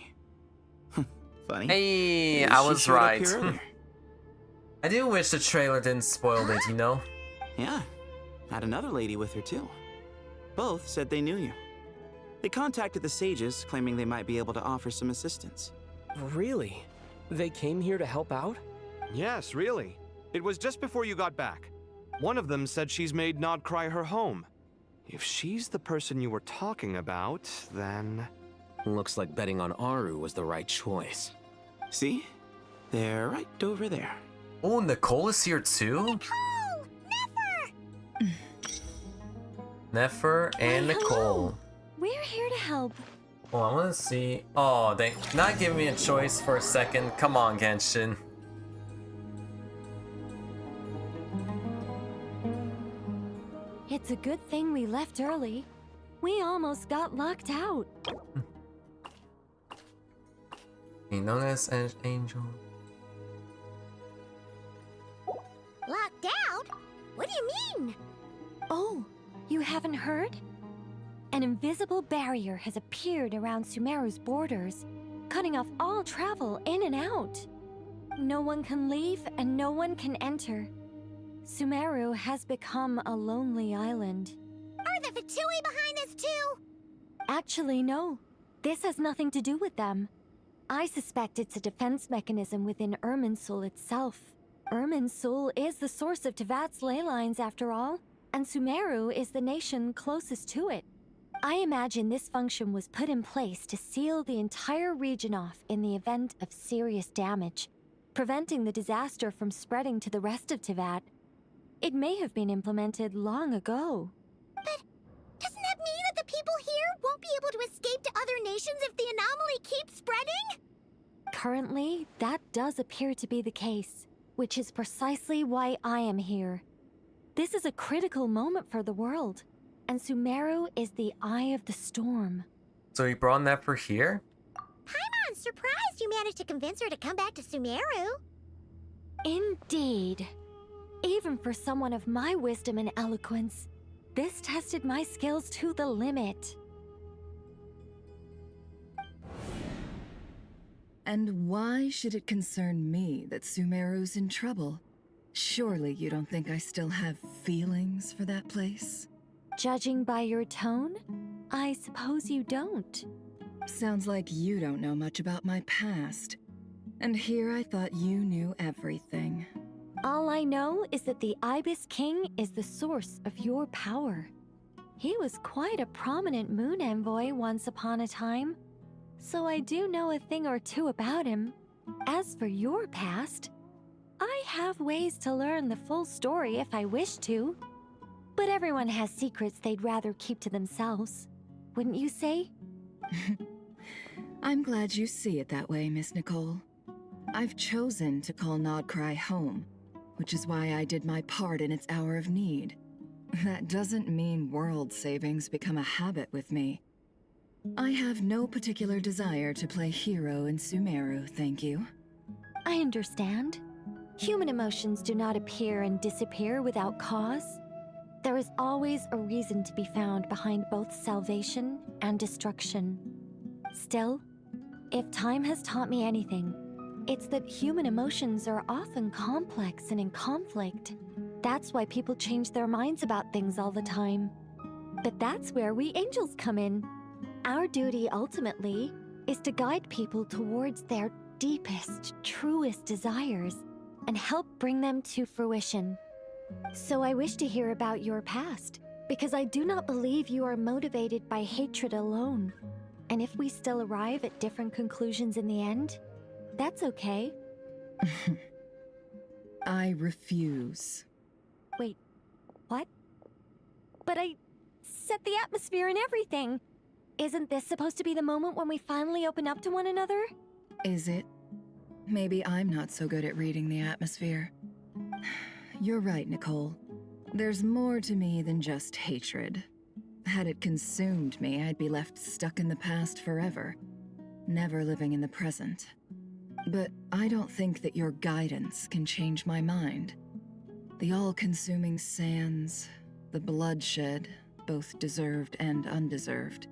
Funny. Hey, Maybe I she was showed up right. here earlier. I do wish the trailer didn't spoil it, you know? Yeah, had another lady with her too. Both said they knew you. They contacted the sages, claiming they might be able to offer some assistance. Really? They came here to help out? Yes, really. It was just before you got back. One of them said she's made Nod Krai her home. If she's the person you were talking about, then... Looks like betting on Aru was the right choice. See? They're right over there. Oh, Nicole is here too? Nicole! Nefer! Nefer and Why, Nicole. hello. We're here to help. Oh, I want to see. Oh, they not giving me a choice for a second. Come on, Genshin. It's a good thing we left early. We almost got locked out. Being known as an angel. Locked out? What do you mean? Oh, you haven't heard? An invisible barrier has appeared around Sumeru's borders, cutting off all travel in and out. No one can leave and no one can enter. Sumeru has become a lonely island. Are the Fatui behind this too? Actually, no. This has nothing to do with them. I suspect it's a defense mechanism within Irminsul itself. Irminsul is the source of Tevat's ley lines, after all, and Sumeru is the nation closest to it. I imagine this function was put in place to seal the entire region off in the event of serious damage, preventing the disaster from spreading to the rest of Tevat. It may have been implemented long ago. But doesn't that mean that the people here won't be able to escape to other nations if the anomaly keeps spreading? Currently, that does appear to be the case, which is precisely why I am here. This is a critical moment for the world, and Sumeru is the eye of the storm. So you brought Nefer here? Paimon's surprised you managed to convince her to come back to Sumeru. Indeed. Even for someone of my wisdom and eloquence, this tested my skills to the limit. And why should it concern me that Sumeru's in trouble? Surely you don't think I still have feelings for that place? Judging by your tone, I suppose you don't. Sounds like you don't know much about my past. And here I thought you knew everything. All I know is that the Ibis King is the source of your power. He was quite a prominent moon envoy once upon a time, so I do know a thing or two about him. As for your past, I have ways to learn the full story if I wish to. But everyone has secrets they'd rather keep to themselves, wouldn't you say? I'm glad you see it that way, Miss Nicole. I've chosen to call Nod Krai home, which is why I did my part in its hour of need. That doesn't mean world savings become a habit with me. I have no particular desire to play hero in Sumeru, thank you. I understand. Human emotions do not appear and disappear without cause. There is always a reason to be found behind both salvation and destruction. Still, if time has taught me anything, it's that human emotions are often complex and in conflict. That's why people change their minds about things all the time. But that's where we angels come in. Our duty, ultimately, is to guide people towards their deepest, truest desires and help bring them to fruition. So I wish to hear about your past, because I do not believe you are motivated by hatred alone. And if we still arrive at different conclusions in the end, that's okay. I refuse. Wait, what? But I set the atmosphere and everything. Isn't this supposed to be the moment when we finally open up to one another? Is it? Maybe I'm not so good at reading the atmosphere. You're right, Nicole. There's more to me than just hatred. Had it consumed me, I'd be left stuck in the past forever. never living in the present. But I don't think that your guidance can change my mind. The all-consuming sands, the bloodshed, both deserved and undeserved.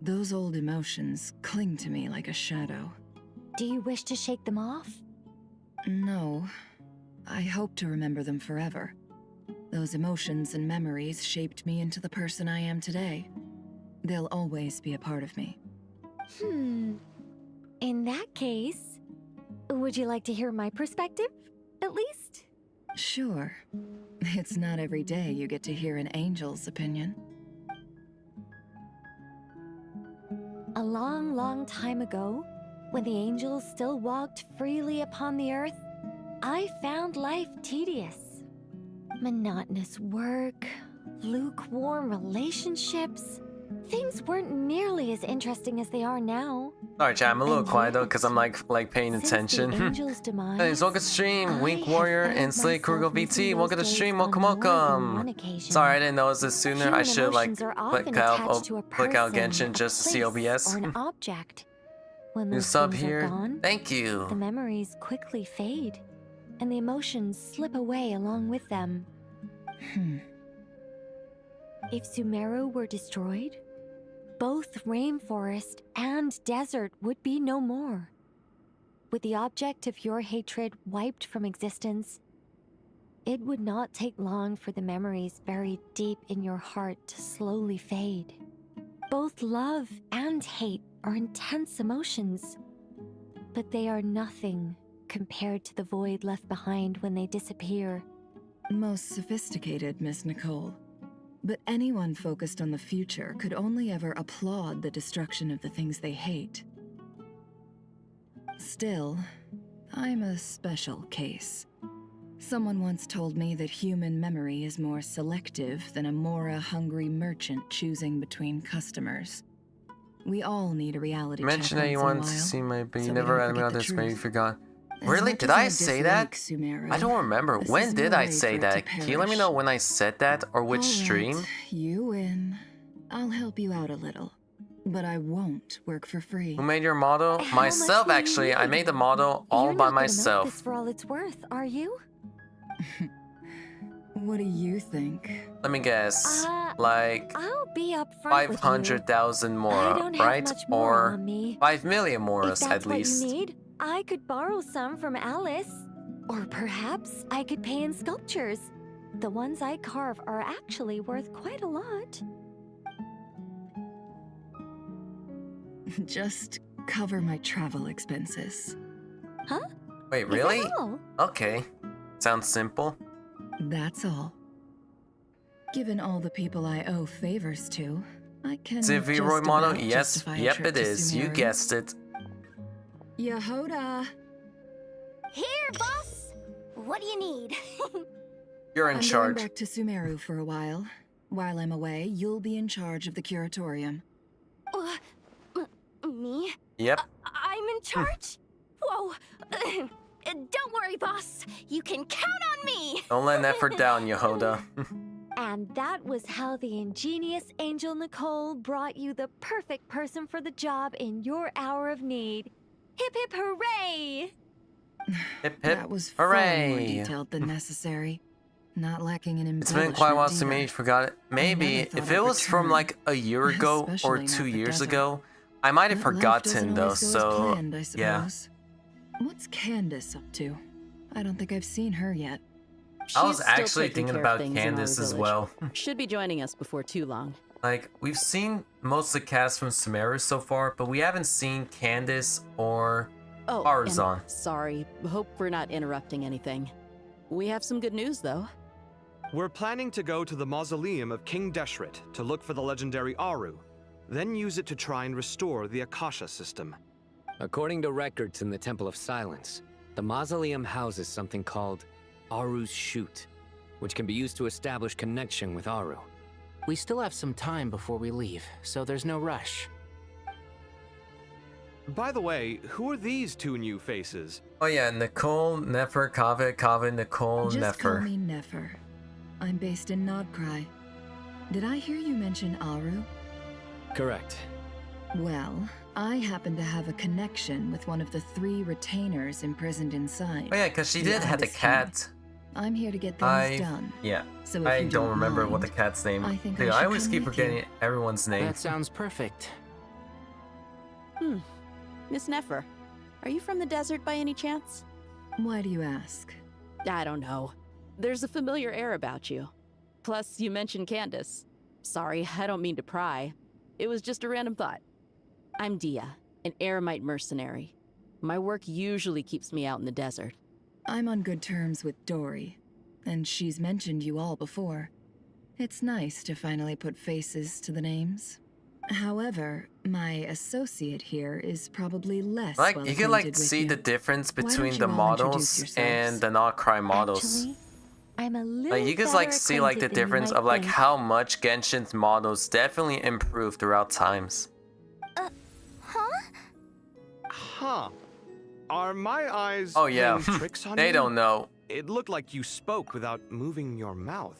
Those old emotions cling to me like a shadow. Do you wish to shake them off? No. I hope to remember them forever. Those emotions and memories shaped me into the person I am today. They'll always be a part of me. In that case, would you like to hear my perspective, at least? Sure. It's not every day you get to hear an angel's opinion. A long, long time ago, when the angels still walked freely upon the earth, I found life tedious. Monotonous work, lukewarm relationships. Things weren't nearly as interesting as they are now. Sorry, chat, I'm a little quiet though, because I'm like paying attention. Thanks, welcome to stream, Wink Warrior and Slay Krugo VT. Welcome to stream, welcome. Sorry, I didn't notice this sooner. I should like click out Genshin just to see OBS. Or an object. When New those sub things are here. gone, Thank you. the memories quickly fade, and the emotions slip away along with them. If Sumeru were destroyed, both rainforest and desert would be no more. With the object of your hatred wiped from existence, it would not take long for the memories buried deep in your heart to slowly fade. Both love and hate are intense emotions, but they are nothing compared to the void left behind when they disappear. Most sophisticated, Miss Nicole. But anyone focused on the future could only ever applaud the destruction of the things they hate. Still, I'm a special case. Someone once told me that human memory is more selective than a Mora-hungry merchant choosing between customers. We all need a reality check Mention that you once in a wanted to while, see my, but you so we never don't read me forget on the this, maybe you truth. forgot. As Really? much Did as I I say that? dislike Sumeru, I don't remember. this When is did no I way say for it to that? Can you let me perish. know when I said that or which All stream? right, you win. I'll help you out a little, but I won't work for free. Who made your model? How Myself, much will you actually. I need? made the model all You're by not gonna milk myself. this for all it's worth, are you? What do you think? Let me guess. Like I'll be upfront with you. 500,000 I more, don't have right? much more Or on me. 5 million more If that's at what least. you need, I could borrow some from Alice. Or perhaps I could pay in sculptures. The ones I carve are actually worth quite a lot. Just cover my travel expenses. Huh? Wait, Is that really? all? Okay. Sounds simple. That's all. Given all the people I owe favors to, I can Is it just V-Roy model? about Yes. justify a Yep, trip it to is. You Sumeru. guessed it. Yehoda! Here, boss! What do you need? You're in I'm charge. going back to Sumeru for a while. While I'm away, you'll be in charge of the curatorium. Me? Yep. I'm in charge? Whoa. Don't worry, boss. You can count on me. Don't let an effort down, Yehoda. And that was how the ingenious Angel Nicole brought you the perfect person for the job in your hour of need. Hip hip hooray! Hip hip That was far more hooray! detailed than necessary. Not lacking in It's embellishment been quite a while either. since you forgot it. Maybe never thought if I'd it was from return. like a year ago or Especially 2 not the years desert. ago, I might have But life forgotten doesn't though. always go as So planned, I yeah, suppose. What's Candace up to? I don't think I've seen her yet. I was She's still actually taking thinking care of about things in our Candace as village. well. Should be joining us before too long. Like we've seen most of the cast from Sumeru so far, but we haven't seen Candace or Oh, Arzon. and sorry. Hope we're not interrupting anything. We have some good news, though. We're planning to go to the mausoleum of King Deshret to look for the legendary Aru, then use it to try and restore the Akasha system. According to records in the Temple of Silence, the mausoleum houses something called Aru's Chute, which can be used to establish connection with Aru. We still have some time before we leave, so there's no rush. By the way, who are these two new faces? Oh yeah, Nicole, Nefer, Kaveh, Nicole, Just call Nefer. me Nefer. I'm based in Nod Krai. Did I hear you mention Aru? Correct. Well, I happen to have a connection with one of the 3 retainers imprisoned inside. Oh yeah, because she did have the cat. I'm here to get things done. Yeah. So if I you don't remember what the mind, cat's name. I think Dude, I I should always come keep with forgetting you. everyone's name. That sounds perfect. Miss Nefer, are you from the desert by any chance? Why do you ask? I don't know. There's a familiar air about you. Plus, you mentioned Candace. Sorry, I don't mean to pry. It was just a random thought. I'm Dia, an Eremite mercenary. My work usually keeps me out in the desert. I'm on good terms with Dory, and she's mentioned you all before. It's nice to finally put faces to the names. However, my associate here is probably less Like, well you can acquainted like with see you. the difference Why don't between you the all introduce models yourselves? and the Nod Krai models. Actually, I'm a little Like, you can better like see like the acquainted than you difference might of like think. how much Genshin's models definitely improved throughout times. Huh. Are my eyes Oh yeah, playing tricks on they you? don't know. It looked like you spoke without moving your mouth.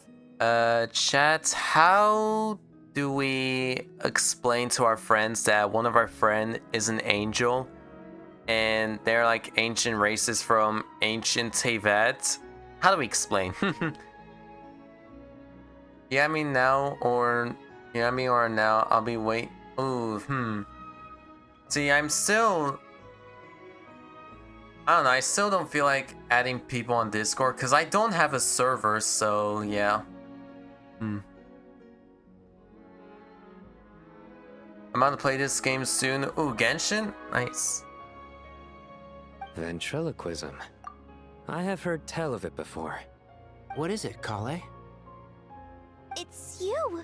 Chat, how do we explain to our friends that one of our friend is an angel and they're like ancient races from ancient Teyvat? How do we explain? Yeah, I mean now or yeah, I mean or now. I'll be wait. Ooh, See, I'm still. I don't know. I still don't feel like adding people on Discord because I don't have a server. So yeah. I'm about to play this game soon. Ooh, Genshin? Nice. Ventriloquism. I have heard tell of it before. What is it, Kale? It's you!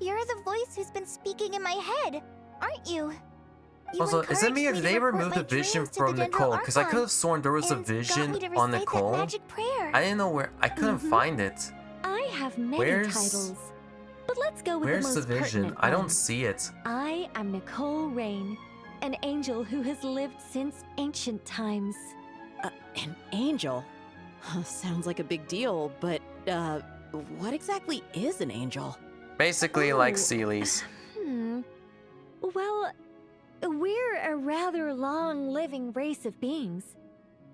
You're the voice who's been speaking in my head, aren't you? You Also, is it me or encouraged did me they to report remove my the vision dreams to from the Dental Nicole? Because I Archon, could have sworn there was a and got vision me to on recite that Nicole. magic prayer. I didn't know where. I couldn't find it. I have many Where's- titles. But let's go with Where's the the most vision? pertinent I don't one. see it. I am Nicole Rain, an angel who has lived since ancient times. An angel? Sounds like a big deal, but, what exactly is an angel? Basically, like Seelies. Well, we're a rather long-living race of beings.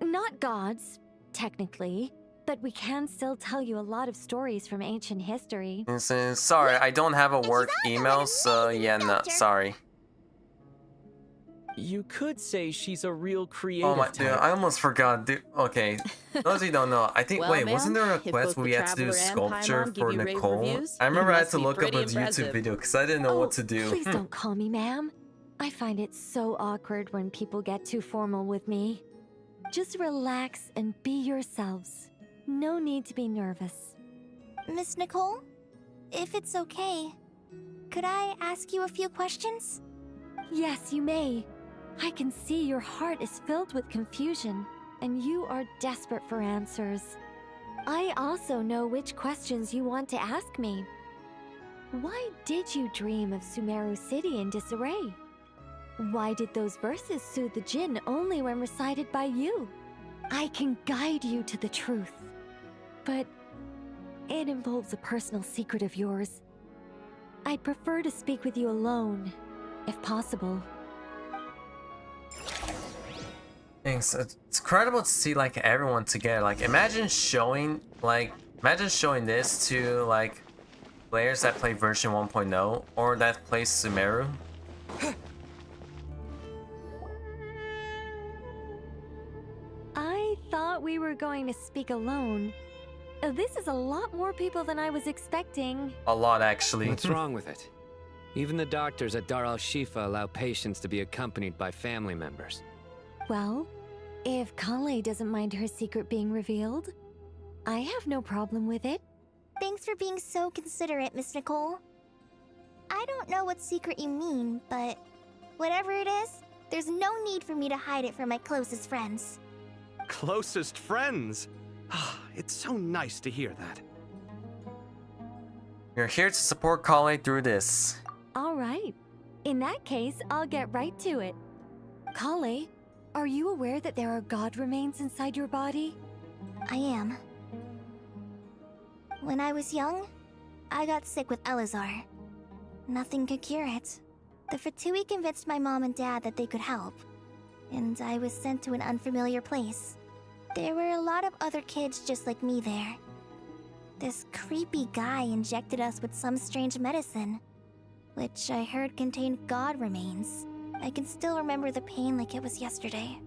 Not gods, technically, but we can still tell you a lot of stories from ancient history. Sorry, I don't have a work email, so yeah, no, sorry. You could say she's a real creative Oh my, type. dude, I almost forgot. Dude, okay, those of you don't know, I think, Well, wait, wasn't there a ma'am, if quest both where the we had to do Traveler and sculpture Paimon for give you rave Nicole? reviews, I remember you I had must to be look up a pretty YouTube impressive. video because I didn't know what to do. Please don't call me ma'am. I find it so awkward when people get too formal with me. Just relax and be yourselves. No need to be nervous. Miss Nicole, if it's okay, could I ask you a few questions? Yes, you may. I can see your heart is filled with confusion, and you are desperate for answers. I also know which questions you want to ask me. Why did you dream of Sumeru City in disarray? Why did those verses soothe the Jinn only when recited by you? I can guide you to the truth, but it involves a personal secret of yours. I'd prefer to speak with you alone, if possible. Thanks. It's incredible to see like everyone together. Like, imagine showing this to like players that play version 1.0 or that play Sumeru. I thought we were going to speak alone. This is a lot more people than I was expecting. A lot, actually. What's wrong with it? Even the doctors at Dar al-Shifa allow patients to be accompanied by family members. Well, if Kale doesn't mind her secret being revealed, I have no problem with it. Thanks for being so considerate, Miss Nicole. I don't know what secret you mean, but whatever it is, there's no need for me to hide it from my closest friends. Closest friends? It's so nice to hear that. You're here to support Kale through this. All right. In that case, I'll get right to it. Kale, are you aware that there are god remains inside your body? I am. When I was young, I got sick with Elazar. Nothing could cure it. The Fatui convinced my mom and dad that they could help, and I was sent to an unfamiliar place. There were a lot of other kids just like me there. This creepy guy injected us with some strange medicine, which I heard contained god remains. I can still remember the pain like it was yesterday.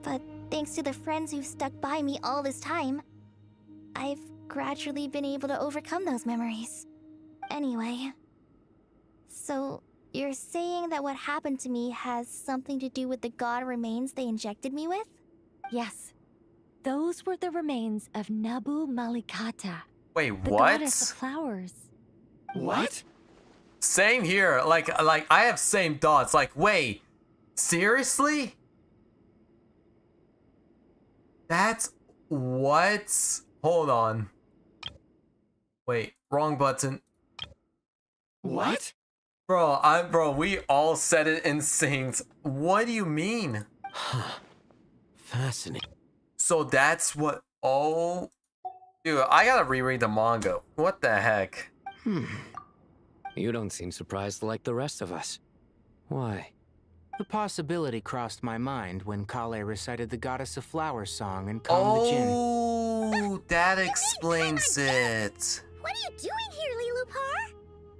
But thanks to the friends who've stuck by me all this time, I've gradually been able to overcome those memories. Anyway, so you're saying that what happened to me has something to do with the god remains they injected me with? Yes. Those were the remains of Nabu Malikata. Wait, the what? goddess of flowers. What? Same here. Like I have same thoughts. Like, wait, seriously? That's what? Hold on. Wait, wrong button. What? Bro, we all said it in sync. What do you mean? Fascinating. So that's what. Oh, dude, I gotta reread the manga. What the heck? You don't seem surprised like the rest of us. Why? The possibility crossed my mind when Kale recited the Goddess of Flowers song and calmed the Jinn. Oh, that explains it. What are you doing here, Lilupar?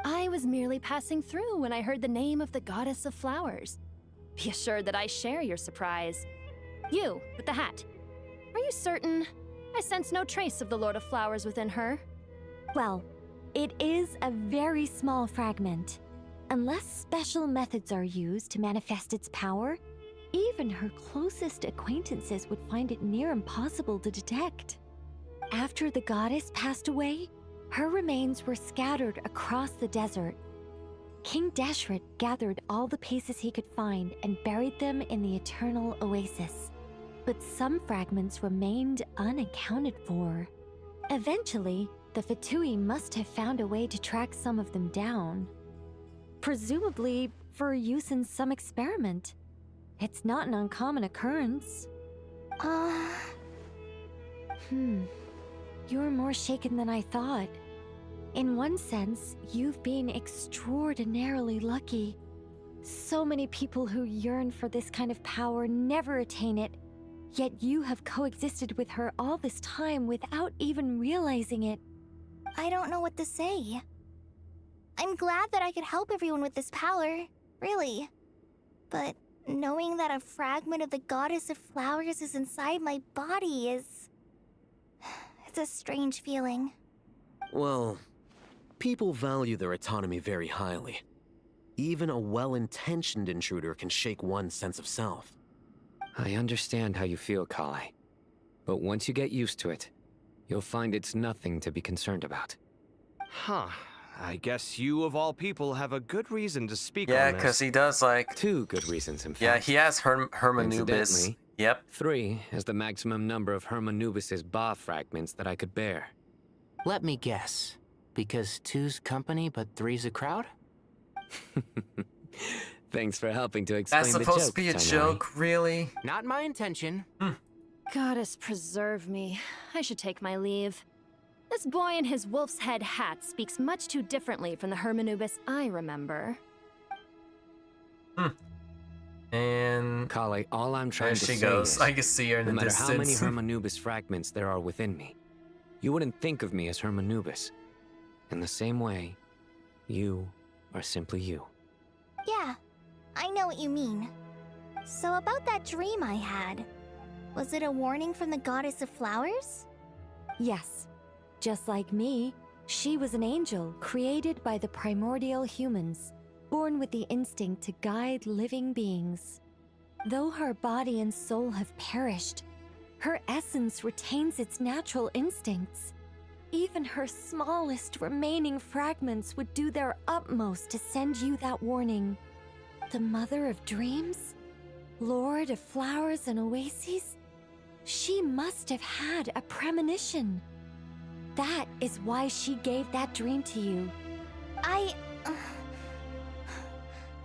I was merely passing through when I heard the name of the Goddess of Flowers. Be assured that I share your surprise. You, with the hat. Are you certain? I sense no trace of the Lord of Flowers within her. Well, it is a very small fragment. Unless special methods are used to manifest its power, even her closest acquaintances would find it near impossible to detect. After the goddess passed away, her remains were scattered across the desert. King Deshret gathered all the pieces he could find and buried them in the Eternal Oasis. But some fragments remained unaccounted for. Eventually, the Fatui must have found a way to track some of them down. Presumably for use in some experiment. It's not an uncommon occurrence. You're more shaken than I thought. In one sense, you've been extraordinarily lucky. So many people who yearn for this kind of power never attain it, yet you have coexisted with her all this time without even realizing it. I don't know what to say. I'm glad that I could help everyone with this power, really. But knowing that a fragment of the Goddess of Flowers is inside my body is... it's a strange feeling. Well, people value their autonomy very highly. Even a well-intentioned intruder can shake one's sense of self. I understand how you feel, Kale. But once you get used to it, you'll find it's nothing to be concerned about. Huh. I guess you, of all people, have a good reason to speak on Yeah, this. because he does like... 2 good reasons, in fact. Yeah, he has Hermanubis. Incidentally, Yep. 3 is the maximum number of Hermanubis' Ba fragments that I could bear. Let me guess. Because 2's company, but 3's a crowd? Thanks for helping to explain the joke, That's supposed to be a Tonari. joke, really? Not my intention. Goddess preserve me. I should take my leave. This boy in his wolf's head hat speaks much too differently from the Hermanubis I remember. And... Kale, all I'm trying there to she say goes. is, I can see her in no the matter distance. how many Hermanubis fragments there are within me, you wouldn't think of me as Hermanubis. In the same way, you are simply you. Yeah, I know what you mean. So about that dream I had, was it a warning from the Goddess of Flowers? Yes. Just like me, she was an angel created by the primordial humans, born with the instinct to guide living beings. Though her body and soul have perished, her essence retains its natural instincts. Even her smallest remaining fragments would do their utmost to send you that warning. The Mother of Dreams? Lord of Flowers and Oases? She must have had a premonition. That is why she gave that dream to you.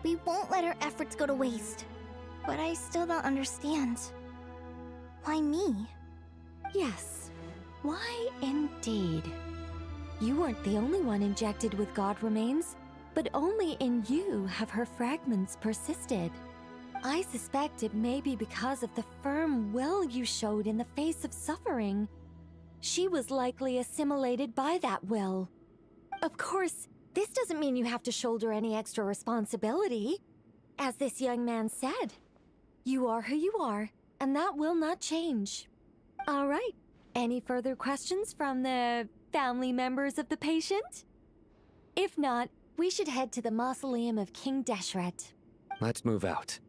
We won't let our efforts go to waste. But I still don't understand. Why me? Yes. Why indeed? You weren't the only one injected with god remains. but only in you have her fragments persisted. I suspect it may be because of the firm will you showed in the face of suffering. She was likely assimilated by that will. Of course, this doesn't mean you have to shoulder any extra responsibility. As this young man said, you are who you are, and that will not change. All right, any further questions from the family members of the patient? If not, we should head to the mausoleum of King Deshret. Let's move out.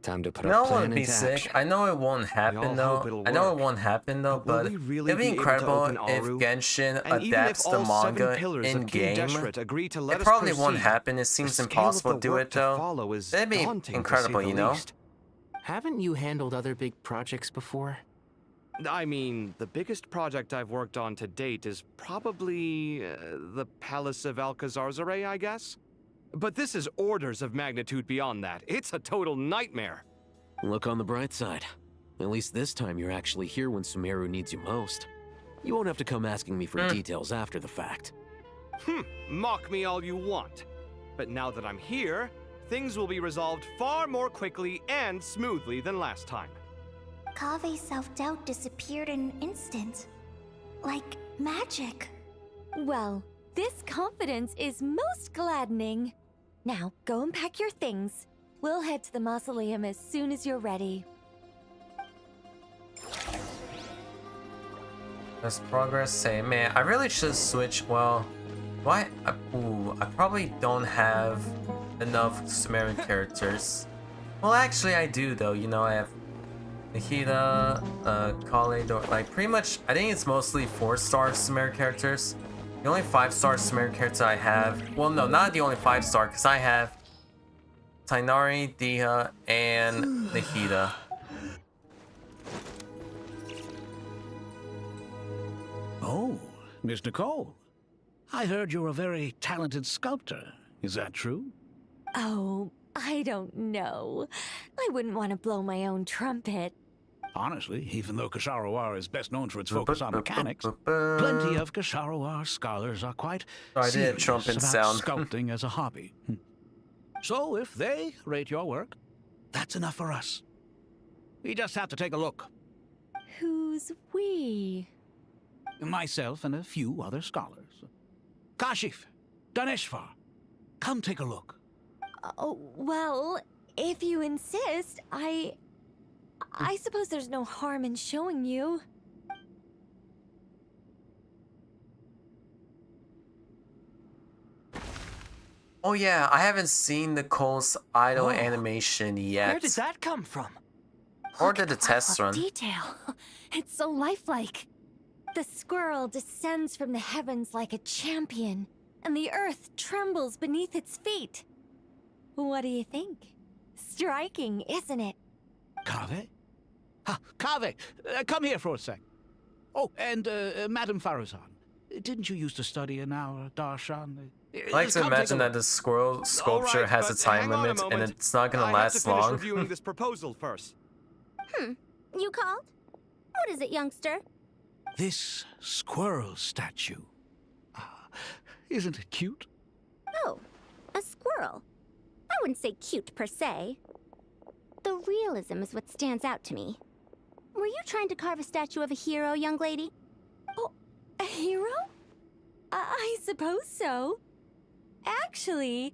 Time to put You our know what plan would be into sick? action. I know it won't happen though. I know it won't happen though, but Will we really it'd be be able to incredible open if Aru? Genshin And even if adapts the all 7 manga pillars of in King game. Deshret agree to let It us probably won't proceed, happen. It the seems scale of impossible the to do work it to though. follow is That'd be daunting, to say incredible, the you know? least. Haven't you handled other big projects before? I mean, the biggest project I've worked on to date is probably the Palace of Alcazarzare, I guess? But this is orders of magnitude beyond that. It's a total nightmare. Look on the bright side. At least this time you're actually here when Sumeru needs you most. You won't have to come asking me for details after the fact. Mock me all you want. But now that I'm here, things will be resolved far more quickly and smoothly than last time. Kave's self-doubt disappeared in an instant. Like magic. Well, this confidence is most gladdening. Now, go and pack your things. We'll head to the mausoleum as soon as you're ready. Does progress say, man, I really should switch. Well, why? Ooh, I probably don't have enough Sumerian characters. Well, actually, I do though. You know, I have Nahida, Khaled, like pretty much. I think it's mostly 4-star Sumerian characters. The only 5-star Sumerian character I have. Well, no, not the only 5-star, because I have Tainari, Diha, and Nahida. Oh, Miss Nicole. I heard you're a very talented sculptor. Is that true? Oh, I don't know. I wouldn't want to blow my own trumpet. Honestly, even though Kasharawar is best known for its focus on mechanics, plenty of Kasharawar scholars are quite serious trumpet about sound. sculpting as a hobby. So if they rate your work, that's enough for us. We just have to take a look. Who's we? Myself and a few other scholars. Kashif, Daneshvar, come take a look. Oh, well, if you insist, I suppose there's no harm in showing you. Oh yeah, I haven't seen Nicole's idol animation yet. Where did that come from? Or did the test run? Detail. It's so lifelike. The squirrel descends from the heavens like a champion, and the earth trembles beneath its feet. What do you think? Striking, isn't it? Kave? Kave, come here for a sec. Oh, and Madame Faruzan, didn't you used to study in our darshan? I like to imagine that the squirrel sculpture right, has a but time hang on a limit and moment. it's not gonna I have to last finish long. reviewing this proposal first. You called? What is it, youngster? This squirrel statue. Isn't it cute? Oh, a squirrel. I wouldn't say cute per se. The realism is what stands out to me. Were you trying to carve a statue of a hero, young lady? Oh, a hero? I suppose so. Actually,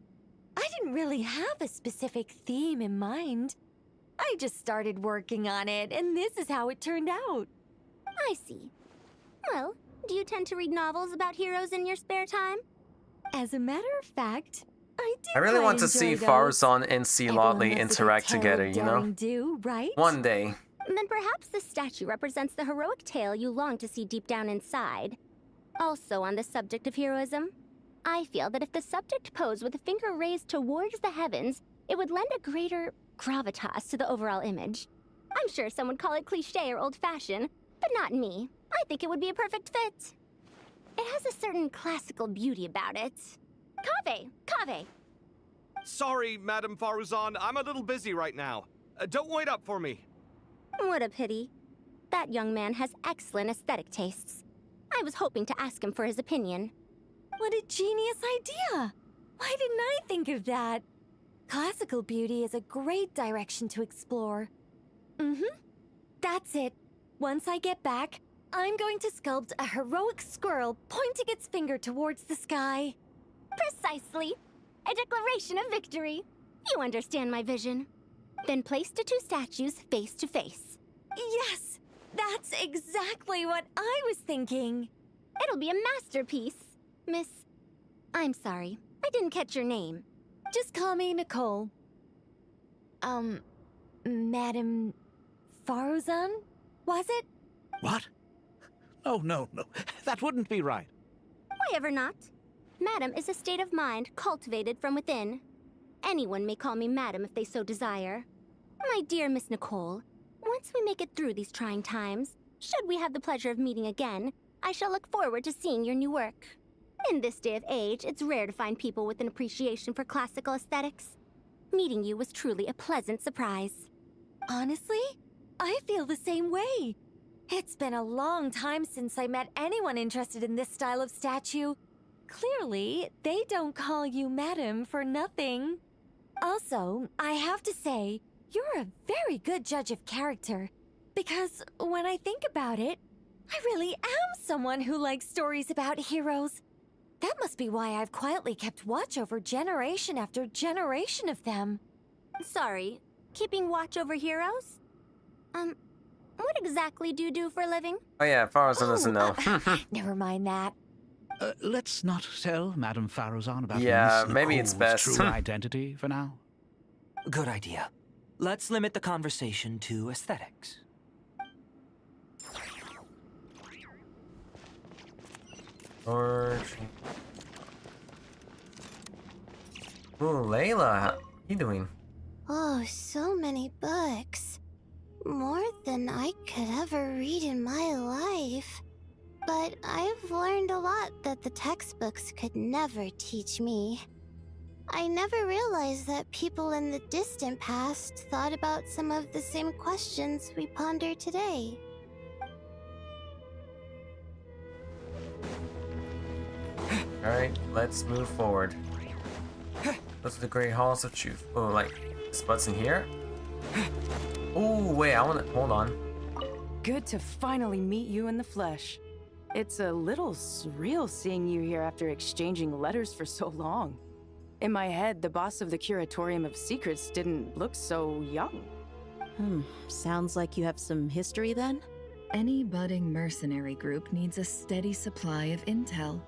I didn't really have a specific theme in mind. I just started working on it, and this is how it turned out. I see. Well, do you tend to read novels about heroes in your spare time? As a matter of fact, I do. I really want to see enjoy those. Faruzan and C. Lotley interact together, you know? Do, right? One day. Then perhaps the statue represents the heroic tale you long to see deep down inside. Also on the subject of heroism, I feel that if the subject posed with a finger raised towards the heavens, it would lend a greater gravitas to the overall image. I'm sure some would call it cliché or old-fashioned, but not me. I think it would be a perfect fit. It has a certain classical beauty about it. Kave! Sorry, Madame Faruzan, I'm a little busy right now. Don't wait up for me. What a pity. That young man has excellent aesthetic tastes. I was hoping to ask him for his opinion. What a genius idea! Why didn't I think of that? Classical beauty is a great direction to explore. That's it. Once I get back, I'm going to sculpt a heroic squirrel pointing its finger towards the sky. Precisely. A declaration of victory. You understand my vision. Then place the two statues face to face. Yes! That's exactly what I was thinking. It'll be a masterpiece. Miss... I'm sorry. I didn't catch your name. Just call me Nicole. Madam Faruzan? Was it? What? Oh, no. That wouldn't be right. Why ever not? Madam is a state of mind cultivated from within. Anyone may call me Madam if they so desire. My dear Miss Nicole, once we make it through these trying times, should we have the pleasure of meeting again, I shall look forward to seeing your new work. In this day of age, it's rare to find people with an appreciation for classical aesthetics. Meeting you was truly a pleasant surprise. Honestly, I feel the same way. It's been a long time since I met anyone interested in this style of statue. Clearly, they don't call you Madam for nothing. Also, I have to say, you're a very good judge of character. Because when I think about it, I really am someone who likes stories about heroes. That must be why I've quietly kept watch over generation after generation of them. Sorry, keeping watch over heroes? What exactly do you do for a living? Oh yeah, Faruzan doesn't know. Never mind that. Let's not tell Madame Faruzan about Yeah, Miss maybe it's Nicole's best. true identity for now. Good idea. Let's limit the conversation to aesthetics. Ooh, Layla, how you doing? Oh, so many books. More than I could ever read in my life. But I've learned a lot that the textbooks could never teach me. I never realized that people in the distant past thought about some of the same questions we ponder today. Alright, let's move forward. Go to the Great Halls of Truth. Oh, like, this button here? Oh, wait, I wanna, hold on. Good to finally meet you in the flesh. It's a little surreal seeing you here after exchanging letters for so long. In my head, the boss of the Curatorium of Secrets didn't look so young. Sounds like you have some history then? Any budding mercenary group needs a steady supply of intel.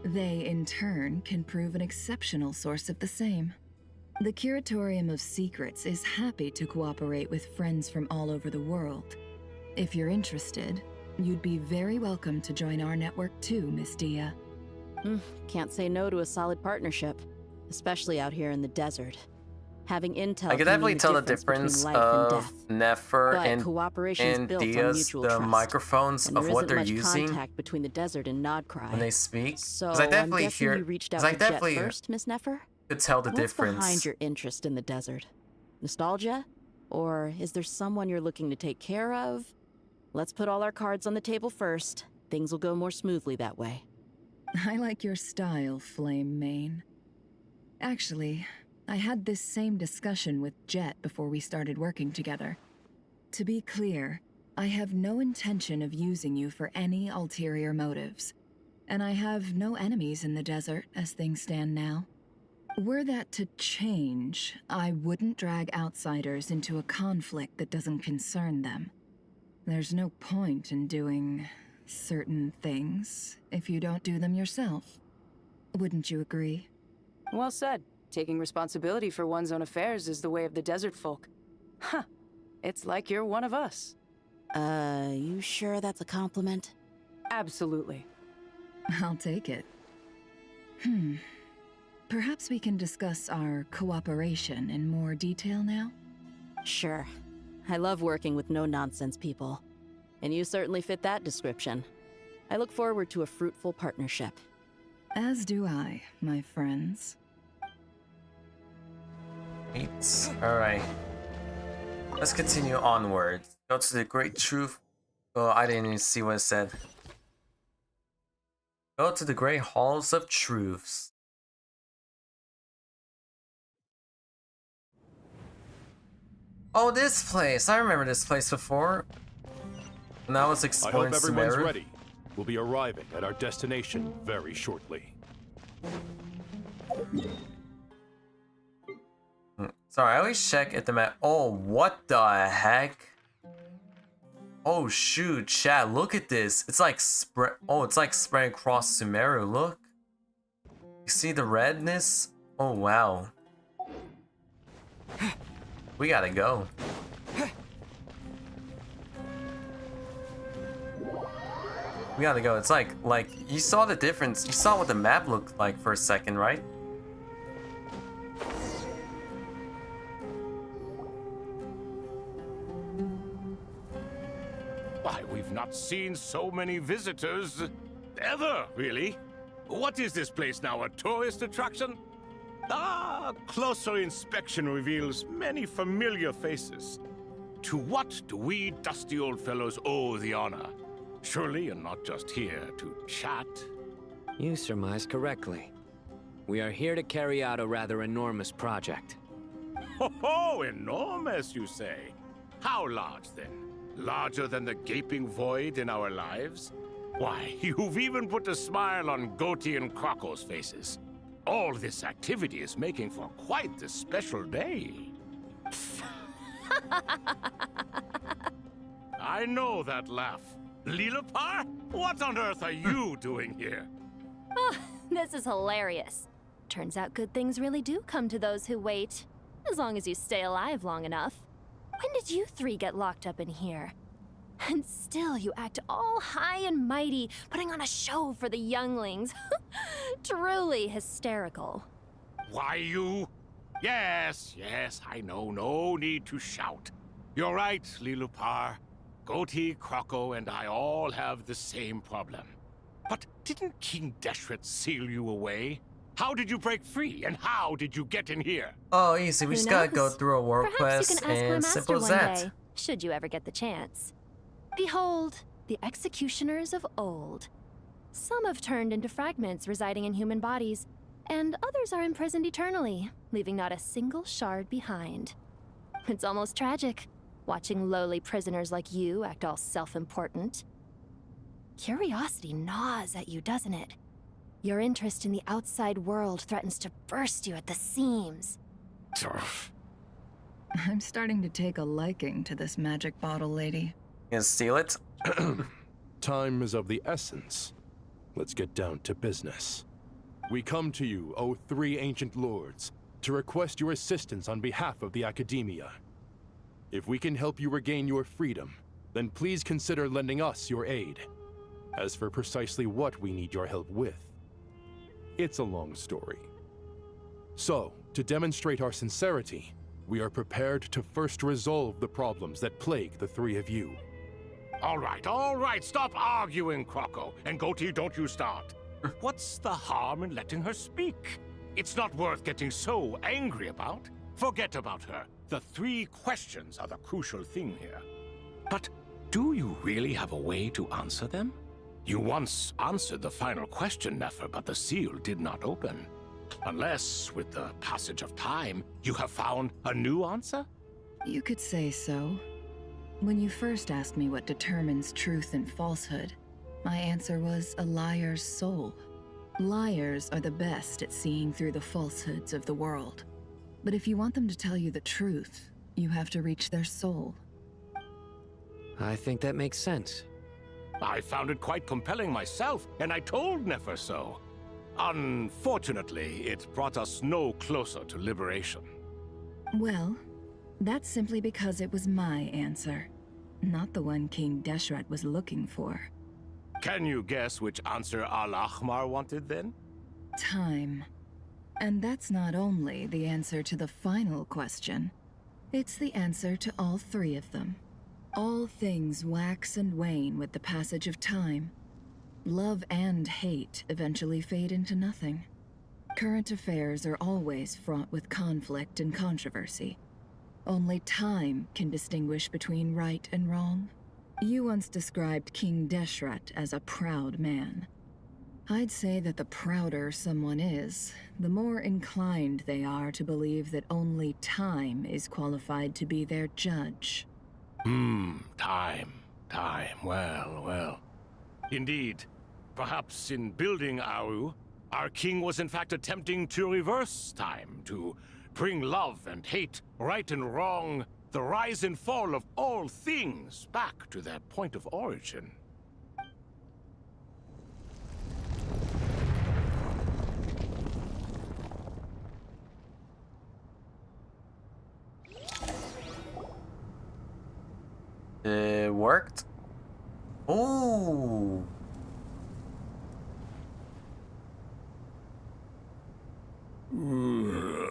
They, in turn, can prove an exceptional source of the same. The Curatorium of Secrets is happy to cooperate with friends from all over the world. If you're interested, you'd be very welcome to join our network too, Miss Dia. Can't say no to a solid partnership, especially out here in the desert. Having intel I could definitely tell the difference of Nefer and Dia's, the microphones of what they're using contact between the desert and Nod Krai when they speak. So Because I definitely I'm guessing hear, you reached out because I to Jet definitely first, Miss Nefer? could tell the What's difference. behind your interest in the desert? Nostalgia? Or is there someone you're looking to take care of? Let's put all our cards on the table first. Things will go more smoothly that way. I like your style, Flame Mane. Actually, I had this same discussion with Jet before we started working together. To be clear, I have no intention of using you for any ulterior motives. And I have no enemies in the desert as things stand now. Were that to change, I wouldn't drag outsiders into a conflict that doesn't concern them. There's no point in doing certain things if you don't do them yourself. Wouldn't you agree? Well said. Taking responsibility for one's own affairs is the way of the desert folk. Huh. It's like you're one of us. You sure that's a compliment? Absolutely. I'll take it. Perhaps we can discuss our cooperation in more detail now? Sure. I love working with no-nonsense people. And you certainly fit that description. I look forward to a fruitful partnership. As do I, my friends. Alright. Let's continue onward. Go to the Great Truth. Oh, I didn't even see what it said. Go to the Great Halls of Truths. Oh, this place! I remember this place before. And I was I exploring hope everyone's Sumeru. ready. We'll be arriving at our destination very shortly. Sorry, I always check at the map. Oh, what the heck? Oh shoot, chat, look at this. It's like it's like spreading across Sumeru, look. You see the redness? Oh wow. We gotta go. We gotta go. It's like you saw the difference. You saw what the map looked like for a second, right? Why, we've not seen so many visitors ever, really. What is this place now, a tourist attraction? Ah, closer inspection reveals many familiar faces. To what do we dusty old fellows owe the honor? Surely you're not just here to chat. You surmise correctly. We are here to carry out a rather enormous project. Ho, enormous, you say? How large, then? Larger than the gaping void in our lives? Why, you've even put a smile on Goatee and Crocco's faces. All this activity is making for quite the special day. I know that laugh. Lilipar? What on earth are you doing here? Oh, this is hilarious. Turns out good things really do come to those who wait. As long as you stay alive long enough. When did you three get locked up in here? And still you act all high and mighty, putting on a show for the younglings. Truly hysterical. Why, you? Yes, I know. No need to shout. You're right, Lilipar. Goatee, Crocco, and I all have the same problem. But didn't King Deshret seal you away? How did you break free, and how did you get in here? Oh, easy. We Who just gotta go knows? through a world Perhaps you quest can ask my and master simple as one that. day, should you ever get the chance. Behold, the executioners of old. Some have turned into fragments residing in human bodies, and others are imprisoned eternally, leaving not a single shard behind. It's almost tragic, watching lowly prisoners like you act all self-important. Curiosity gnaws at you, doesn't it? Your interest in the outside world threatens to burst you at the seams. I'm starting to take a liking to this magic bottle lady. You gonna steal it? Time is of the essence. Let's get down to business. We come to you, O three ancient lords, to request your assistance on behalf of the Academia. If we can help you regain your freedom, then please consider lending us your aid. As for precisely what we need your help with, it's a long story. So, to demonstrate our sincerity, we are prepared to first resolve the problems that plague the three of you. All right, stop arguing, Crocco. And Goatee, don't you start. What's the harm in letting her speak? It's not worth getting so angry about. Forget about her. The three questions are the crucial thing here. But do you really have a way to answer them? You once answered the final question, Nefer, but the seal did not open. Unless, with the passage of time, you have found a new answer? You could say so. When you first asked me what determines truth and falsehood, my answer was a liar's soul. Liars are the best at seeing through the falsehoods of the world. But if you want them to tell you the truth, you have to reach their soul. I think that makes sense. I found it quite compelling myself, and I told Nefer so. Unfortunately, it brought us no closer to liberation. Well, that's simply because it was my answer, not the one King Deshret was looking for. Can you guess which answer Al-Ahmar wanted then? Time. And that's not only the answer to the final question, it's the answer to all three of them. All things wax and wane with the passage of time. Love and hate eventually fade into nothing. Current affairs are always fraught with conflict and controversy. Only time can distinguish between right and wrong. You once described King Deshret as a proud man. I'd say that the prouder someone is, the more inclined they are to believe that only time is qualified to be their judge. Time. Well. Indeed. Perhaps in building Aru, our king was in fact attempting to reverse time, to bring love and hate, right and wrong, the rise and fall of all things back to their point of origin. It worked. Ooh.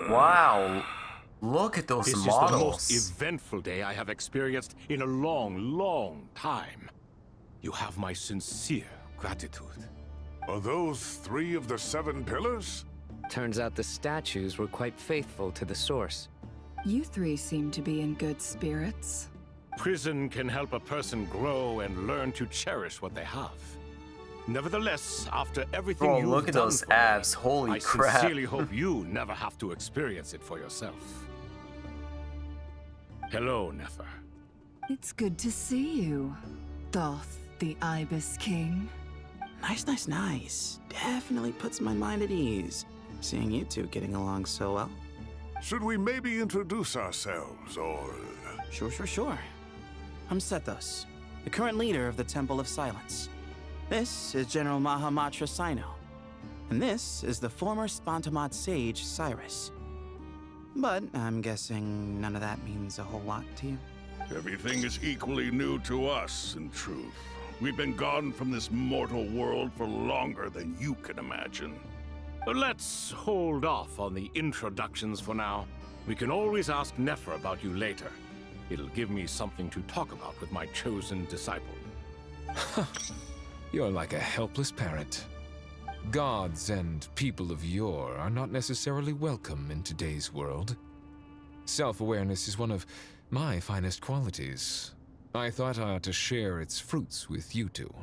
Wow. Look at those This models. is the most eventful day I have experienced in a long time. You have my sincere gratitude. Are those 3 of the 7 pillars? Turns out the statues were quite faithful to the source. You 3 seem to be in good spirits. Prison can help a person grow and learn to cherish what they have. Nevertheless, after everything Bro, you've look at done those for abs. me, Holy I crap. sincerely hope you never have to experience it for yourself. Hello, Nefer. It's good to see you, Thoth the Ibis King. Nice. Definitely puts my mind at ease, seeing you 2 getting along so well. Should we maybe introduce ourselves, or... Sure. I'm Sethos, the current leader of the Temple of Silence. This is General Mahamatra Sino, and this is the former Spantamad sage, Cyrus. But I'm guessing none of that means a whole lot to you. Everything is equally new to us, in truth. We've been gone from this mortal world for longer than you can imagine. Let's hold off on the introductions for now. We can always ask Nefer about you later. It'll give me something to talk about with my chosen disciple. You're like a helpless parent. Gods and people of yore are not necessarily welcome in today's world. Self-awareness is one of my finest qualities. I thought I ought to share its fruits with you 2.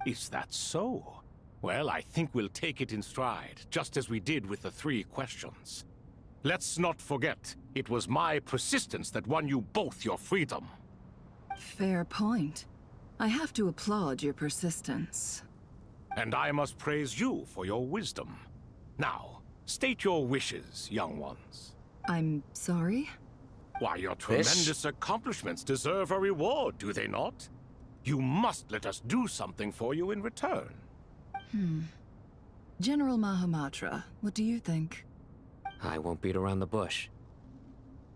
Is that so? Well, I think we'll take it in stride, just as we did with the 3 questions. Let's not forget, it was my persistence that won you both your freedom. Fair point. I have to applaud your persistence. And I must praise you for your wisdom. Now, state your wishes, young ones. I'm sorry? Why, your tremendous accomplishments deserve a reward, do they not? You must let us do something for you in return. General Mahamatra, what do you think? I won't beat around the bush.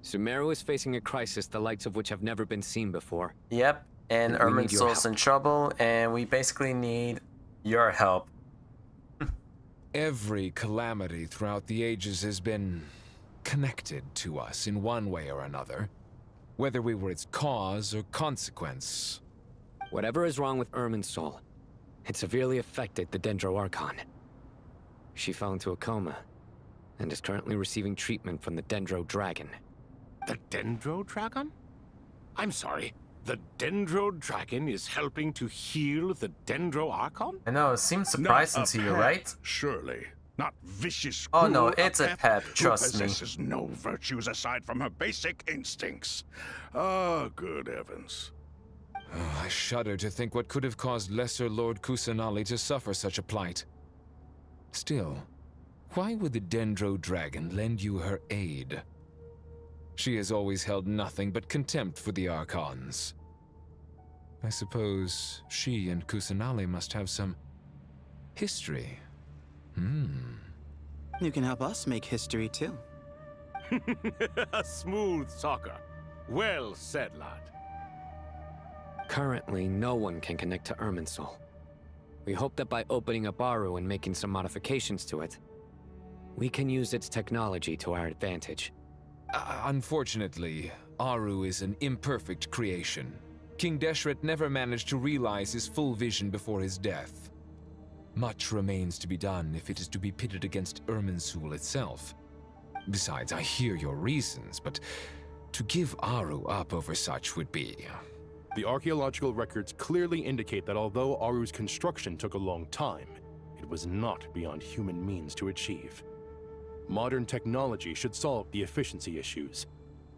Sumeru is facing a crisis the likes of which have never been seen before. Yep, and we need your Irminsul's in trouble, and we basically need your help. Every calamity throughout the ages has been connected to us in one way or another, whether we were its cause or consequence. Whatever is wrong with Irminsul, it severely affected the Dendro Archon. She fell into a coma, and is currently receiving treatment from the Dendro Dragon. The Dendro Dragon? I'm sorry, the Dendro Dragon is helping to heal the Dendro Archon? I know, it seems surprising to you, right? Surely. Not vicious. Oh no, cruel, it's a pet, trust who me. possesses no virtues aside from her basic instincts. Ah, good heavens. Oh, I shudder to think what could have caused Lesser Lord Kusanali to suffer such a plight. Still, why would the Dendro Dragon lend you her aid? She has always held nothing but contempt for the Archons. I suppose she and Kusanali must have some history. You can help us make history too. A smooth talker. Well said, lad. Currently, no one can connect to Irminsul. We hope that by opening up Aru and making some modifications to it, we can use its technology to our advantage. Unfortunately, Aru is an imperfect creation. King Deshret never managed to realize his full vision before his death. Much remains to be done if it is to be pitted against Irminsul itself. Besides, I hear your reasons, but to give Aru up over such would be... The archaeological records clearly indicate that although Aru's construction took a long time, it was not beyond human means to achieve. Modern technology should solve the efficiency issues.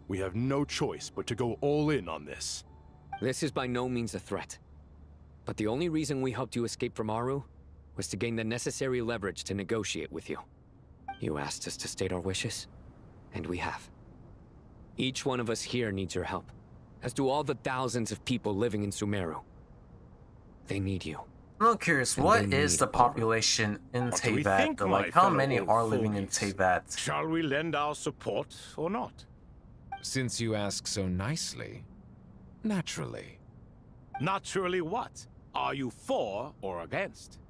We have no choice but to go all in on this. This is by no means a threat. But the only reason we helped you escape from Aru was to gain the necessary leverage to negotiate with you. You asked us to state our wishes, and we have. Each one of us here needs your help, as do all the thousands of people living in Sumeru. They need you. I'm curious, what is the population in Teyvat? Like, how many are living in Teyvat? Shall we lend our support or not? Since you ask so nicely, naturally. Naturally what? Are you for or against?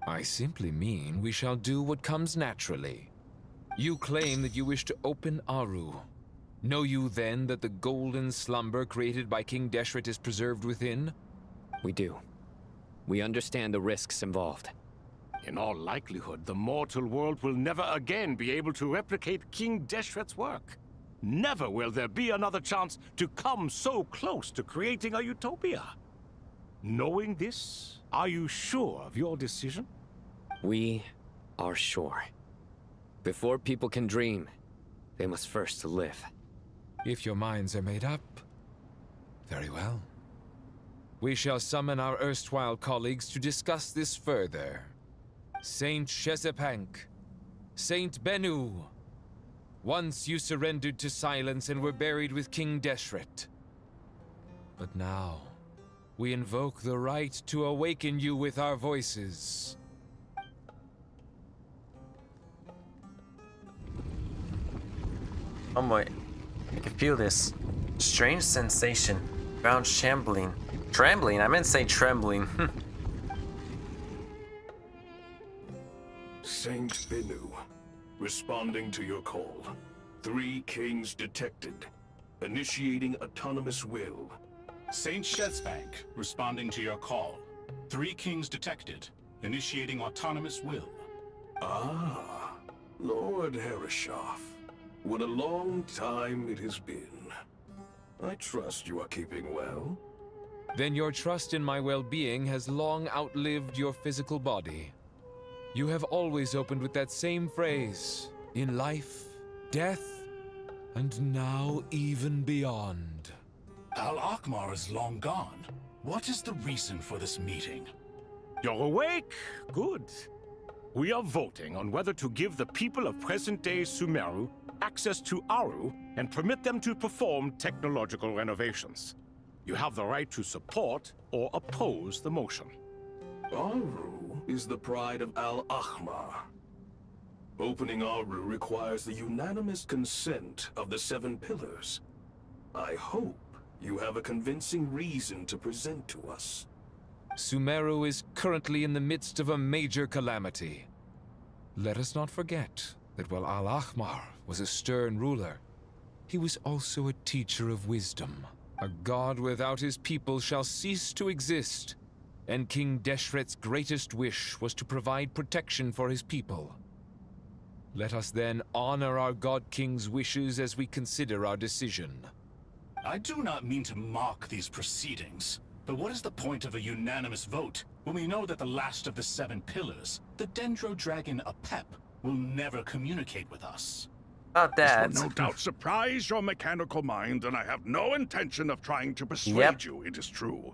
I simply mean we shall do what comes naturally. You claim that you wish to open Aru. Know you then that the golden slumber created by King Deshret is preserved within? We do. We understand the risks involved. In all likelihood, the mortal world will never again be able to replicate King Deshret's work. Never will there be another chance to come so close to creating a utopia. Knowing this, are you sure of your decision? We are sure. Before people can dream, they must first live. If your minds are made up, very well. We shall summon our erstwhile colleagues to discuss this further. Saint Shezepank, Saint Bennu. Once you surrendered to silence and were buried with King Deshret. But now, we invoke the right to awaken you with our voices. Oh boy, I can feel this strange sensation. Ground shambling. Trembling? I meant to say trembling. Saint Bennu, responding to your call. 3 kings detected. Initiating autonomous will. Saint Shezbank, responding to your call. 3 kings detected. Initiating autonomous will. Ah, Lord Herreshoff. What a long time it has been. I trust you are keeping well. Then your trust in my well-being has long outlived your physical body. You have always opened with that same phrase, in life, death, and now even beyond. Al-Akmar is long gone. What is the reason for this meeting? You're awake? Good. We are voting on whether to give the people of present-day Sumeru access to Aru and permit them to perform technological renovations. You have the right to support or oppose the motion. Aru is the pride of Al-Ahmar. Opening Aru requires the unanimous consent of the 7 pillars. I hope you have a convincing reason to present to us. Sumeru is currently in the midst of a major calamity. Let us not forget that while Al-Ahmar was a stern ruler, he was also a teacher of wisdom. A god without his people shall cease to exist, and King Deshret's greatest wish was to provide protection for his people. Let us then honor our God King's wishes as we consider our decision. I do not mean to mock these proceedings, but what is the point of a unanimous vote when we know that the last of the 7 pillars, the Dendro Dragon Apep, will never communicate with us? About that. This will no doubt surprise your mechanical mind, and I have no intention of trying to persuade you it is true.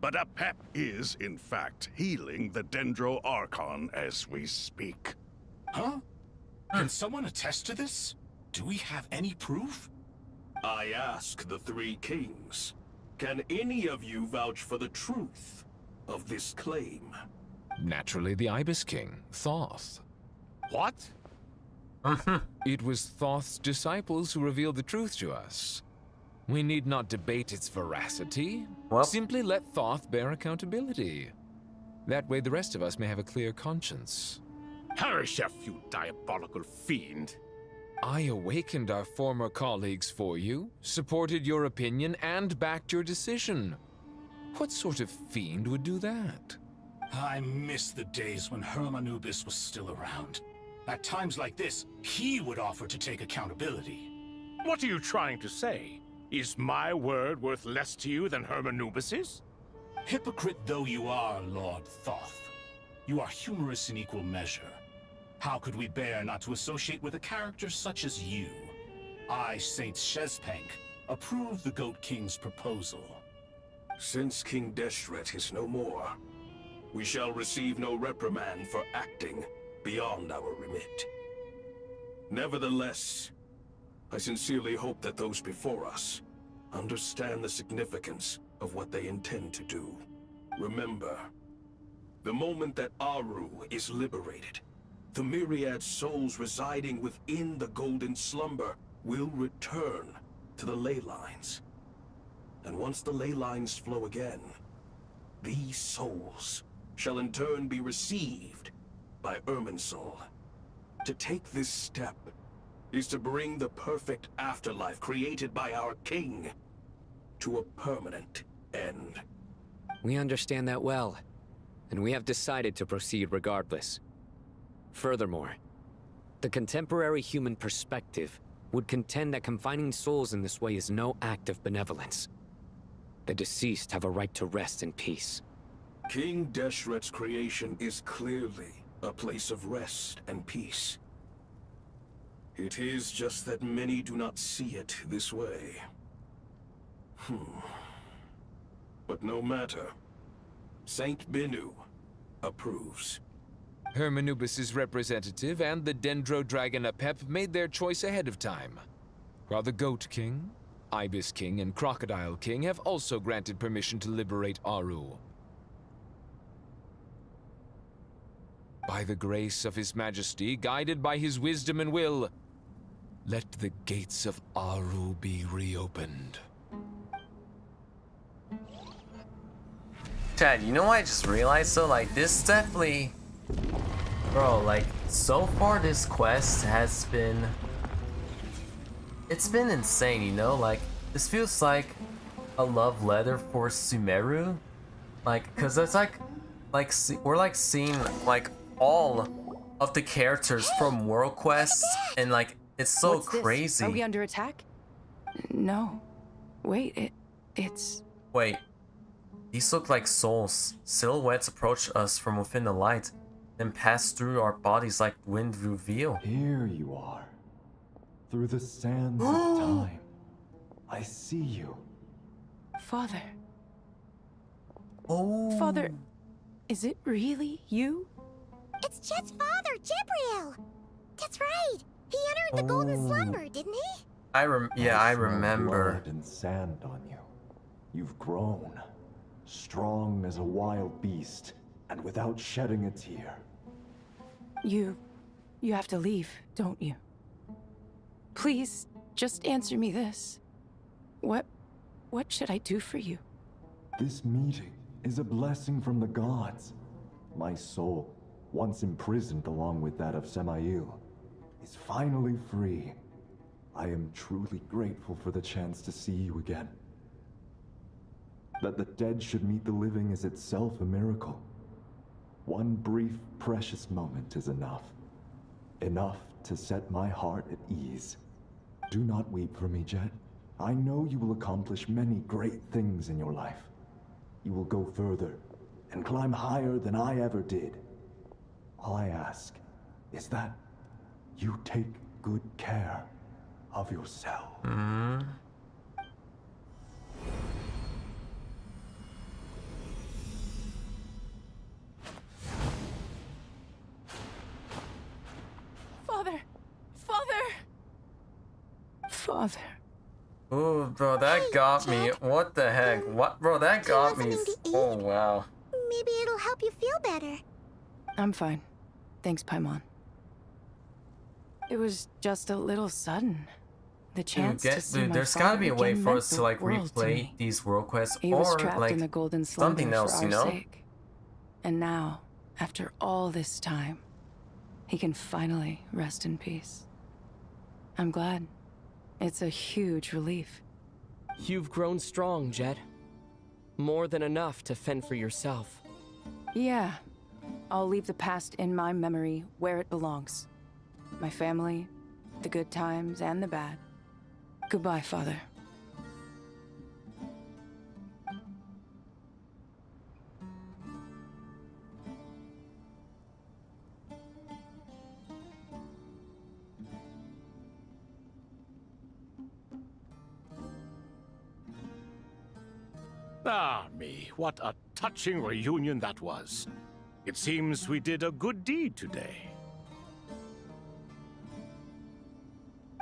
But Apep is, in fact, healing the Dendro Archon as we speak. Huh? Can someone attest to this? Do we have any proof? I ask the 3 kings. Can any of you vouch for the truth of this claim? Naturally, the Ibis King, Thoth. What? It was Thoth's disciples who revealed the truth to us. We need not debate its veracity. Simply let Thoth bear accountability. That way the rest of us may have a clear conscience. Harishef, you diabolical fiend. I awakened our former colleagues for you, supported your opinion, and backed your decision. What sort of fiend would do that? I miss the days when Hermanubis was still around. At times like this, he would offer to take accountability. What are you trying to say? Is my word worth less to you than Hermanubis's? Hypocrite though you are, Lord Thoth. You are humorous in equal measure. How could we bear not to associate with a character such as you? I, Saint Shezpank, approve the Goat King's proposal. Since King Deshret is no more, we shall receive no reprimand for acting beyond our remit. Nevertheless, I sincerely hope that those before us understand the significance of what they intend to do. Remember, the moment that Aru is liberated, the myriad souls residing within the Golden Slumber will return to the ley lines. And once the ley lines flow again, these souls shall in turn be received by Irminsul. To take this step is to bring the perfect afterlife created by our king to a permanent end. We understand that well, and we have decided to proceed regardless. Furthermore, the contemporary human perspective would contend that confining souls in this way is no act of benevolence. The deceased have a right to rest in peace. King Deshret's creation is clearly a place of rest and peace. It is just that many do not see it this way. But no matter. Saint Binu approves. Hermanubis' representative and the Dendro Dragon Apep made their choice ahead of time, while the Goat King, Ibis King, and Crocodile King have also granted permission to liberate Aru. By the grace of His Majesty, guided by his wisdom and will, let the gates of Aru be reopened. Chad, you know what I just realized though? Like, this definitely... Bro, like, so far this quest has been... It's been insane, you know? Like, this feels like a love letter for Sumeru. Like, cause it's like we're like seeing like all of the characters from World Quest, and like, it's so What's this? crazy. Are we under attack? No. Wait, it's... Wait. These look like souls. Silhouettes approach us from within the light, then pass through our bodies like wind reveal. Here you are. Through the sands of time. I see you. Father. Oh. Father, is it really you? It's Jet's father, Jibriel! That's right! He entered the Golden Slumber, didn't he? I smell remember. Blood and sand on you. You've grown. Strong as a wild beast, and without shedding a tear. You have to leave, don't you? Please, just answer me this. What should I do for you? This meeting is a blessing from the gods. My soul, once imprisoned along with that of Semail, is finally free. I am truly grateful for the chance to see you again. That the dead should meet the living is itself a miracle. One brief, precious moment is enough. Enough to set my heart at ease. Do not weep for me, Jet. I know you will accomplish many great things in your life. You will go further and climb higher than I ever did. All I ask is that you take good care of yourself. Father. Ooh, bro, that got me. What the heck? What, bro? That got me. Oh wow. Maybe it'll help you feel better. I'm fine. Thanks, Paimon. It was just a little sudden. The chance to see my there's gotta be a way father for again us meant to like the world to replay me. these world quests, He was or trapped like in the Golden Slumber something else, for you our know? sake. And now, after all this time, he can finally rest in peace. I'm glad. It's a huge relief. You've grown strong, Jet. More than enough to fend for yourself. Yeah. I'll leave the past in my memory where it belongs. My family, the good times and the bad. Goodbye, Father. Ah, me, what a touching reunion that was. It seems we did a good deed today.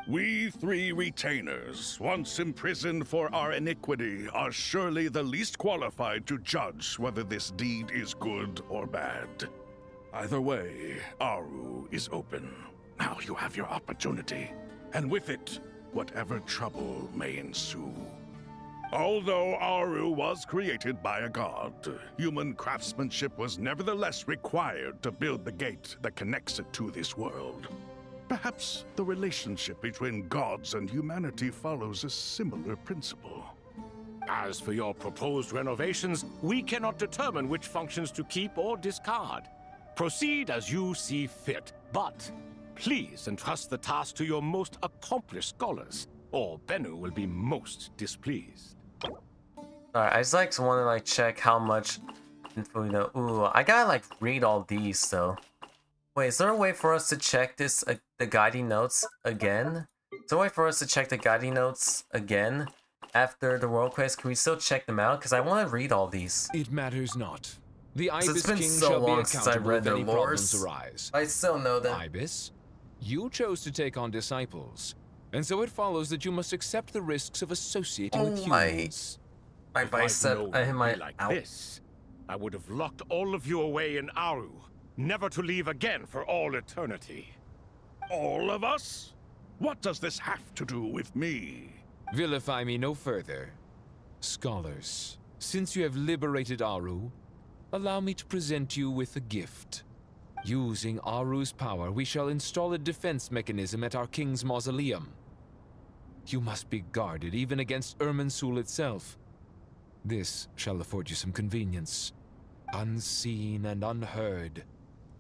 We three retainers, once imprisoned for our iniquity, are surely the least qualified to judge whether this deed is good or bad. Either way, Aru is open. Now you have your opportunity, and with it, whatever trouble may ensue. Although Aru was created by a god, human craftsmanship was nevertheless required to build the gate that connects it to this world. Perhaps the relationship between gods and humanity follows a similar principle. As for your proposed renovations, we cannot determine which functions to keep or discard. Proceed as you see fit, but please entrust the task to your most accomplished scholars, or Bennu will be most displeased. Alright, I just like want to like check how much info we know. Ooh, I gotta like read all these though. Wait, is there a way for us to check this the guiding notes again? Is there a way for us to check the guiding notes again after the world quest? Can we still check them out? Because I want to read all these. It matters not. The Ibis It's been King so shall be long since I accountable read if their any problems lores. arise. I still know them. Ibis, you chose to take on disciples, and so it follows that you must accept the risks of associating with humans. My bicep, I hit my like this, I would have locked all of you away in Aru, never to leave again for all eternity. All of us? What does this have to do with me? Vilify me no further. Scholars, since you have liberated Aru, allow me to present you with a gift. Using Aru's power, we shall install a defense mechanism at our king's mausoleum. You must be guarded even against Irminsul itself. This shall afford you some convenience. Unseen and unheard.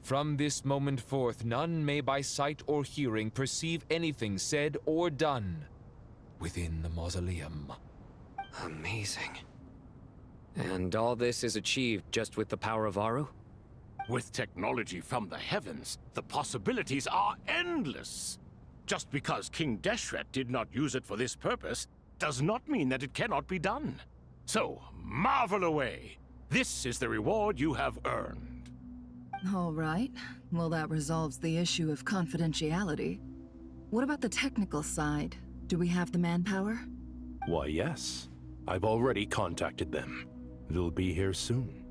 From this moment forth, none may by sight or hearing perceive anything said or done within the mausoleum. Amazing. And all this is achieved just with the power of Aru? With technology from the heavens, the possibilities are endless. Just because King Deshret did not use it for this purpose does not mean that it cannot be done. So, marvel away. This is the reward you have earned. All right. Well, that resolves the issue of confidentiality. What about the technical side? Do we have the manpower? Why, yes. I've already contacted them. They'll be here soon.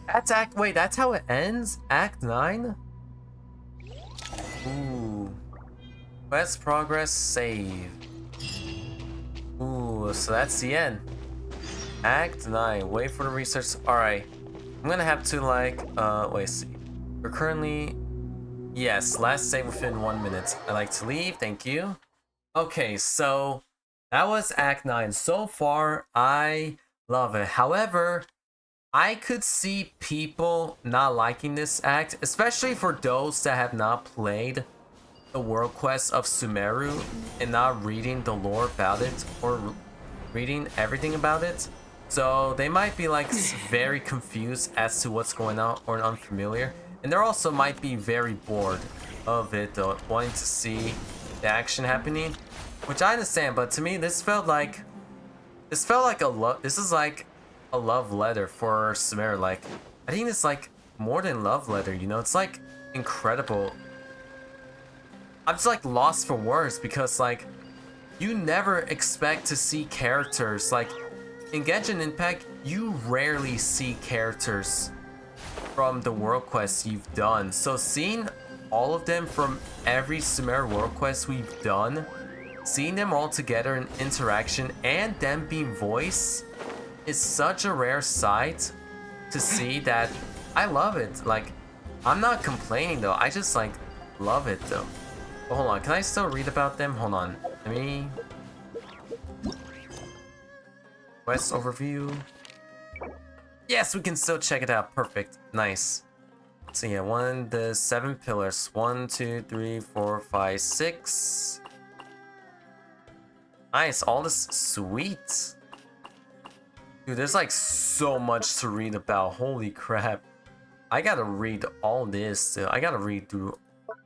That's wait, that's how it ends? Act 9? Ooh. Quest progress save. Ooh, so that's the end. Act 9. Wait for the research. Alright. I'm gonna have to like wait, see. We're currently yes, last save within 1 minute. I'd like to leave, thank you. Okay, so that was Act 9. So far, I love it. However, I could see people not liking this act, especially for those that have not played the world quest of Sumeru and not reading the lore about it or reading everything about it. So they might be like very confused as to what's going on or unfamiliar. And they also might be very bored of it though, wanting to see the action happening. Which I understand, but to me this felt like this is like a love letter for Sumeru. Like, I think it's like more than love letter, you know? It's like incredible. I'm just like lost for words because like you never expect to see characters like in Genshin Impact. You rarely see characters from the world quests you've done. So seeing all of them from every Sumeru world quest we've done, seeing them all together in interaction and them being voiced is such a rare sight to see that I love it. Like, I'm not complaining though, I just like love it though. But hold on, can I still read about them? Hold on, let me... Quest overview. Yes, we can still check it out, perfect, nice. So yeah, the 7 pillars, 1, 2, 3, 4, 5, 6. Nice, all this sweet. Dude, there's like so much to read about. Holy crap. I gotta read all this. I gotta read through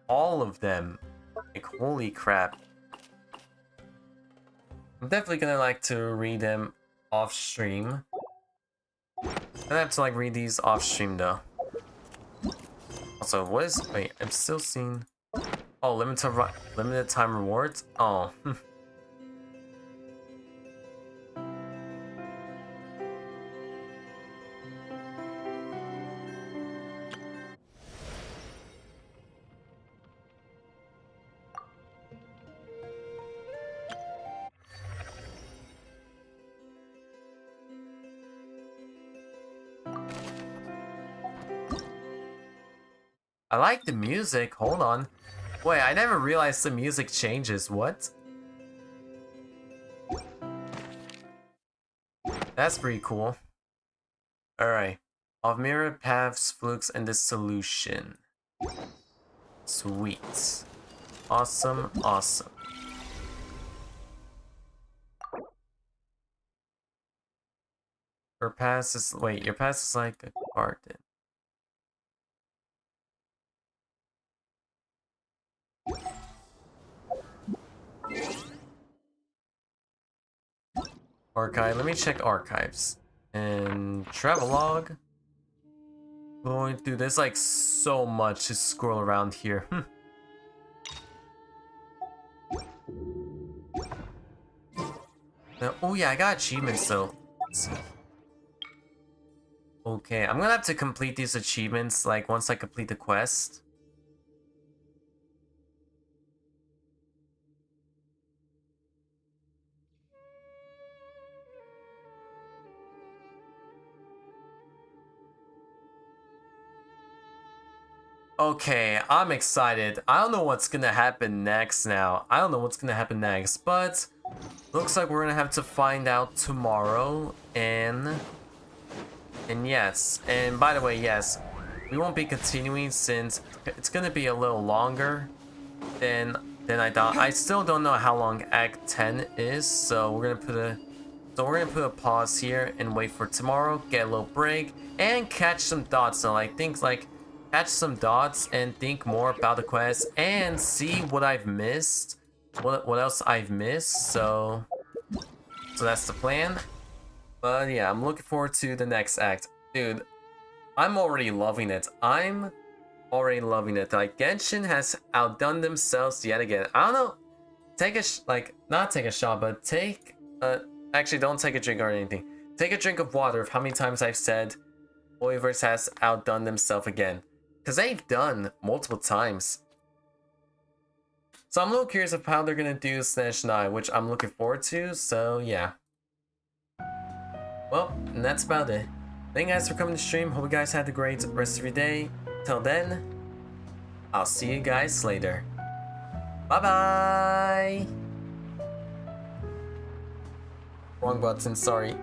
all of them. Like, holy crap. I'm definitely gonna like to read them off stream. I have to like read these off stream though. Also, what is? Wait, I'm still seeing. Oh, limited time rewards. Oh. I like the music. Hold on. Wait, I never realized the music changes. What? That's pretty cool. Alright. Of mirror paths, flukes, and the solution. Sweet. Awesome, awesome. Your pass is... Wait, your pass is like a garden. Archive. Let me check archives. And travelogue. Going through. There's like so much to scroll around here. Now, oh yeah, I got achievements though. Okay, I'm gonna have to complete these achievements like once I complete the quest. Okay, I'm excited. I don't know what's gonna happen next now. I don't know what's gonna happen next, but looks like we're gonna have to find out tomorrow. And yes, and by the way, yes, we won't be continuing since it's gonna be a little longer than I thought. I still don't know how long Act 10 is, so we're gonna put a pause here and wait for tomorrow, get a little break, and catch some thoughts. So like things like catch some dots and think more about the quest and see what I've missed, what else I've missed. So that's the plan. But yeah, I'm looking forward to the next act. Dude, I'm already loving it. I'm already loving it. Like, Genshin has outdone themselves yet again. I don't know. Take a not take a shot, but take actually don't take a drink or anything. Take a drink of water of how many times I've said VTubers has outdone themselves again. Because they've done multiple times. So I'm a little curious of how they're gonna do Slash 9, which I'm looking forward to, so yeah. Well, and that's about it. Thank you guys for coming to stream. Hope you guys had a great rest of your day. Till then, I'll see you guys later. Bye-bye! Wrong button, sorry.